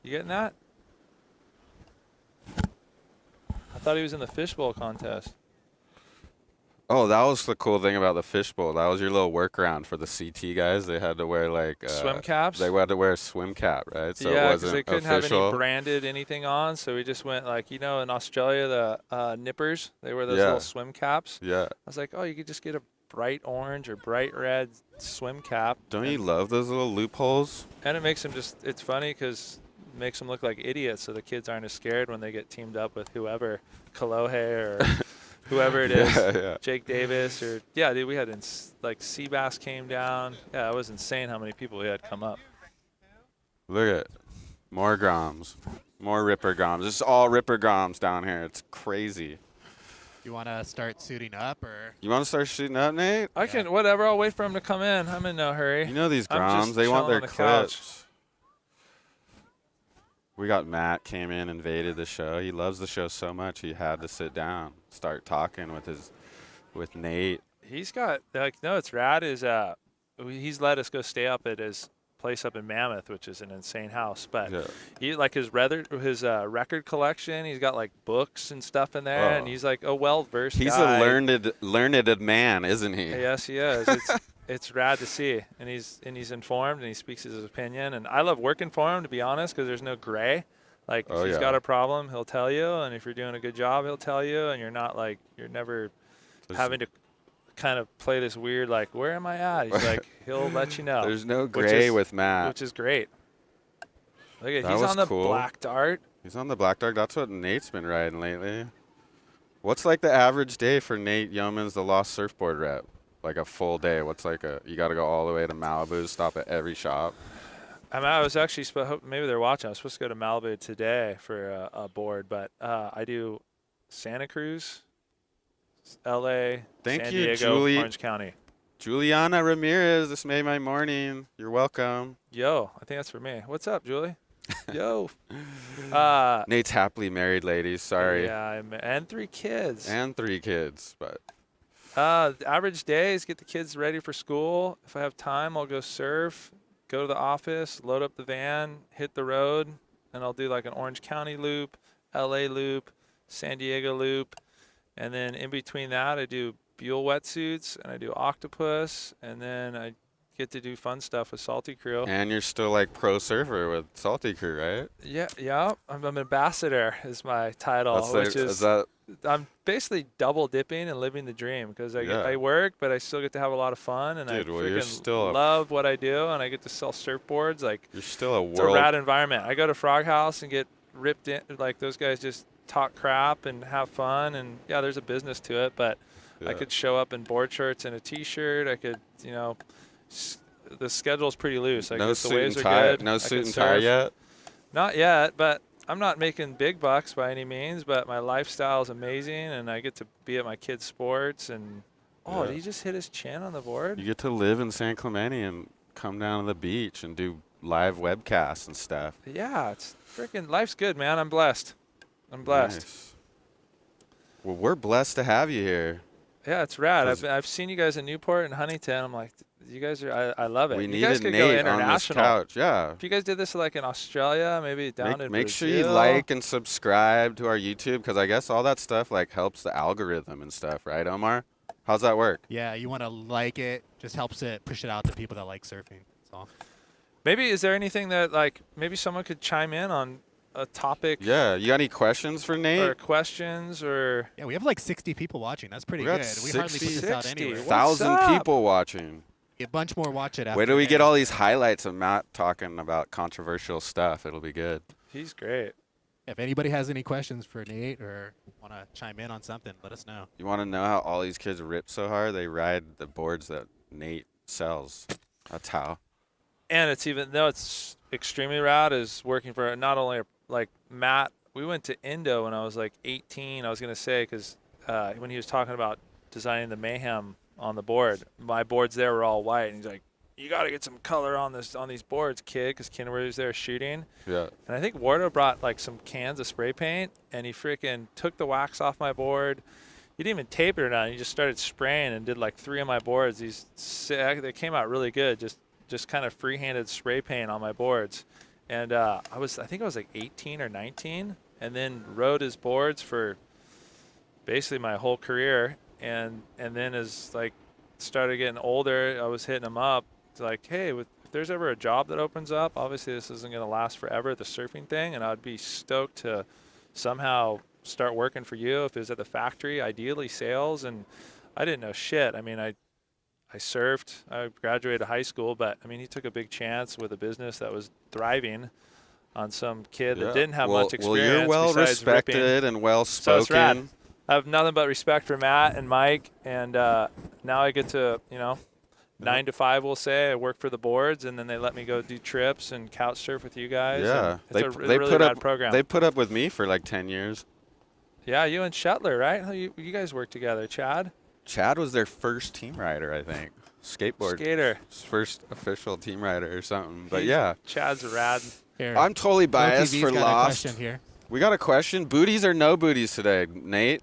You getting that? I thought he was in the Fishbowl contest. Oh, that was the cool thing about the Fishbowl. That was your little workaround for the CT guys. They had to wear like swim caps. They had to wear a swim cap, right? So yeah, it because they couldn't have any branded anything on. So we just went like, you know, in Australia, the nippers, they wear those little swim caps. Yeah. I was like, oh, you could just get a bright orange or bright red swim cap. Don't you love those little loopholes? And it makes them it's funny because it makes them look like idiots. So the kids aren't as scared when they get teamed up with whoever, Kalohe or whoever it is, Jake Davis or dude, we had like Seabass came down. Yeah, it was insane how many people we had come up. Look at more Groms, more Ripper Groms. It's all Ripper Groms down here. It's crazy. You want to start suiting up or? You want to start shooting up, Nate? I can, whatever. I'll wait for him to come in. I'm in no hurry. You know these Groms, they want their clips. We got Matt came in, invaded the show. He loves the show so much he had to sit down, start talking with Nate. He's got it's rad. He's let us go stay up at his place up in Mammoth, which is an insane house. But he like his record collection. He's got like books and stuff in there, and he's like a well-versed guy. He's a learned man, isn't he? Yes, he is. It's rad to see, and he's informed, and he speaks his opinion, and I love working for him, to be honest, because there's no gray. Like, if he's got a problem, he'll tell you, and if you're doing a good job, he'll tell you, and you're never having to kind of play this weird, like, where am I at? He's like, he'll let you know. There's no gray with Matt. Which is great. Look at he's on the Black Dart. He's on the Black Dart. That's what Nate's been riding lately. What's like the average day for Nate Yoemans, the Lost Surfboard rep? Like a full day. What's like you got to go all the way to Malibu, stop at every shop? I was actually maybe they're watching. I was supposed to go to Malibu today for a board, but I do Santa Cruz, L.A., San Diego, Orange County. Juliana Ramirez, this made my morning. You're welcome. Yo, I think that's for me. What's up, Julie? Yo. Nate's happily married, ladies. Sorry. Yeah, and 3 kids. And 3 kids, but. The average day is get the kids ready for school. If I have time, I'll go surf, go to the office, load up the van, hit the road, and I'll do like an Orange County loop, LA loop, San Diego loop. And then in between that, I do Buell wetsuits and I do Octopus. And then I get to do fun stuff with Salty Crew. And you're still like pro surfer with Salty Crew, right? Yeah. I'm an ambassador is my title, I'm basically double dipping and living the dream because I work, but I still get to have a lot of fun, and I love what I do, and I get to sell surfboards. Like you're still it's a rad environment. I go to Frog House and get ripped in. Like those guys just talk crap and have fun, and yeah, there's a business to it. But I could show up in board shirts and a T-shirt. I could, you know, the schedule's pretty loose. Like No the suit waves and are tie. good. No I suit could and tie surf. yet. Not yet, but I'm not making big bucks by any means. But my lifestyle is amazing, and I get to be at my kids' sports. And did he just hit his chin on the board? You get to live in San Clemente and come down to the beach and do live webcasts and stuff. Yeah, it's freaking life's good, man. I'm blessed. I'm blessed. Nice. Well, we're blessed to have you here. Yeah, it's rad. I've seen you guys in Newport and Huntington. I'm like, you guys are. I love it. We you guys needed could go Nate international. on this couch. Yeah. If you guys did this like in Australia, maybe down in Make Brazil. sure you like and subscribe to our YouTube, because I guess all that stuff like helps the algorithm and stuff, right, Omar? How's that work? Yeah, you want to like it. Just helps it push it out to people that like surfing. That's all. Maybe is there anything that like maybe someone could chime in on a topic? Yeah. You got any questions for Nate? Or questions or? Yeah, we have like 60 people watching. That's pretty We got good. We hardly put this out 60. anywhere. What's 1,000 up? people watching. A bunch more watch it after. Wait till we the get game. all these highlights of Matt talking about controversial stuff. It'll be good. He's great. If anybody has any questions for Nate or want to chime in on something, let us know. You want to know how all these kids rip so hard? They ride the boards that Nate sells. That's how. And it's even though it's extremely rad is working for not only like Matt. We went to Indo when I was like 18. I was gonna say because when he was talking about designing the Mayhem on the board, my boards there were all white, and he's like, "You got to get some color on these boards, kid," because Kenworthy was there shooting. Yeah. And I think Wardo brought like some cans of spray paint, and he freaking took the wax off my board. He didn't even tape it or nothing. He just started spraying and did like 3 of my boards. They came out really good. Just kind of free-handed spray paint on my boards. And I think I was like 18 or 19, and then rode his boards for basically my whole career. And then as like started getting older, I was hitting him up. It's like, hey, if there's ever a job that opens up, obviously this isn't going to last forever, the surfing thing, and I'd be stoked to somehow start working for you if it was at the factory, ideally sales. And I didn't know shit. I mean, I surfed. I graduated high school, but I mean, he took a big chance with a business that was thriving on some kid that didn't have much experience. Well, you're well besides respected ripping. and well So it's rad. spoken. I have nothing but respect for Matt and Mike, and now I get to, 9 to 5, we'll say. I work for the boards, and then they let me go do trips and couch surf with you guys. Yeah, it's a really rad program. They put up with me for like 10 years. Yeah, you and Shetler, right? You guys work together, Chad? Chad was their first team rider, I think. Skateboard. Skater. First official team rider or something. But yeah. Chad's rad. Here, I'm totally biased LTV's for got a Lost. question here. We got a question. Booties or no booties today, Nate?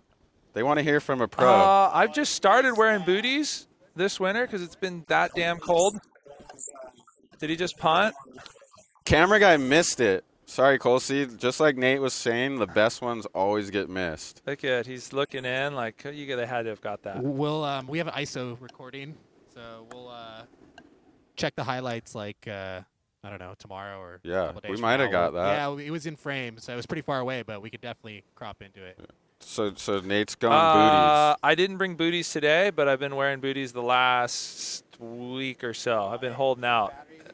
They want to hear from a pro. I've just started wearing booties this winter because it's been that damn cold. Did he just punt? Camera guy missed it. Sorry, Colsey. Just like Nate was saying, the best ones always get missed. Look at, he's looking in like they had to have got that. We'll we have an ISO recording, so we'll check the highlights like I don't know, tomorrow or a couple days we from might have now. got that. Yeah, it was in frame, so it was pretty far away, but we could definitely crop into it. So Nate's going booties. I didn't bring booties today, but I've been wearing booties the last week or so. I've been holding out.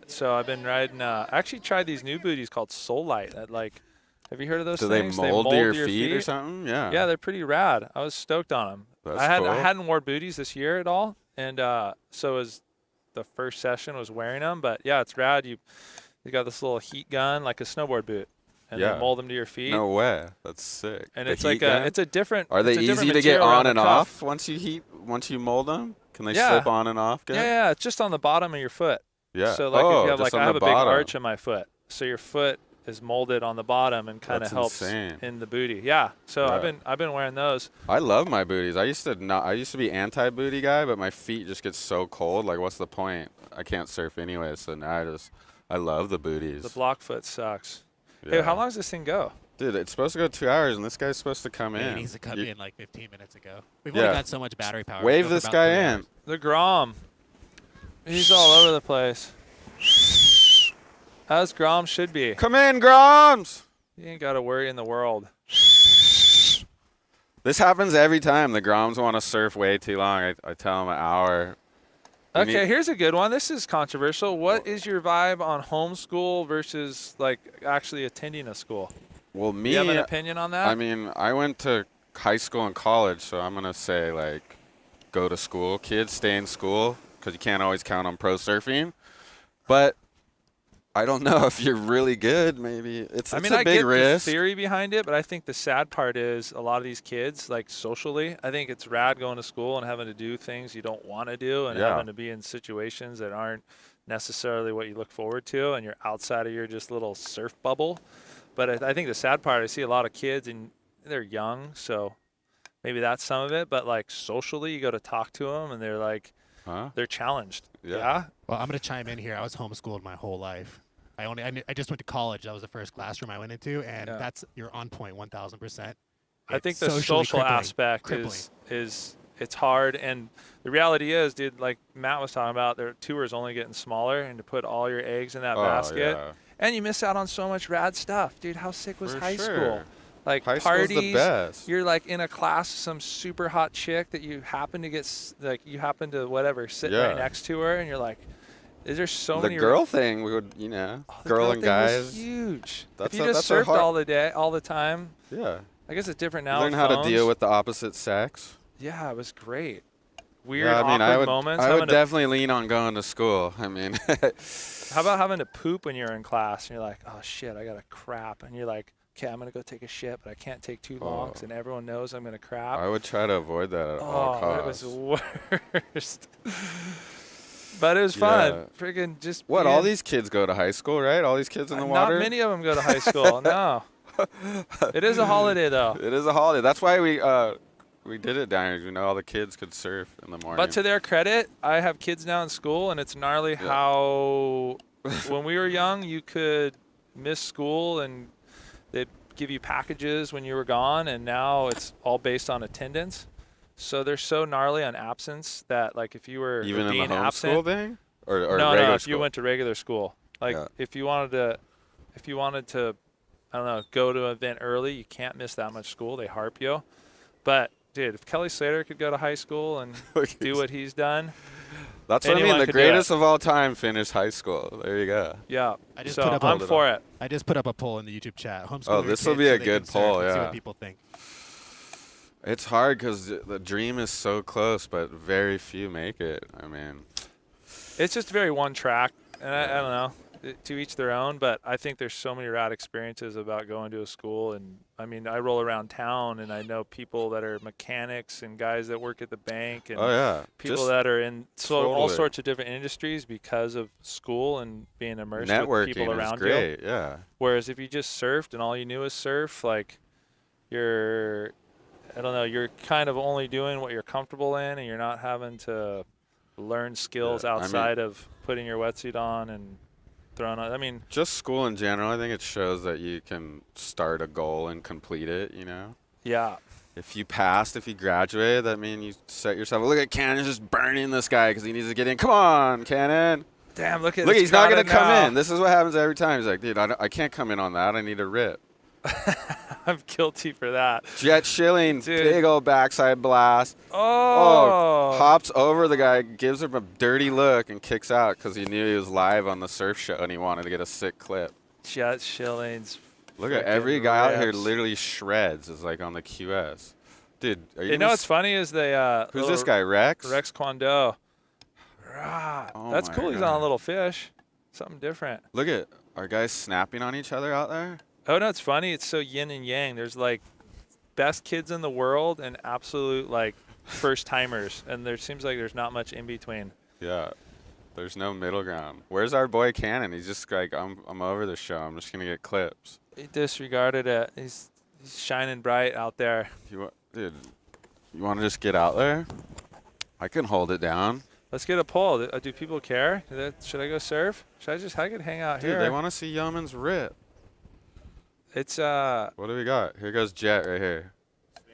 So I've been riding. I actually tried these new booties called Soul Light. Have you heard of those Do things? they mold to your feet or something? Yeah. Yeah, they're pretty rad. I was stoked on them. That's I cool. hadn't worn booties this year at all, and so was the first session was wearing them. But yeah, it's rad. You got this little heat gun like a snowboard boot, and then mold them to your feet. No way. That's sick. And The it's like heat gun? it's a different. Are they it's a different easy to get material around on the and cuff. off once you mold them? Can they slip on and off good? Yeah, it's just on the bottom of your foot. Yeah. So like if you have just I on have the a big bottom. arch in my foot, so your foot is molded on the bottom and kind of That's helps insane. in the booty. Yeah. So Yeah. I've been wearing those. I love my booties. I used to be anti-booty guy, but my feet just get so cold. Like, what's the point? I can't surf anyway, so now I love the booties. The block foot sucks. Yeah. Hey, how long does this thing go? Dude, it's supposed to go 2 hours, and this guy's supposed to come He in. needs to come You- in like 15 minutes ago. We've Yeah. only got so much battery power. Wave We go for this about guy 3 in. hours. The Grom. He's all over the place. As Grom should be. Come in, Groms! You ain't got to worry in the world. This happens every time. The Groms want to surf way too long. I tell them an hour. We Okay, need- here's a good one. This is controversial. What is your vibe on homeschool versus like actually attending a school? Well, me, you have an opinion on that? I mean, I went to high school and college, so I'm going to say, like, go to school. Kids, stay in school because you can't always count on pro surfing. But I don't know if you're really good, maybe. It's a big get risk. The theory behind it, but I think the sad part is a lot of these kids, like socially, I think it's rad going to school and having to do things you don't want to do and having to be in situations that aren't necessarily what you look forward to, and you're outside of your just little surf bubble. But I think the sad part, I see a lot of kids, and they're young, so maybe that's some of it. But, like, socially, you go to talk to them, and they're like, they're challenged. Yeah? Well, I'm going to chime in here. I was homeschooled my whole life. I just went to college. That was the first classroom I went into, and you're on point 1,000%. I think the social aspect is it's hard, and the reality is, dude, like Matt was talking about, their tour is only getting smaller, and to put all your eggs in that basket, and you miss out on so much rad stuff, dude. How sick was high school? Like high parties, school's the best. You're like in a class, some super hot chick that you happen to sit right next to her, and you're like, is there so many? The girl thing, we would, girl and guys. Was huge. If you just surfed all the time. Yeah. I guess it's different now. Learn how to deal with the opposite sex. Yeah, it was great. Weird, awkward moments. I would definitely lean on going to school. I mean, how about having to poop when you're in class and you're like, oh shit, I got to crap, and you're like, okay, I'm gonna go take a shit, but I can't take too long, and everyone knows I'm gonna crap. I would try to avoid that at all costs. It was worst. But it was fun. Friggin' just. What? All these kids go to high school, right? All these kids in the water. Not many of them go to high school. No. It is a holiday, though. It is a holiday. That's why we did it down here. We know all the kids could surf in the morning. But to their credit, I have kids now in school, and it's gnarly how when we were young, you could miss school and they'd give you packages when you were gone, and now it's all based on attendance. So they're so gnarly on absence that, like, if you were even being in the absent, homeschool thing, or no, regular if school? you went to regular school, like if you wanted to, I don't know, go to an event early, you can't miss that much school. They harp you. But dude, if Kelly Slater could go to high school and do what he's done, that's what I mean. The greatest of all time finished high school. There you go. Yeah, I'm for it. I just put up a poll in the YouTube chat. Homeschool. Oh, this will be a good poll. See what people think. It's hard because the dream is so close, but very few make it. I mean, it's just very one track, and I don't know, to each their own. But I think there's so many rad experiences about going to a school, and I mean, I roll around town, and I know people that are mechanics and guys that work at the bank, and people that are in all sorts of different industries because of school and being immersed with people around you. Yeah. Whereas if you just surfed and all you knew was surf, like you're kind of only doing what you're comfortable in, and you're not having to learn skills outside of putting your wetsuit on and throwing on. I mean, just school in general, I think it shows that you can start a goal and complete it, Yeah. If you passed, if you graduated, that means you set yourself. Look at Cannon just burning this guy because he needs to get in. Come on, Cannon. Damn, look, he's not going to come in. This is what happens every time. He's like, dude, I can't come in on that. I need a rip. I'm guilty for that. Jet Shilling, big old backside blast. Oh, hops over the guy, gives him a dirty look, and kicks out because he knew he was live on the surf show and he wanted to get a sick clip. Jet Shillings. Look at every guy out here literally shreds is like on the QS. Dude, what's funny is they. Who's this guy, Rex? Rex Kwando. That's cool. God. He's on a little fish. Something different. Look at our guys snapping on each other out there. Oh, no, it's funny. It's so yin and yang. There's, like, best kids in the world and absolute, like, first-timers. And there seems like there's not much in between. Yeah. There's no middle ground. Where's our boy Cannon? He's just like, I'm over the show. I'm just going to get clips. He disregarded it. He's shining bright out there. Dude, you want to just get out there? I can hold it down. Let's get a poll. Do people care? Should I go surf? I could hang out here. Dude, they want to see Yoemans rip. It's What do we got? Here goes Jet right here.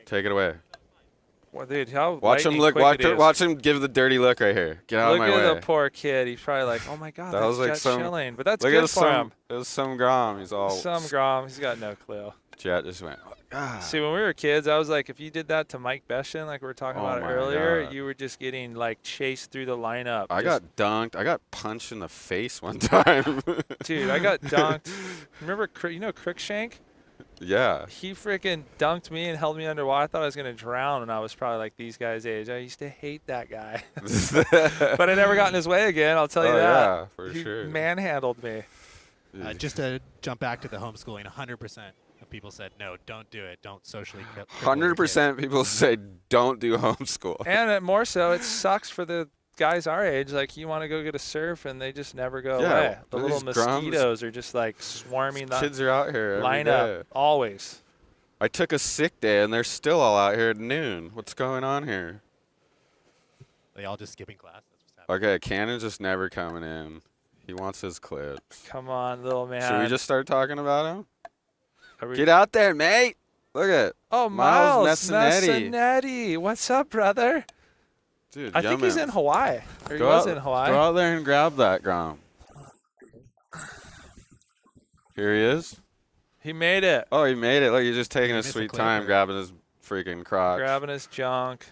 Take it away. Well, dude, how watch him look. Watch him give the dirty look right here. Get out of my way. Look at the poor kid. He's probably like, oh my god, that that's was like Jet Shilling. But that's good for him. It was some Grom. He's all some Grom. He's got no clue. Jet just went. See, when we were kids, I was like, if you did that to Mike Beshin, like we were talking about earlier, you were just getting like chased through the lineup. I got dunked. I got punched in the face one time. Dude, I got dunked. Remember, Crookshank? Yeah. He freaking dunked me and held me underwater. I thought I was going to drown when I was probably like these guys' age. I used to hate that guy. But I never got in his way again, I'll tell you that. Yeah, for he sure. manhandled me. Just to jump back to the homeschooling, 100% of people said, no, don't do it. Don't socially cripple your 100% people say don't do homeschool. And more so, it sucks for the guys our age. Like, you want to go get a surf, and they just never go Yeah, away. The these little mosquitoes are just, like, swarming. Kids are out here every line day. up, always. I took a sick day, and they're still all out here at noon. What's going on here? They all just skipping class. That's what's happening. Okay, Cannon's just never coming in. He wants his clips. Come on, little man. Should we just start talking about him? Are we- Get out there, mate. Look at Oh, Miles Miles Messinetti. What's up, brother? dude. I think he's in Hawaii. Or he Go was out, in Hawaii. Go out there and grab that Grom. Here he is. He made it. Oh, he made it. Look, he's just taking his missed a sweet clip time or- grabbing his freaking crotch. Grabbing his junk.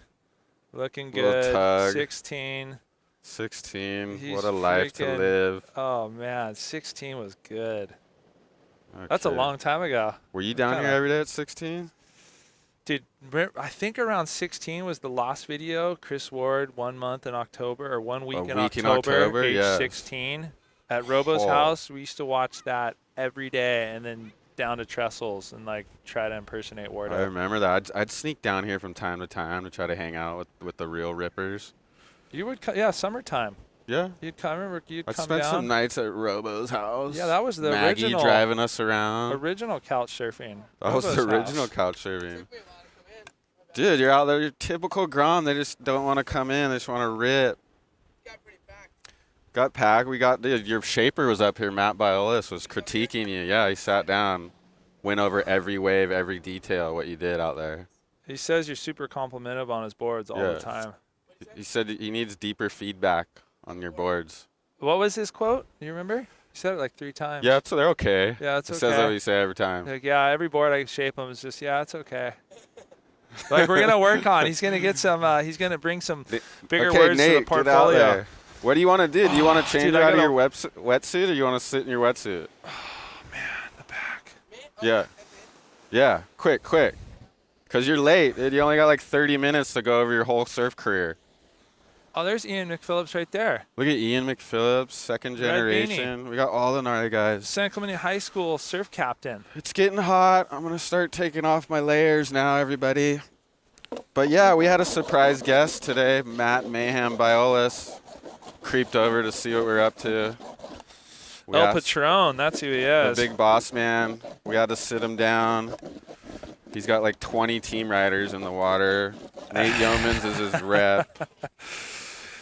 Looking Little good. tug. 16. 16. He's What a life to freaking- live. Oh, man. 16 was good. Okay. That's a long time ago. Were you down kinda- here every day at 16? Dude, I think around 16 was the Lost video. Chris Ward, 1 month in October, or 1 week, in October, age yes. 16. At Robo's Oh. house, we used to watch that every day, and then down to Trestles and, like, try to impersonate I Wardo. remember that. I'd sneak down here from time to time to try to hang out with the real rippers. You would, yeah, summertime. Yeah. You'd come, remember, you'd I come spent down. some nights at Robo's house. Yeah, that was the Maggie original. driving us around. Original couch surfing. That was Robo's the original house. couch surfing. Dude, you're out there, you're typical Grom. They just don't want to come in. They just want to rip. Got pretty packed. Got packed. We got, dude, your shaper was up here. Matt Biolas was critiquing you. Yeah, he sat down, went over every wave, every detail, what you did out there. He says you're super complimentive on his boards all Yeah. the time. He said he needs deeper feedback on your boards. What was his quote? You remember? He said it like 3 times. Yeah, so they're okay. Yeah, it's He okay. says what you say every time. Like, yeah, every board I shape him is just, yeah, it's okay. Like, we're gonna work on. He's gonna get some. He's gonna bring some bigger Okay, words Nate, to the get portfolio. out there. What do you want to do? Do you want to change Dude, I out of gotta- your wetsuit, or you want to sit in your wetsuit? The back. Yeah. Yeah. Quick. Because you're late, dude. You only got like 30 minutes to go over your whole surf career. Oh, there's Ian McPhillips right there. Look at Ian McPhillips, second Red beanie. generation. We got all the gnarly guys. San Clemente High School surf captain. It's getting hot. I'm going to start taking off my layers now, everybody. But yeah, we had a surprise guest today. Matt Mayhem Biolas creeped over to see what we're up to. We El asked Patron, that's who he the is. big boss man. We had to sit him down. He's got like 20 team riders in the water. Nate Yoemans is his rep.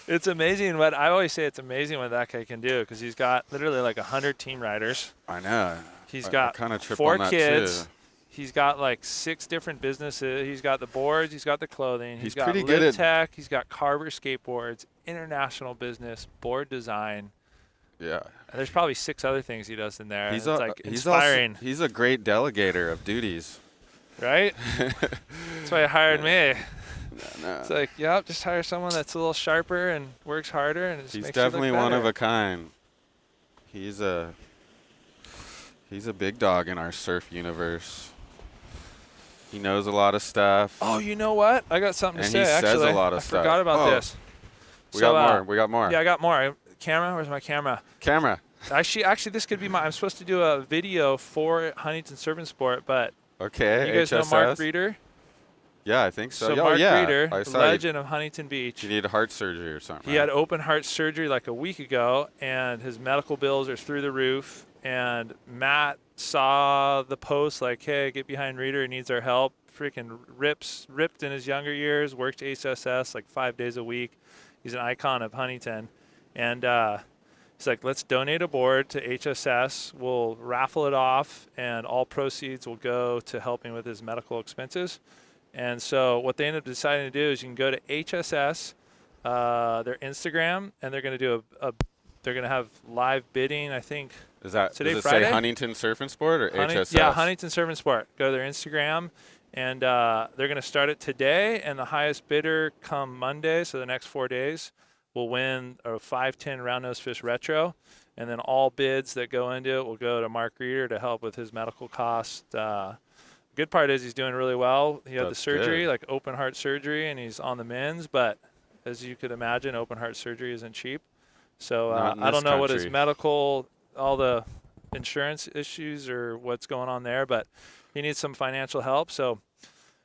It's amazing what I always say. It's amazing what that guy can do because he's got literally like 100 team riders. I know. He's I got kinda trip 4 on that kids. too. He's got like 6 different businesses. He's got the boards. He's got the clothing. He's got pretty good Live at- Tech. He's got Carver skateboards, international business, board design. Yeah. And there's probably 6 other things he does in there. He's It's a, like he's inspiring, Also, he's a great delegator of duties. right? That's why he hired me. No. It's like, yep, just hire someone that's a little sharper and works harder, and it just He's makes you look definitely one of better. a kind. He's a big dog in our surf universe. He knows a lot of stuff. Oh, you know what? I got something to And say. he says a actually, lot of I stuff. forgot about Oh, this. we So, got more. We got more. Yeah, I got more. Camera? Where's my camera? Camera. Actually, this could be my. I'm supposed to do a video for Huntington Surf and Sport, but Okay. you guys know HSS? Mark Reeder? Yeah, I think so. So Oh, Mark yeah. Reeder, I the saw you. legend of Huntington Beach. You need heart surgery or something. He had right? open heart surgery like a week ago, and his medical bills are through the roof. And Matt saw the post like, "Hey, get behind Reeder. He needs our help." Freaking ripped in his younger years. Worked HSS like 5 days a week. He's an icon of Huntington, and he's like, "Let's donate a board to HSS. We'll raffle it off, and all proceeds will go to helping with his medical expenses." And so what they ended up deciding to do is you can go to HSS, their Instagram, and they're going to do they're going to have live bidding, I think. Is that today, does it Friday? say Huntington Surf and Sport or HSS? Yeah, Huntington Surf and Sport. Go to their Instagram, and they're going to start it today, and the highest bidder come Monday, so the next 4 days, will win a 510 round nose fish retro, and then all bids that go into it will go to Mark Reeder to help with his medical costs. good part is he's doing really well. He had the That's surgery, good. like open heart surgery, and he's on the mends. But as you could imagine, open heart surgery isn't cheap. So Not in I don't this know what his country. medical, all the insurance issues or what's going on there, but he needs some financial help. So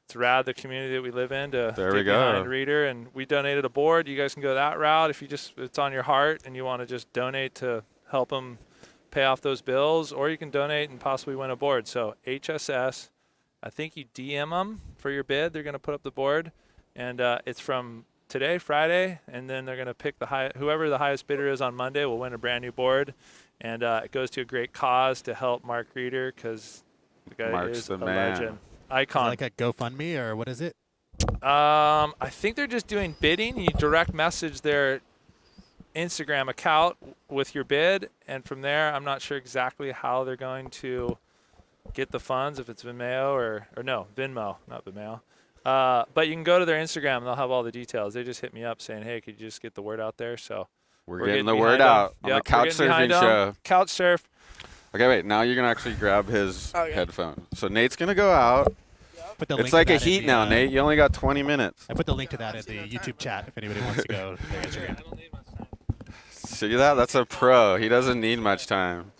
it's rad, the community that we live in, to There we get go. behind Reader. And we donated a board. You guys can go that route if it's on your heart and you want to just donate to help him pay off those bills, or you can donate and possibly win a board. So HSS, I think you DM them for your bid. They're going to put up the board, and it's from today, Friday, and then they're going to pick whoever the highest bidder is on Monday will win a brand new board, and it goes to a great cause to help Mark Reader, because the guy Mark's is the a man. legend, Is it icon. like a GoFundMe or what is it? I think they're just doing bidding. You direct message their Instagram account with your bid, and from there, I'm not sure exactly how they're going to get the funds, if it's Venmo or no, Venmo, not Venmo. But you can go to their Instagram and they'll have all the details. They just hit me up saying, hey, could you just get the word out there? So We're getting the behind word them. out on the Yep, we're couch getting behind surfing them. show. Couch surf. Okay, wait. Now you're gonna actually grab his Okay. headphones. So Nate's gonna go out. Put the link It's to like a that in heat the, now, Nate. You only got 20 minutes. I put the link to that in the YouTube chat if anybody wants to go to their Instagram. See that? That's a pro. He doesn't need much time.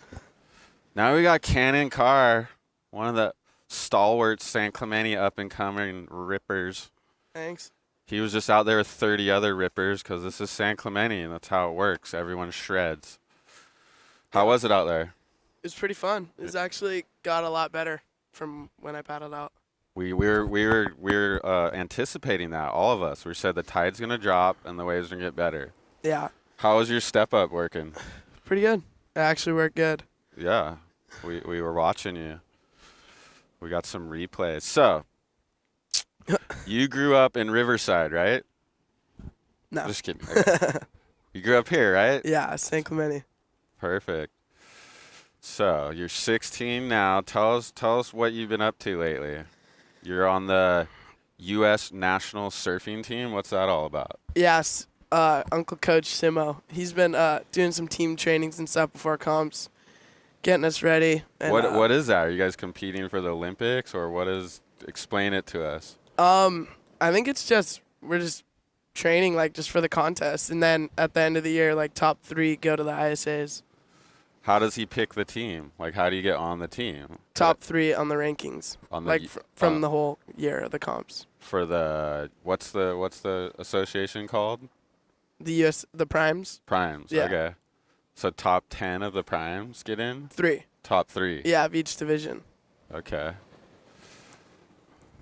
Now we got Cannon Carr, one of the stalwart San Clemente up-and-coming rippers. Thanks. He was just out there with 30 other rippers because this is San Clemente, and that's how it works. Everyone shreds. How was it out there? It was pretty fun. It's actually got a lot better from when I paddled out. We were anticipating that, all of us. We said the tide's gonna drop and the waves are gonna get better. Yeah, How was your step up working? pretty good. It actually worked good. Yeah, we were watching you. We got some replays. So, you grew up in Riverside, right? No. Just kidding. Okay. You grew up here, right? Yeah, San Clemente. Perfect. So you're 16 now. Tell us what you've been up to lately. You're on the U.S. national surfing team. What's that all about? Yes, Uncle Coach Simo. He's been doing some team trainings and stuff before comps, getting us ready. And, What is that? Are you guys competing for the Olympics, or what is? Explain it to us. I think it's just we're just training like just for the contest, and then at the end of the year, like top 3 go to the ISAs. How does he pick the team? Like, how do you get on the team? Top 3 on the rankings, On the like y- from the whole year of the comps. For the what's the association called? The primes, Primes. Yeah. Okay. So top 10 of the primes get in. 3. Top 3. Yeah, of each division. Okay.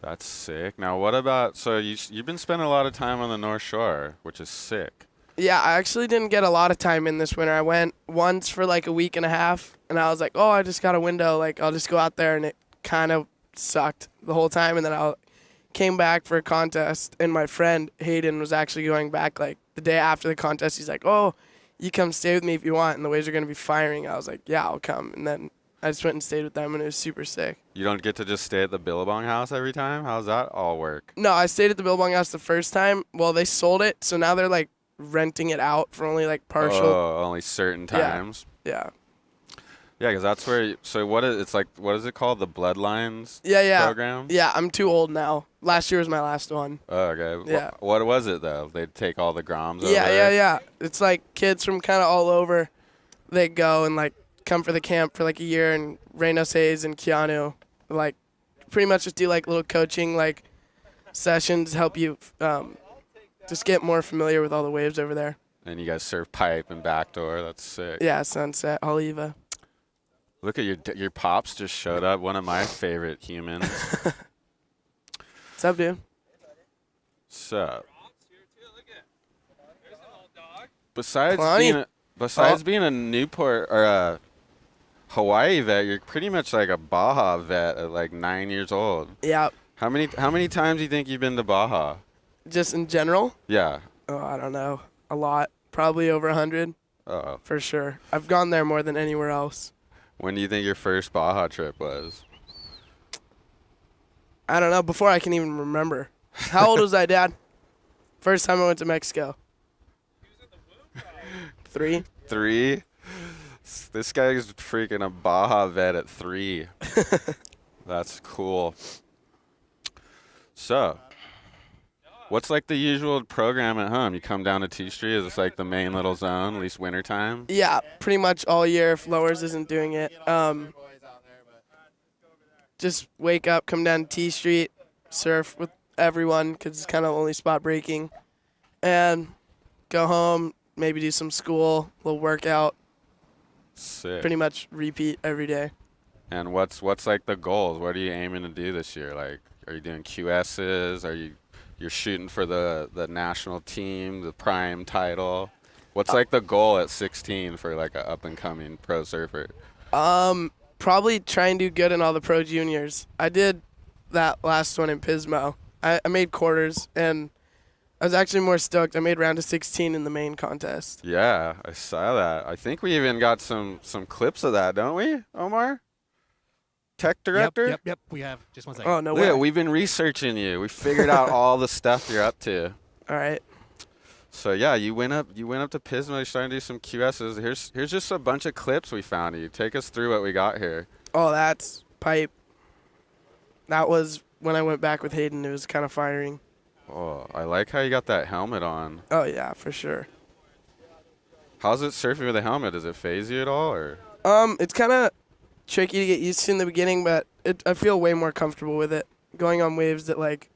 That's sick. Now, what about, so you've been spending a lot of time on the North Shore, which is sick. Yeah, I actually didn't get a lot of time in this winter. I went once for like a week and a half, and I was like, oh, I just got a window. Like, I'll just go out there, and it kind of sucked the whole time. And then I came back for a contest, and my friend Hayden was actually going back like the day after the contest. He's like, oh, you come stay with me if you want, and the waves are going to be firing. I was like, yeah, I'll come. And then I just went and stayed with them, and it was super sick. You don't get to just stay at the Billabong house every time? How's that all work? No, I stayed at the Billabong House the first time. Well, they sold it, so now they're like renting it out for only like partial. Oh, only certain Yeah. times? Yeah. Yeah, because that's where, so what is it called? The Bloodlines Yeah. program? Yeah, I'm too old now. Last year was my last one. Oh, okay. Yeah. What was it, though? They'd take all the Groms over? Yeah. It's like kids from kind of all over. They go and like come for the camp for like a year, and Reynos Hayes and Keanu like pretty much just do like little coaching like sessions, help you just get more familiar with all the waves over there. And you guys surf pipe and backdoor. That's sick. Yeah, Sunset, Oliva. Look at your pops just showed up. One of my favorite humans. What's up, dude? So, besides Kalani? being a Newport or a Hawaii vet, you're pretty much like a Baja vet at like 9 years old. Yeah, How many times do you think you've been to Baja? just in general. Yeah. Oh, I don't know. A lot. Probably over 100 Uh-oh. for sure. I've gone there more than anywhere else. When do you think your first Baja trip was? I don't know. Before I can even remember. How old was I, Dad? First time I went to Mexico. 3. 3? This guy's freaking a Baja vet at 3. That's cool. So, what's like the usual program at home? You come down to T Street. Is this like the main little zone, at least wintertime? Yeah, pretty much all year if Lowers isn't doing it. Just wake up, come down to T Street, surf with everyone because it's kind of only spot breaking, and go home, maybe do some school, a little workout. Sick. Pretty much repeat every day. And what's like the goals? What are you aiming to do this year? Like, are you doing QSs? You're shooting for the national team, the prime title? What's like the goal at 16 for like a up and coming pro surfer? Probably try and do good in all the pro juniors. I did that last one in Pismo. I made quarters, and I was actually more stoked. I made round of 16 in the main contest. Yeah, I saw that. I think we even got some clips of that, don't we, Omar? Tech director? Yep. We have. Just 1 second. Oh, no Yeah, way. we've been researching you. We figured out all the stuff you're up to. All right. So yeah, you went up to Pismo. You're starting to do some QSs. Here's just a bunch of clips we found of you. Take us through what we got here. Oh, that's pipe. That was when I went back with Hayden. It was kind of firing. Oh, I like how you got that helmet on. Oh, yeah, for sure. How's it surfing with a helmet? Does it phase you at all, or? It's kind of tricky to get used to in the beginning, but I feel way more comfortable with it. Going on waves that, like,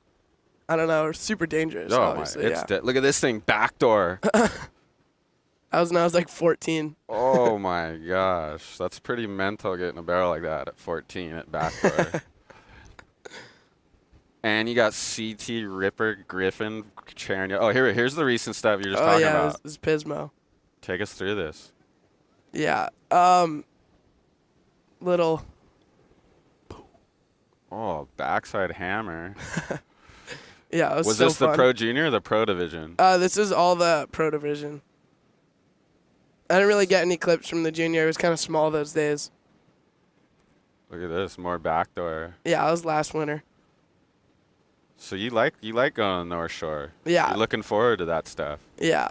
I don't know, are super dangerous, Oh obviously. my! Look at this thing, backdoor. That was when I was like 14. Oh my gosh, that's pretty mental getting a barrel like that at 14 at backdoor. And you got CT Ripper Griffin cheering you. Oh, here's the recent stuff you're just talking about. It was Pismo. Take us through this. Yeah. Little. Oh, backside hammer. Yeah, it was Was so this fun. the pro junior or the pro division? This is all the pro division. I didn't really get any clips from the junior. It was kind of small those days. Look at this, more backdoor. Yeah, I was last winter. So you like going North Shore? Yeah. You're looking forward to that stuff. Yeah.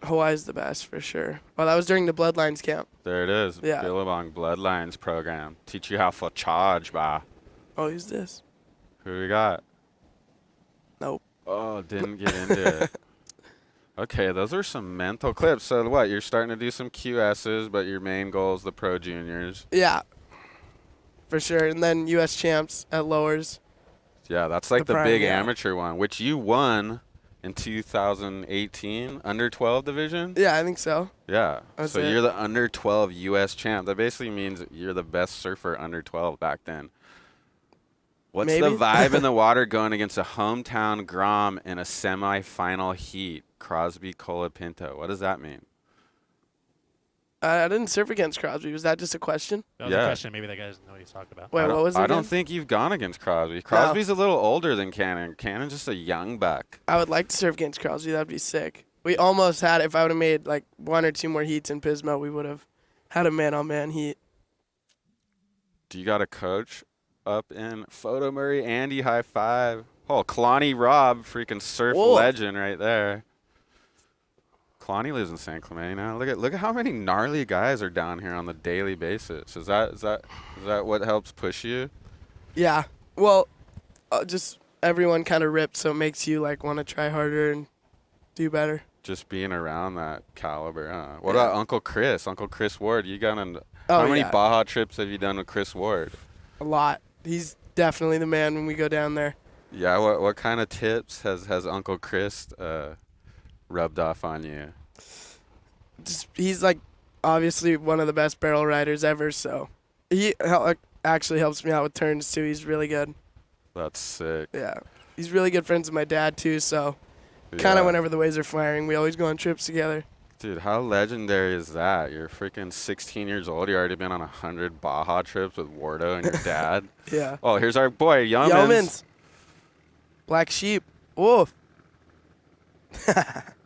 Hawaii's the best for sure. Well, that was during the Bloodlines camp. There it is. Yeah. Billabong Bloodlines program. Teach you how to charge, bah. Oh, who's this? Who do we got? Nope. Oh, didn't get into it. Okay, those are some mental clips. So what? You're starting to do some QSs, but your main goal is the pro juniors. Yeah. For sure. And then U.S. champs at lowers. Yeah, that's like the prime, big yeah. amateur one, which you won in 2018, under 12 division. Yeah, I think so. Yeah. That's So it. you're the under 12 U.S. champ. That basically means you're the best surfer under 12 back then. What's Maybe. the vibe in the water going against a hometown Grom in a semifinal heat? Crosby Colapinto. What does that mean? I didn't surf against Crosby. Was that just a question? That was Yeah. a question. Maybe that guy doesn't know what he's talking about. Wait, what was it? I don't again? think you've gone against Crosby. Crosby's a little older than Cannon. Cannon's just a young buck. I would like to surf against Crosby. That'd be sick. We almost had, if I would have made like 1 or 2 more heats in Pismo, we would have had a man-on-man heat. Do you got a coach up in Photo Murray? Andy, high five. Oh, Kalani Robb, freaking surf Whoa. legend right there. Kalani lives in San Clemente now. Look at how many gnarly guys are down here on the daily basis. Is that what helps push you? Yeah. Well, just everyone kind of ripped, so it makes you like want to try harder and do better. Just being around that caliber, huh? What Yeah. about Uncle Chris? Uncle Chris Ward, you got on. Oh, How many yeah. Baja trips have you done with Chris Ward? A lot. He's definitely the man when we go down there. Yeah, what kind of tips has Uncle Chris rubbed off on you? He's like obviously one of the best barrel riders ever, so he actually helps me out with turns too. He's really good. That's sick. Yeah. He's really good friends with my dad too, so kind Yeah. of whenever the waves are firing, we always go on trips together. Dude, how legendary is that? You're freaking 16 years old. You already been on 100 Baja trips with Wardo and your dad. Yeah. Oh, here's our boy, Yoemans. Yoemans. Black Sheep. Woof.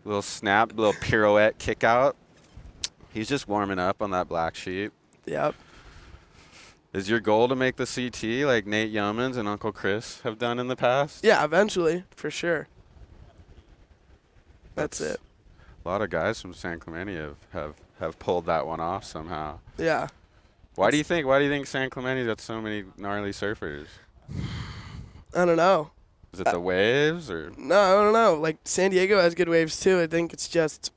Little snap, little pirouette kick out. He's just warming up on that Black Sheep. Yep. Is your goal to make the CT like Nate Yoemans and Uncle Chris have done in the past? Yeah, eventually, for sure. That's it. A lot of guys from San Clemente have pulled that one off somehow. Yeah. Why do you think San Clemente's got so many gnarly surfers? I don't know. Is it the waves or? No, I don't know. Like San Diego has good waves too. I think it's just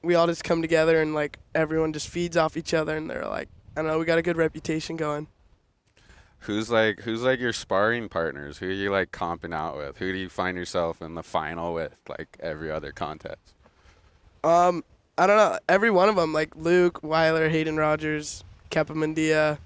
we all just come together and like everyone just feeds off each other, and they're like, I don't know, we got a good reputation going. Who's like your sparring partners? Who are you like comping out with? Who do you find yourself in the final with, like every other contest? I don't know. Every one of them, like Luke, Weiler, Hayden Rogers, Kepa Mendia,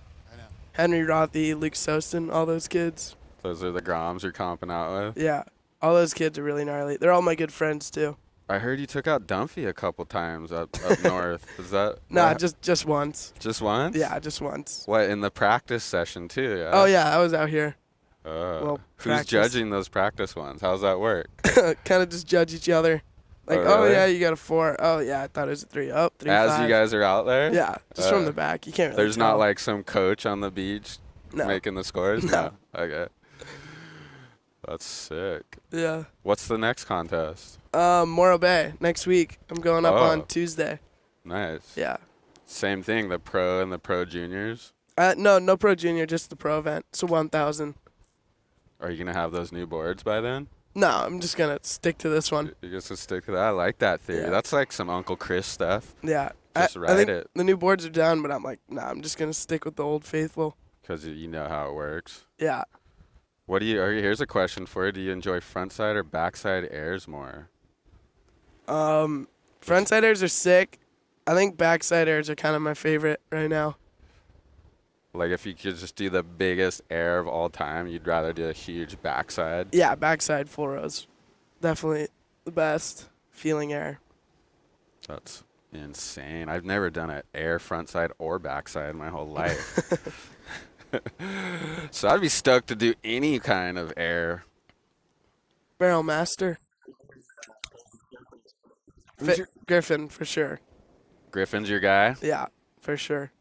Henry Rothy, Luke Sostin, all those kids. Those are the Groms you're comping out with? Yeah. All those kids are really gnarly. They're all my good friends, too. I heard you took out Dunphy a couple times up north. Is that? Nah, just once. Just once? Yeah, just once. What, in the practice session too? Yeah. Oh yeah, I was out here. Who's practice. judging those practice ones? How's that work? Kind of just judge each other. Like, Oh, really? yeah, you got a 4. Oh yeah, I thought it was a 3. Oh, 3, As 5. you guys are out there? Yeah, just from the back. You can't really There's tell. not like some coach on the beach No. making the scores? No. Okay. That's sick. Yeah. What's the next contest? Morro Bay next week. I'm going up Oh. on Tuesday. Nice. Yeah. Same thing, the pro and the pro juniors. No pro junior, just the pro event. So 1,000. Are you going to have those new boards by then? No, I'm just gonna stick to this one. You're just going to stick to that? I like that theory. Yeah. That's like some Uncle Chris stuff. Yeah. Just I ride think it. the new boards are done, but I'm like, nah, I'm just gonna stick with the old faithful. Because you know how it works. Yeah. What do you? Here's a question for you. Do you enjoy frontside or backside airs more? Frontside airs are sick. I think backside airs are kind of my favorite right now. Like if you could just do the biggest air of all time, you'd rather do a huge backside. Yeah, backside full rows. Definitely the best feeling air. That's insane. I've never done an air frontside or backside my whole life. So I'd be stoked to do any kind of air. Barrel master. Griffin, for sure. Griffin's your guy? Yeah, for sure.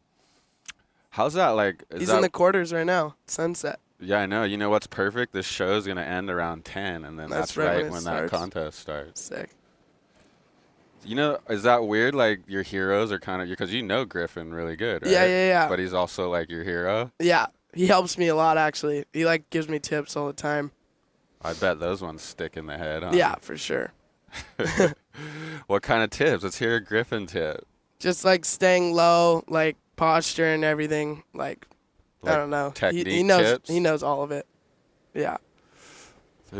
How's that like? He's in the quarters right now. Sunset. Yeah, I know. You know what's perfect? This show's going to end around 10, and then that's right when that contest starts. Sick. You know, is that weird? Like, your heroes are kind of, because you know Griffin really good, right? Yeah. But he's also, like, your hero? Yeah, he helps me a lot, actually. He, like, gives me tips all the time. I bet those ones stick in the head, huh? Yeah, for sure. What kind of tips? Let's hear a Griffin tip. Just, like, staying low, like, posture and everything. Like I don't know. Technique he knows, tips? He knows all of it. Yeah.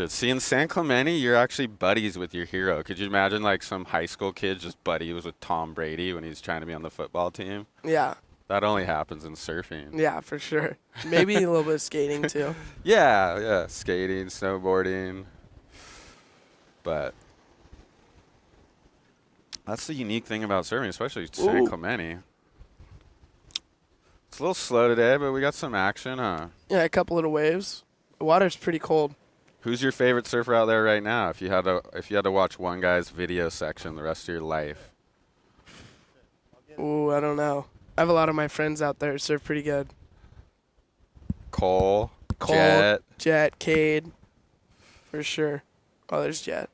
See, in San Clemente, you're actually buddies with your hero. Could you imagine, like, some high school kid just buddies with Tom Brady when he's trying to be on the football team? Yeah. That only happens in surfing. Yeah, for sure. Maybe a little bit of skating, too. Yeah. Skating, snowboarding. But that's the unique thing about surfing, especially San Clemente. It's a little slow today, but we got some action, huh? Yeah, a couple little waves. The water's pretty cold. Who's your favorite surfer out there right now? If you had to watch one guy's video section the rest of your life. Ooh, I don't know. I have a lot of my friends out there who surf pretty good. Cole, Jet, Cade, for sure. Oh, there's Jet.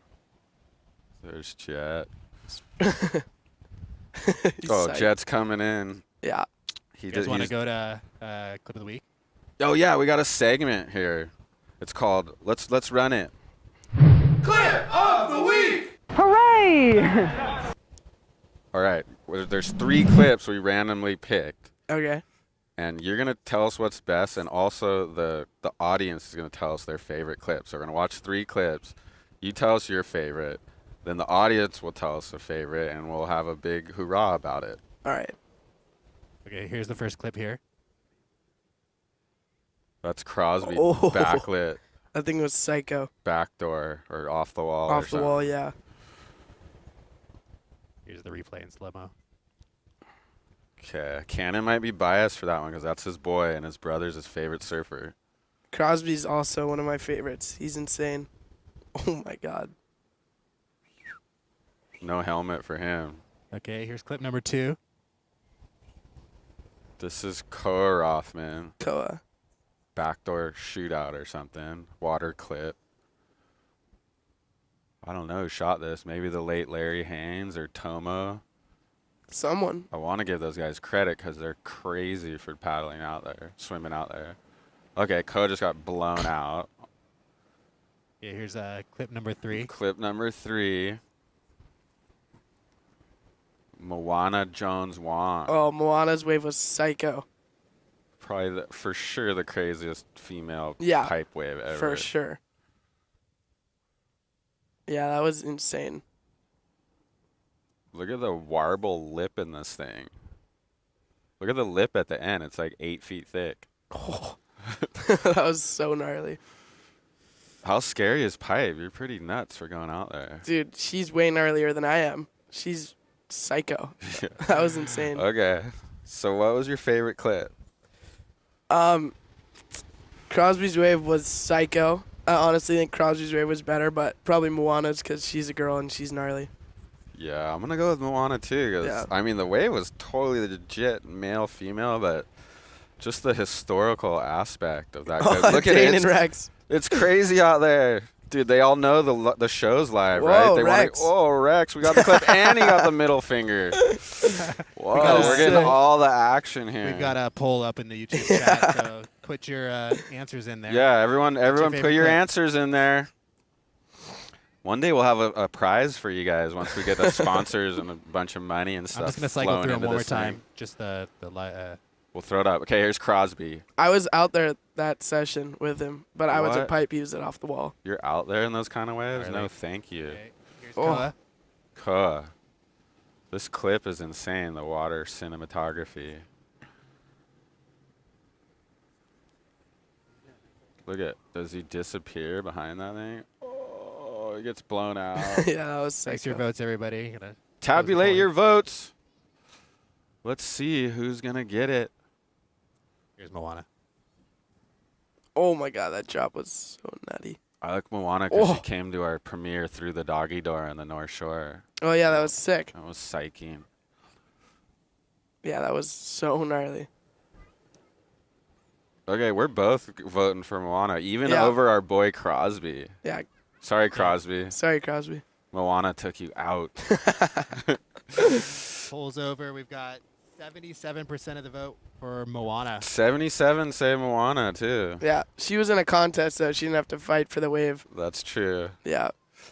There's Jet. Psyched. Jet's coming in. Yeah. You guys want to go to Clip of the Week? Oh yeah, we got a segment here. It's called Let's Run It. Clip of the Week! Hooray! All right, there's 3 clips we randomly picked, Okay. and you're gonna tell us what's best, and also the audience is gonna tell us their favorite clip. So we're gonna watch 3 clips. You tell us your favorite, then the audience will tell us a favorite, and we'll have a big hoorah about it. All right. Okay, here's the first clip here. That's Crosby Oh. backlit, That thing was psycho. backdoor, or off the wall. Off the wall, yeah. Here's the replay in slow-mo. Okay, Cannon might be biased for that one because that's his boy and his brother's his favorite surfer. Crosby's also one of my favorites. He's insane. Oh, my God. No helmet for him. Okay, here's clip number 2. This is Koa Rothman. Koa. Backdoor shootout or something. Water clip. I don't know who shot this. Maybe the late Larry Haynes or Tomo. Someone. I want to give those guys credit because they're crazy for paddling out there, swimming out there. Okay, Ko just got blown out. Yeah, here's clip number 3. Clip number 3. Moana Jones Wong. Oh, Moana's wave was psycho. Probably for sure the craziest female Yeah, pipe wave ever. For sure. Yeah, that was insane. Look at the warble lip in this thing. Look at the lip at the end. It's like 8 feet thick. Oh. That was so gnarly. How scary is pipe? You're pretty nuts for going out there. Dude, she's way gnarlier than I am. She's psycho. That was insane. Okay. So what was your favorite clip? Crosby's wave was psycho. I honestly think Crosby's wave was better, but probably Moana's because she's a girl and she's gnarly. Yeah, I'm going to go with Moana too. Cause, Yeah. I mean, the wave was totally legit male, female, but just the historical aspect of that. Look at Dane it. and Rex. It's crazy out there. Dude, they all know the show's live, Whoa, right? They Rex. Oh, Rex, we got the clip, and he got the middle finger. Whoa, we're getting all the action here. We've got a poll up in the YouTube chat, so put your answers in there. Yeah, everyone favorite put your clip? answers in there. One day we'll have a prize for you guys once we get the sponsors and a bunch of money and stuff. I'm just going to cycle flowing through them into one more this thing. time. Just We'll throw it up. Okay, here's Crosby. I was out there that session with him, but I was a What? pipe. He was it off the wall. You're out there in those kind of waves? Really? No, thank you. Okay, here's Oh. Koa. Kuh. This clip is insane, the water cinematography. Look at, does he disappear behind that thing? Oh, he gets blown out. Yeah, that was Thanks for your psycho. votes, everybody. Gonna Tabulate polling. your votes. Let's see who's going to get it. Here's Moana. Oh my god, that drop was so nutty. I like Moana because Oh. she came to our premiere through the doggy door on the North Shore. Oh yeah, that was sick. That was psyching. Yeah, that was so gnarly. Okay, we're both voting for Moana, even Yeah. over our boy Crosby. Yeah, Sorry, Crosby. sorry, Crosby. Moana took you out. Polls over. We've got 77% of the vote for Moana. 77 say Moana, too. Yeah, she was in a contest though. She didn't have to fight for the wave. That's true. Yeah.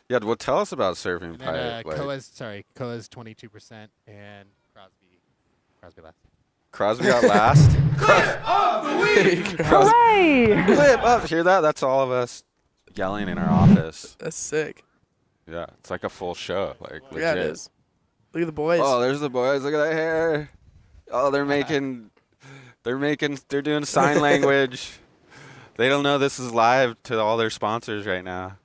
Yeah, well, tell us about surfing And then pipe. Koa's 22% and Crosby last. Crosby got last. Clip of the week. Hooray! Clip up. Hear that? That's all of us yelling in our office. That's sick. Yeah, it's like a full show. Like, legit. Yeah, it is. Look at the boys. Oh, there's the boys. Look at that hair. Oh, they're doing sign language. They don't know this is live to all their sponsors right now.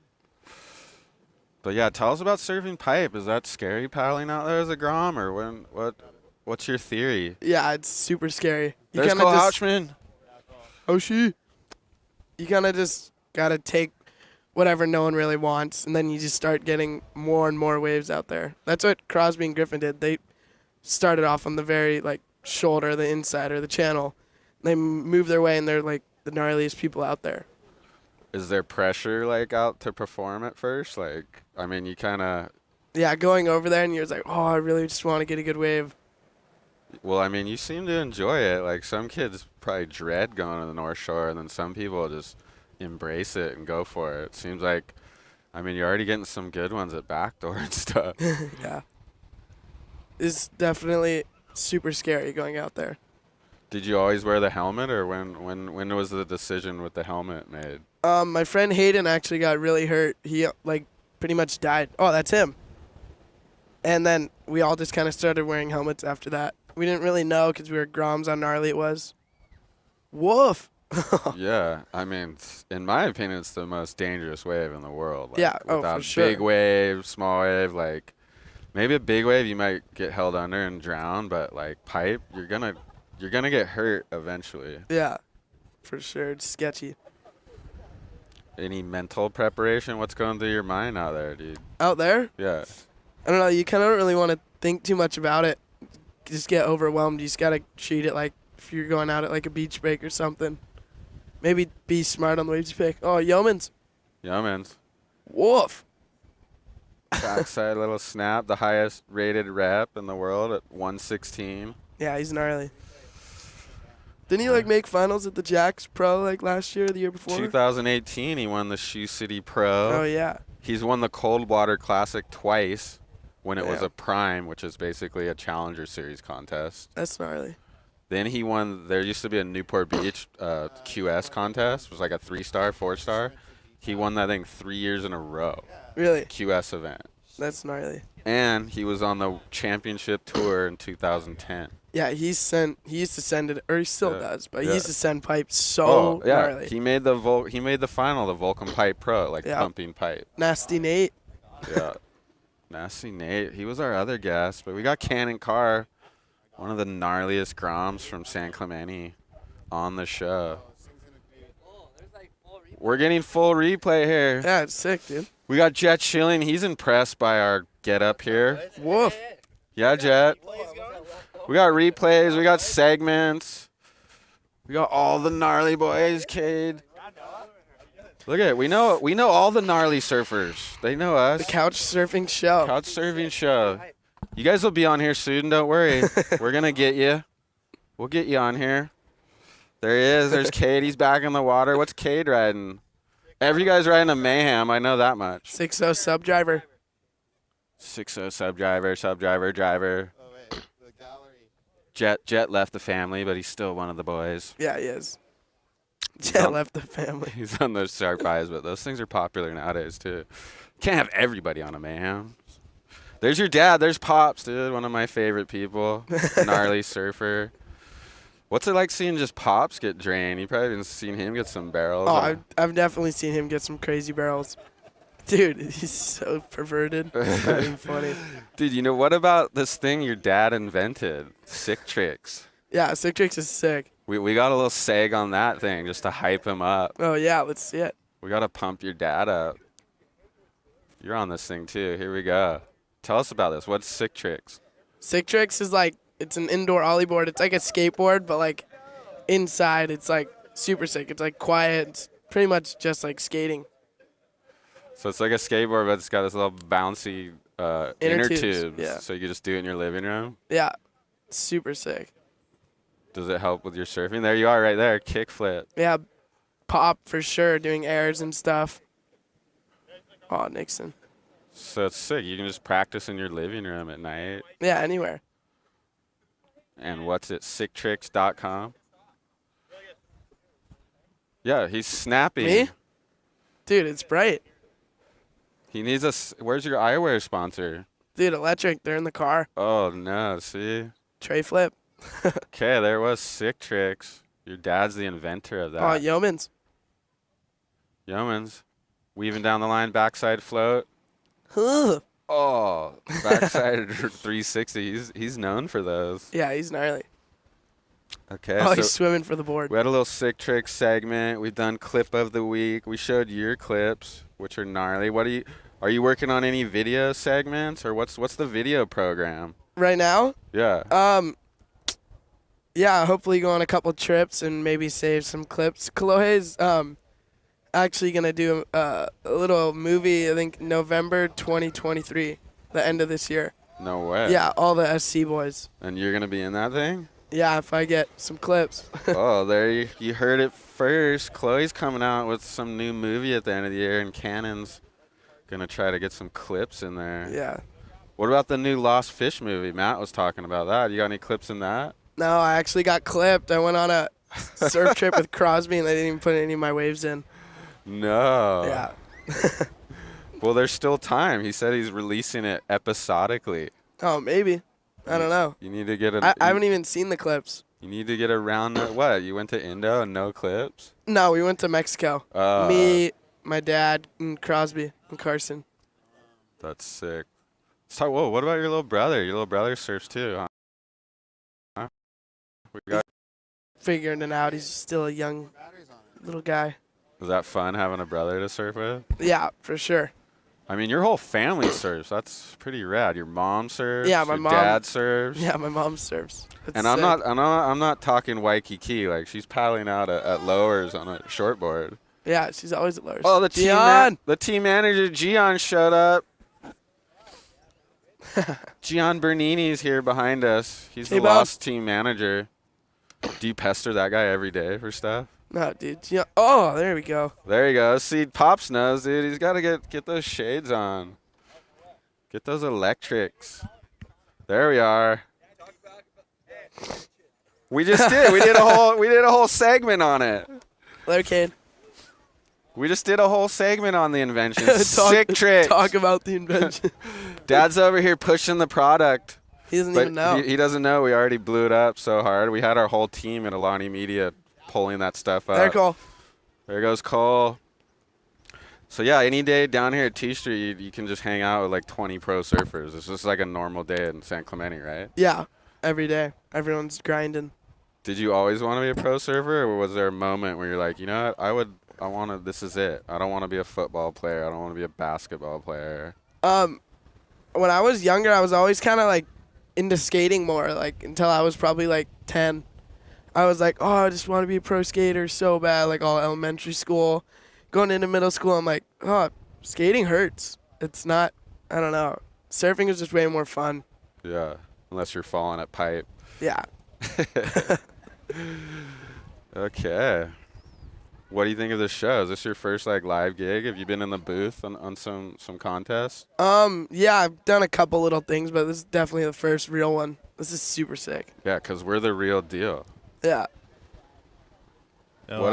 But yeah, tell us about surfing pipe. Is that scary paddling out there as a Grom, or what's your theory? Yeah, it's super scary. You There's kinda Cole just- Houchman. Oh, she. You kind of just got to take whatever no one really wants, and then you just start getting more and more waves out there. That's what Crosby and Griffin did. They started off on the very, shoulder, the inside, or the channel. They moved their way, and they're, the gnarliest people out there. Is there pressure, out to perform at first? You kind of... Yeah, going over there, and you're just like, oh, I really just want to get a good wave. Well, you seem to enjoy it. Some kids probably dread going to the North Shore, and then some people just embrace it and go for it. It seems like, you're already getting some good ones at Backdoor and stuff. Yeah. It's definitely super scary going out there. Did you always wear the helmet, or when was the decision with the helmet made? My friend Hayden actually got really hurt. He, pretty much died. Oh, that's him. And then we all just kind of started wearing helmets after that. We didn't really know because we were Groms on gnarly it was. Woof. Yeah, in my opinion, it's the most dangerous wave in the world. Yeah, oh, without for sure. big wave, small wave, maybe a big wave you might get held under and drown, but pipe, you're gonna get hurt eventually. Yeah, for sure. It's sketchy. Any mental preparation? What's going through your mind out there, dude? Out there? Yeah. I don't know. You kind of don't really want to think too much about it. Just get overwhelmed. You just got to treat it like if you're going out at a beach break or something. Maybe be smart on the waves you pick. Oh, Yoemans. Yoemans. Woof. Backside little snap, the highest rated rep in the world at 116. Yeah, he's gnarly. Didn't he like make finals at the Jacks Pro like last year or the year before? 2018, he won the Shoe City Pro. Oh yeah. He's won the Coldwater Classic twice when it was Yeah. a Prime, which is basically a Challenger Series contest. That's gnarly. Then he won, there used to be a Newport Beach QS contest. It was like a 3-star, 4-star. He won that thing 3 years in a row. Really? QS event. That's gnarly. And he was on the championship tour in 2010. Yeah, he used to send it, or he still Yeah. does, but he Yeah. used to send pipes so yeah. gnarly. He made the final, the Vulcan Pipe Pro, like Yeah. pumping pipe. Nasty Nate. Yeah. Nasty Nate. He was our other guest, but we got Cannon Carr, one of the gnarliest Groms from San Clemente, on the show. We're getting full replay here. Yeah, it's sick, dude. We got Jet Schilling. He's impressed by our get up here. Woof. Yeah, Jet. We got replays. We got segments. We got all the gnarly boys, Cade. Look at it. We know all the gnarly surfers. They know us. The couch surfing show. Couch surfing show. You guys will be on here soon. Don't worry. We're going to get you. We'll get you on here. There he is. There's Cade. He's back in the water. What's Cade riding? Every guy's riding a Mayhem. I know that much. 6-0 sub driver. 6-0 sub driver. Jet left the family, but he's still one of the boys. Yeah, he is. Jet on- left the family. He's on those sharp eyes, but those things are popular nowadays, too. Can't have everybody on a Mayhem. There's your dad. There's Pops, dude. One of my favorite people. Gnarly surfer. What's it like seeing just Pops get drained? You probably haven't seen him get some barrels. Oh, I've definitely seen him get some crazy barrels. Dude, he's so perverted. It's not even funny. Dude, you know, what about this thing your dad invented? SyckTrix. Yeah, SyckTrix is sick. We got a little seg on that thing just to hype him up. Oh, yeah, let's see it. We got to pump your dad up. You're on this thing, too. Here we go. Tell us about this. What's SyckTrix? SyckTrix is like, it's an indoor ollie board. It's like a skateboard, but like inside it's like super sick. It's like quiet. It's pretty much just like skating. So it's like a skateboard, but it's got this little bouncy inner tubes, tubes. yeah. So you can just do it in your living room. Yeah, super sick. Does it help with your surfing? There you are right there. Kickflip. Yeah, pop for sure, doing airs and stuff. Oh, Nixon. So it's sick. You can just practice in your living room at night. Yeah, anywhere. And what's it? SyckTrix.com. Yeah, he's snapping. Me? Dude, it's bright. He needs where's your eyewear sponsor? Dude, electric. They're in the car. Oh, no. See? Tray flip. Okay, there was SyckTrix. Your dad's the inventor of that. Oh, Yoemans. Yoemans. Weaving down the line, backside float. Huh. Oh, backside 360. He's known for those. Yeah, he's gnarly. Okay, Oh, so he's swimming for the board. we had a little SyckTrix segment. We've done clip of the week. We showed your clips, which are gnarly. Are you working on any video segments, or what's the video program? Right now? Yeah. Yeah, hopefully go on a couple trips and maybe save some clips. Kalohe's actually going to do a little movie, I think November 2023, the end of this year. No way. Yeah, all the SC boys. And you're gonna be in that thing? Yeah, if I get some clips. Oh, there you heard it first. Chloe's coming out with some new movie at the end of the year, and Cannon's gonna try to get some clips in there. Yeah. What about the new Lost Fish movie? Matt was talking about that. You got any clips in that? No, I actually got clipped. I went on a surf trip with Crosby, and they didn't even put any of my waves in. No. Yeah. Well, there's still time. He said he's releasing it episodically. Oh, maybe. I don't know. You need to get I haven't even seen the clips. You need to get around what? You went to Indo and no clips? No, we went to Mexico. Me, my dad, and Crosby and Carson. That's sick. Let's talk. Whoa, what about your little brother? Your little brother surfs too, huh? We got. Figuring it out. He's still a young little guy. Was that fun having a brother to surf with? Yeah, for sure. I mean, your whole family surfs. That's pretty rad. Your mom surfs. Yeah, my your mom. dad surfs. Yeah, my mom surfs. That's And sick. I'm not talking Waikiki. Like she's paddling out at lowers on a shortboard. Yeah, she's always at lowers. Oh, the Gian! team manager Gian showed up. Gian Bernini's here behind us. He's Hey, the Bob. Lost team manager. Do you pester that guy every day for stuff? No, dude. Yeah. Oh, there we go. There you go. See, Pops knows, dude. He's got to get those shades on. Get those electrics. There we are. We just did. We did a whole segment on it. Hello, kid. We just did a whole segment on the invention. SyckTrix. Talk about the invention. Dad's over here pushing the product. He doesn't But even know. he doesn't know. We already blew it up so hard. We had our whole team at Alani Media pulling that stuff up. There, Cole. There goes Cole. So, yeah, any day down here at T Street, you can just hang out with like 20 pro surfers. It's just like a normal day in San Clemente, right? Yeah, every day. Everyone's grinding. Did you always want to be a pro surfer, or was there a moment where you're like, you know what, this is it. I don't want to be a football player. I don't want to be a basketball player. When I was younger, I was always kind of like into skating more, like until I was probably like 10. I was like, oh, I just want to be a pro skater so bad, like all elementary school. Going into middle school, I'm like, oh, skating hurts. It's not, I don't know. Surfing is just way more fun. Yeah, unless you're falling at pipe. Yeah. Okay. What do you think of this show? Is this your first like live gig? Have you been in the booth on some contests? Yeah, I've done a couple little things, but this is definitely the first real one. This is super sick. Yeah, because we're the real deal. Yeah. So What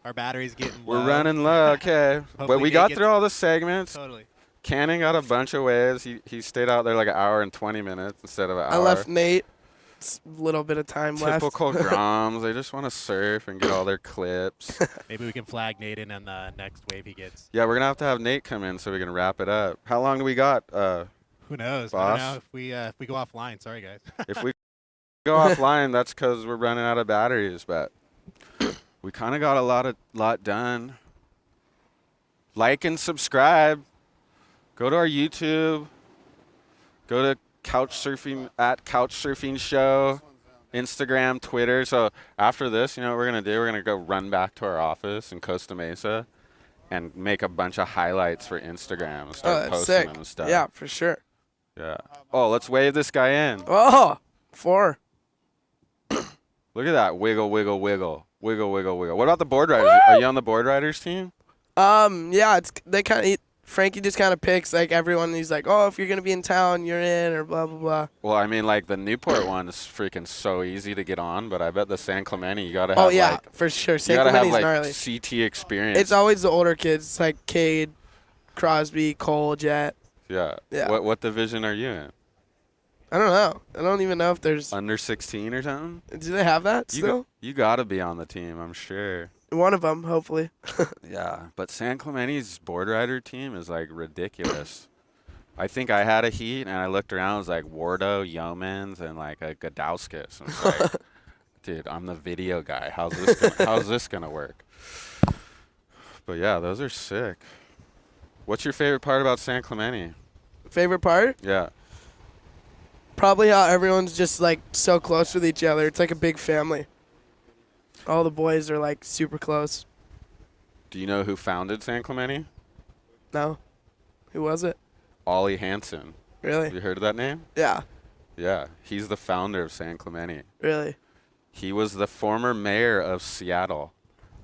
our battery's getting We're low. running low, okay. But Hopefully we Nate got gets- through all the segments. Totally. Cannon got a bunch of waves. He stayed out there like an hour and 20 minutes instead of an hour. I left Nate. It's a little bit of time left. Typical Groms. They just want to surf and get all their clips. Maybe we can flag Nate in on the next wave he gets. Yeah, we're going to have Nate come in so we can wrap it up. How long do we got? Who knows? Boss? I don't know if we go offline. Sorry, guys. If we go offline, that's because we're running out of batteries. But we kind of got a lot done. Like and subscribe. Go to our YouTube. Go to Couch Surfing Show, Instagram, Twitter. So after this, you know what we're going to do? We're going to go run back to our office in Costa Mesa and make a bunch of highlights for Instagram and start that's posting sick. them and stuff. Yeah, for sure. Yeah. Oh, let's wave this guy in. Oh, 4. Look at that. Wiggle, wiggle, wiggle. Wiggle, wiggle, wiggle. What about the Boardriders? Are you on the Boardriders team? Yeah, they kind of Frankie just kind of picks like everyone. He's like, oh, if you're gonna be in town, you're in, or blah blah blah. Well, I mean, like the Newport one is freaking so easy to get on, but I bet the San Clemente you gotta have. Oh yeah, like, for sure. you San gotta have Clemente's like gnarly. CT experience. It's always the older kids. It's like Cade, Crosby, Cole, Jet. Yeah. Yeah. What division are you in? I don't know. I don't even know if there's. Under 16 or something? Do they have that still? You gotta be on the team, I'm sure. One of them, hopefully. Yeah, but San Clemente's Boardrider team is like ridiculous. I think I had a heat and I looked around. It was like Wardo, Yoemans, and like a Godowskis. And it's like, dude, I'm the video guy. How's this gonna work? But yeah, those are sick. What's your favorite part about San Clemente? Favorite part? Yeah. Probably how everyone's just like so close with each other. It's like a big family. All the boys are like super close. Do you know who founded San Clemente? No. Who was it? Ollie Hansen. Really? Have you heard of that name? Yeah. Yeah, he's the founder of San Clemente. Really? He was the former mayor of Seattle,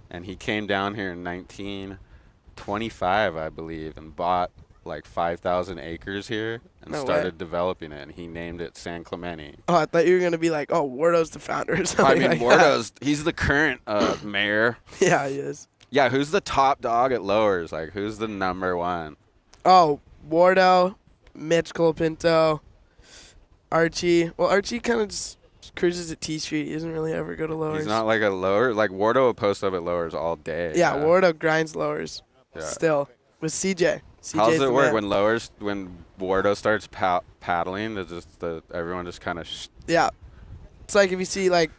and he came down here in 1925, I believe, and bought like 5,000 acres here and No started way. developing it, and he named it San Clemente. Oh, I thought you were gonna be like, oh, Wardo's the founder or I something. mean, like Wardo's, he's the current mayor. that. Yeah, he is. Yeah, who's the top dog at Lowers? Like, who's the number one? Oh, Wardo, Mitch Colapinto, Archie. Well, Archie kind of just cruises at T Street. He doesn't really ever go to Lowers. He's not like a Lower. Like, Wardo will post up at Lowers all day. Yeah, Wardo grinds Lowers. Yeah. Still with CJ. CJ's How's it the work man. when Wardo starts paddling? Everyone just kind of. Yeah, it's like if you see like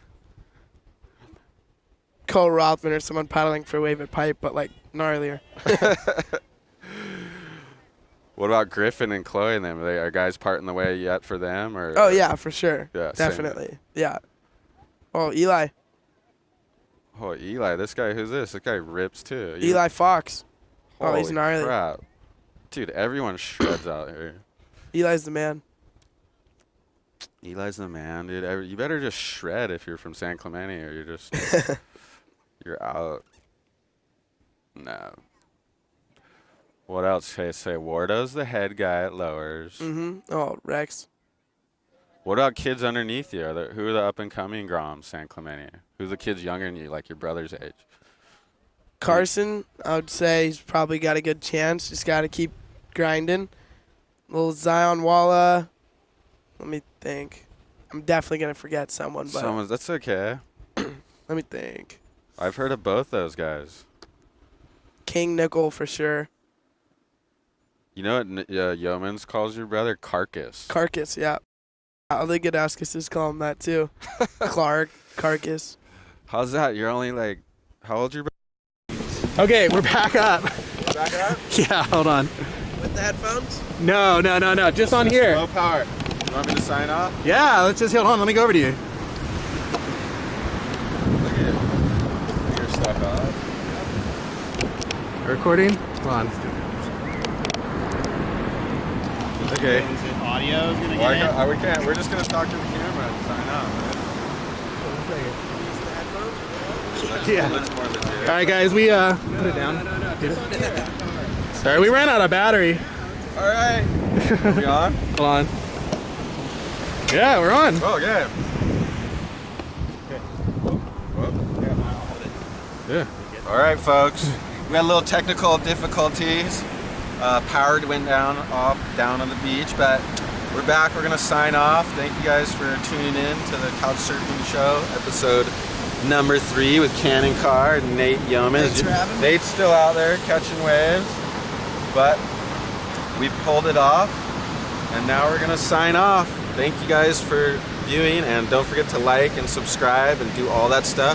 Cole Rothman or someone paddling for a wave at pipe, but like gnarlier. What about Griffin and Chloe and them? Are guys parting the way yet for them? Or Oh yeah, for sure. Yeah, same. Definitely. Yeah. Oh, Eli. Oh, Eli, this guy, who's this? This guy rips too. Eli Fox. Oh, he's Holy gnarly. crap. Dude, everyone shreds out here. Eli's the man. Eli's the man, dude. You better just shred if you're from San Clemente, or you're just you're out. No. What else can I say? Wardo's the head guy at lowers. Mm-hmm. Oh, Rex. What about kids underneath you? Who are the up-and-coming Groms, San Clemente? Who's the kids younger than you, like your brother's age? Carson, I would say he's probably got a good chance. Just got to keep grinding. Little Zion Walla. Let me think. I'm definitely going to forget someone. But That's okay. let me think. I've heard of both those guys. King Nickel for sure. You know what Yoemans calls your brother? Carcass. Carcass, yeah. Other Gadowskis call him that too. Clark, Carcass. How's that? You're only like, how old your brother? Okay, we're back up. Back up? Yeah, hold on. With the headphones? No, just on here. Low power. You want me to sign off? Yeah, let's just hold on. Let me go over to you. Look at your stuff up. Recording? Hold on. Okay. Is it audio gonna get in? We can't. We're just gonna talk to the camera and sign off. Right? Yeah. Looks more legit. All right, guys, we put it down. All right, we ran out of battery. All right. Are we on? Hold on. Yeah, we're on. Oh, yeah. Yeah. All right, folks. We had a little technical difficulties. Power went down on the beach, but we're back. We're gonna sign off. Thank you guys for tuning in to the Couch Surfing Show, episode number 3 with Cannon Carr and Nate Yoemans. Thanks for having me. Nate's still out there catching waves, but we've pulled it off, and now we're gonna sign off. Thank you guys for viewing, and don't forget to like and subscribe and do all that stuff.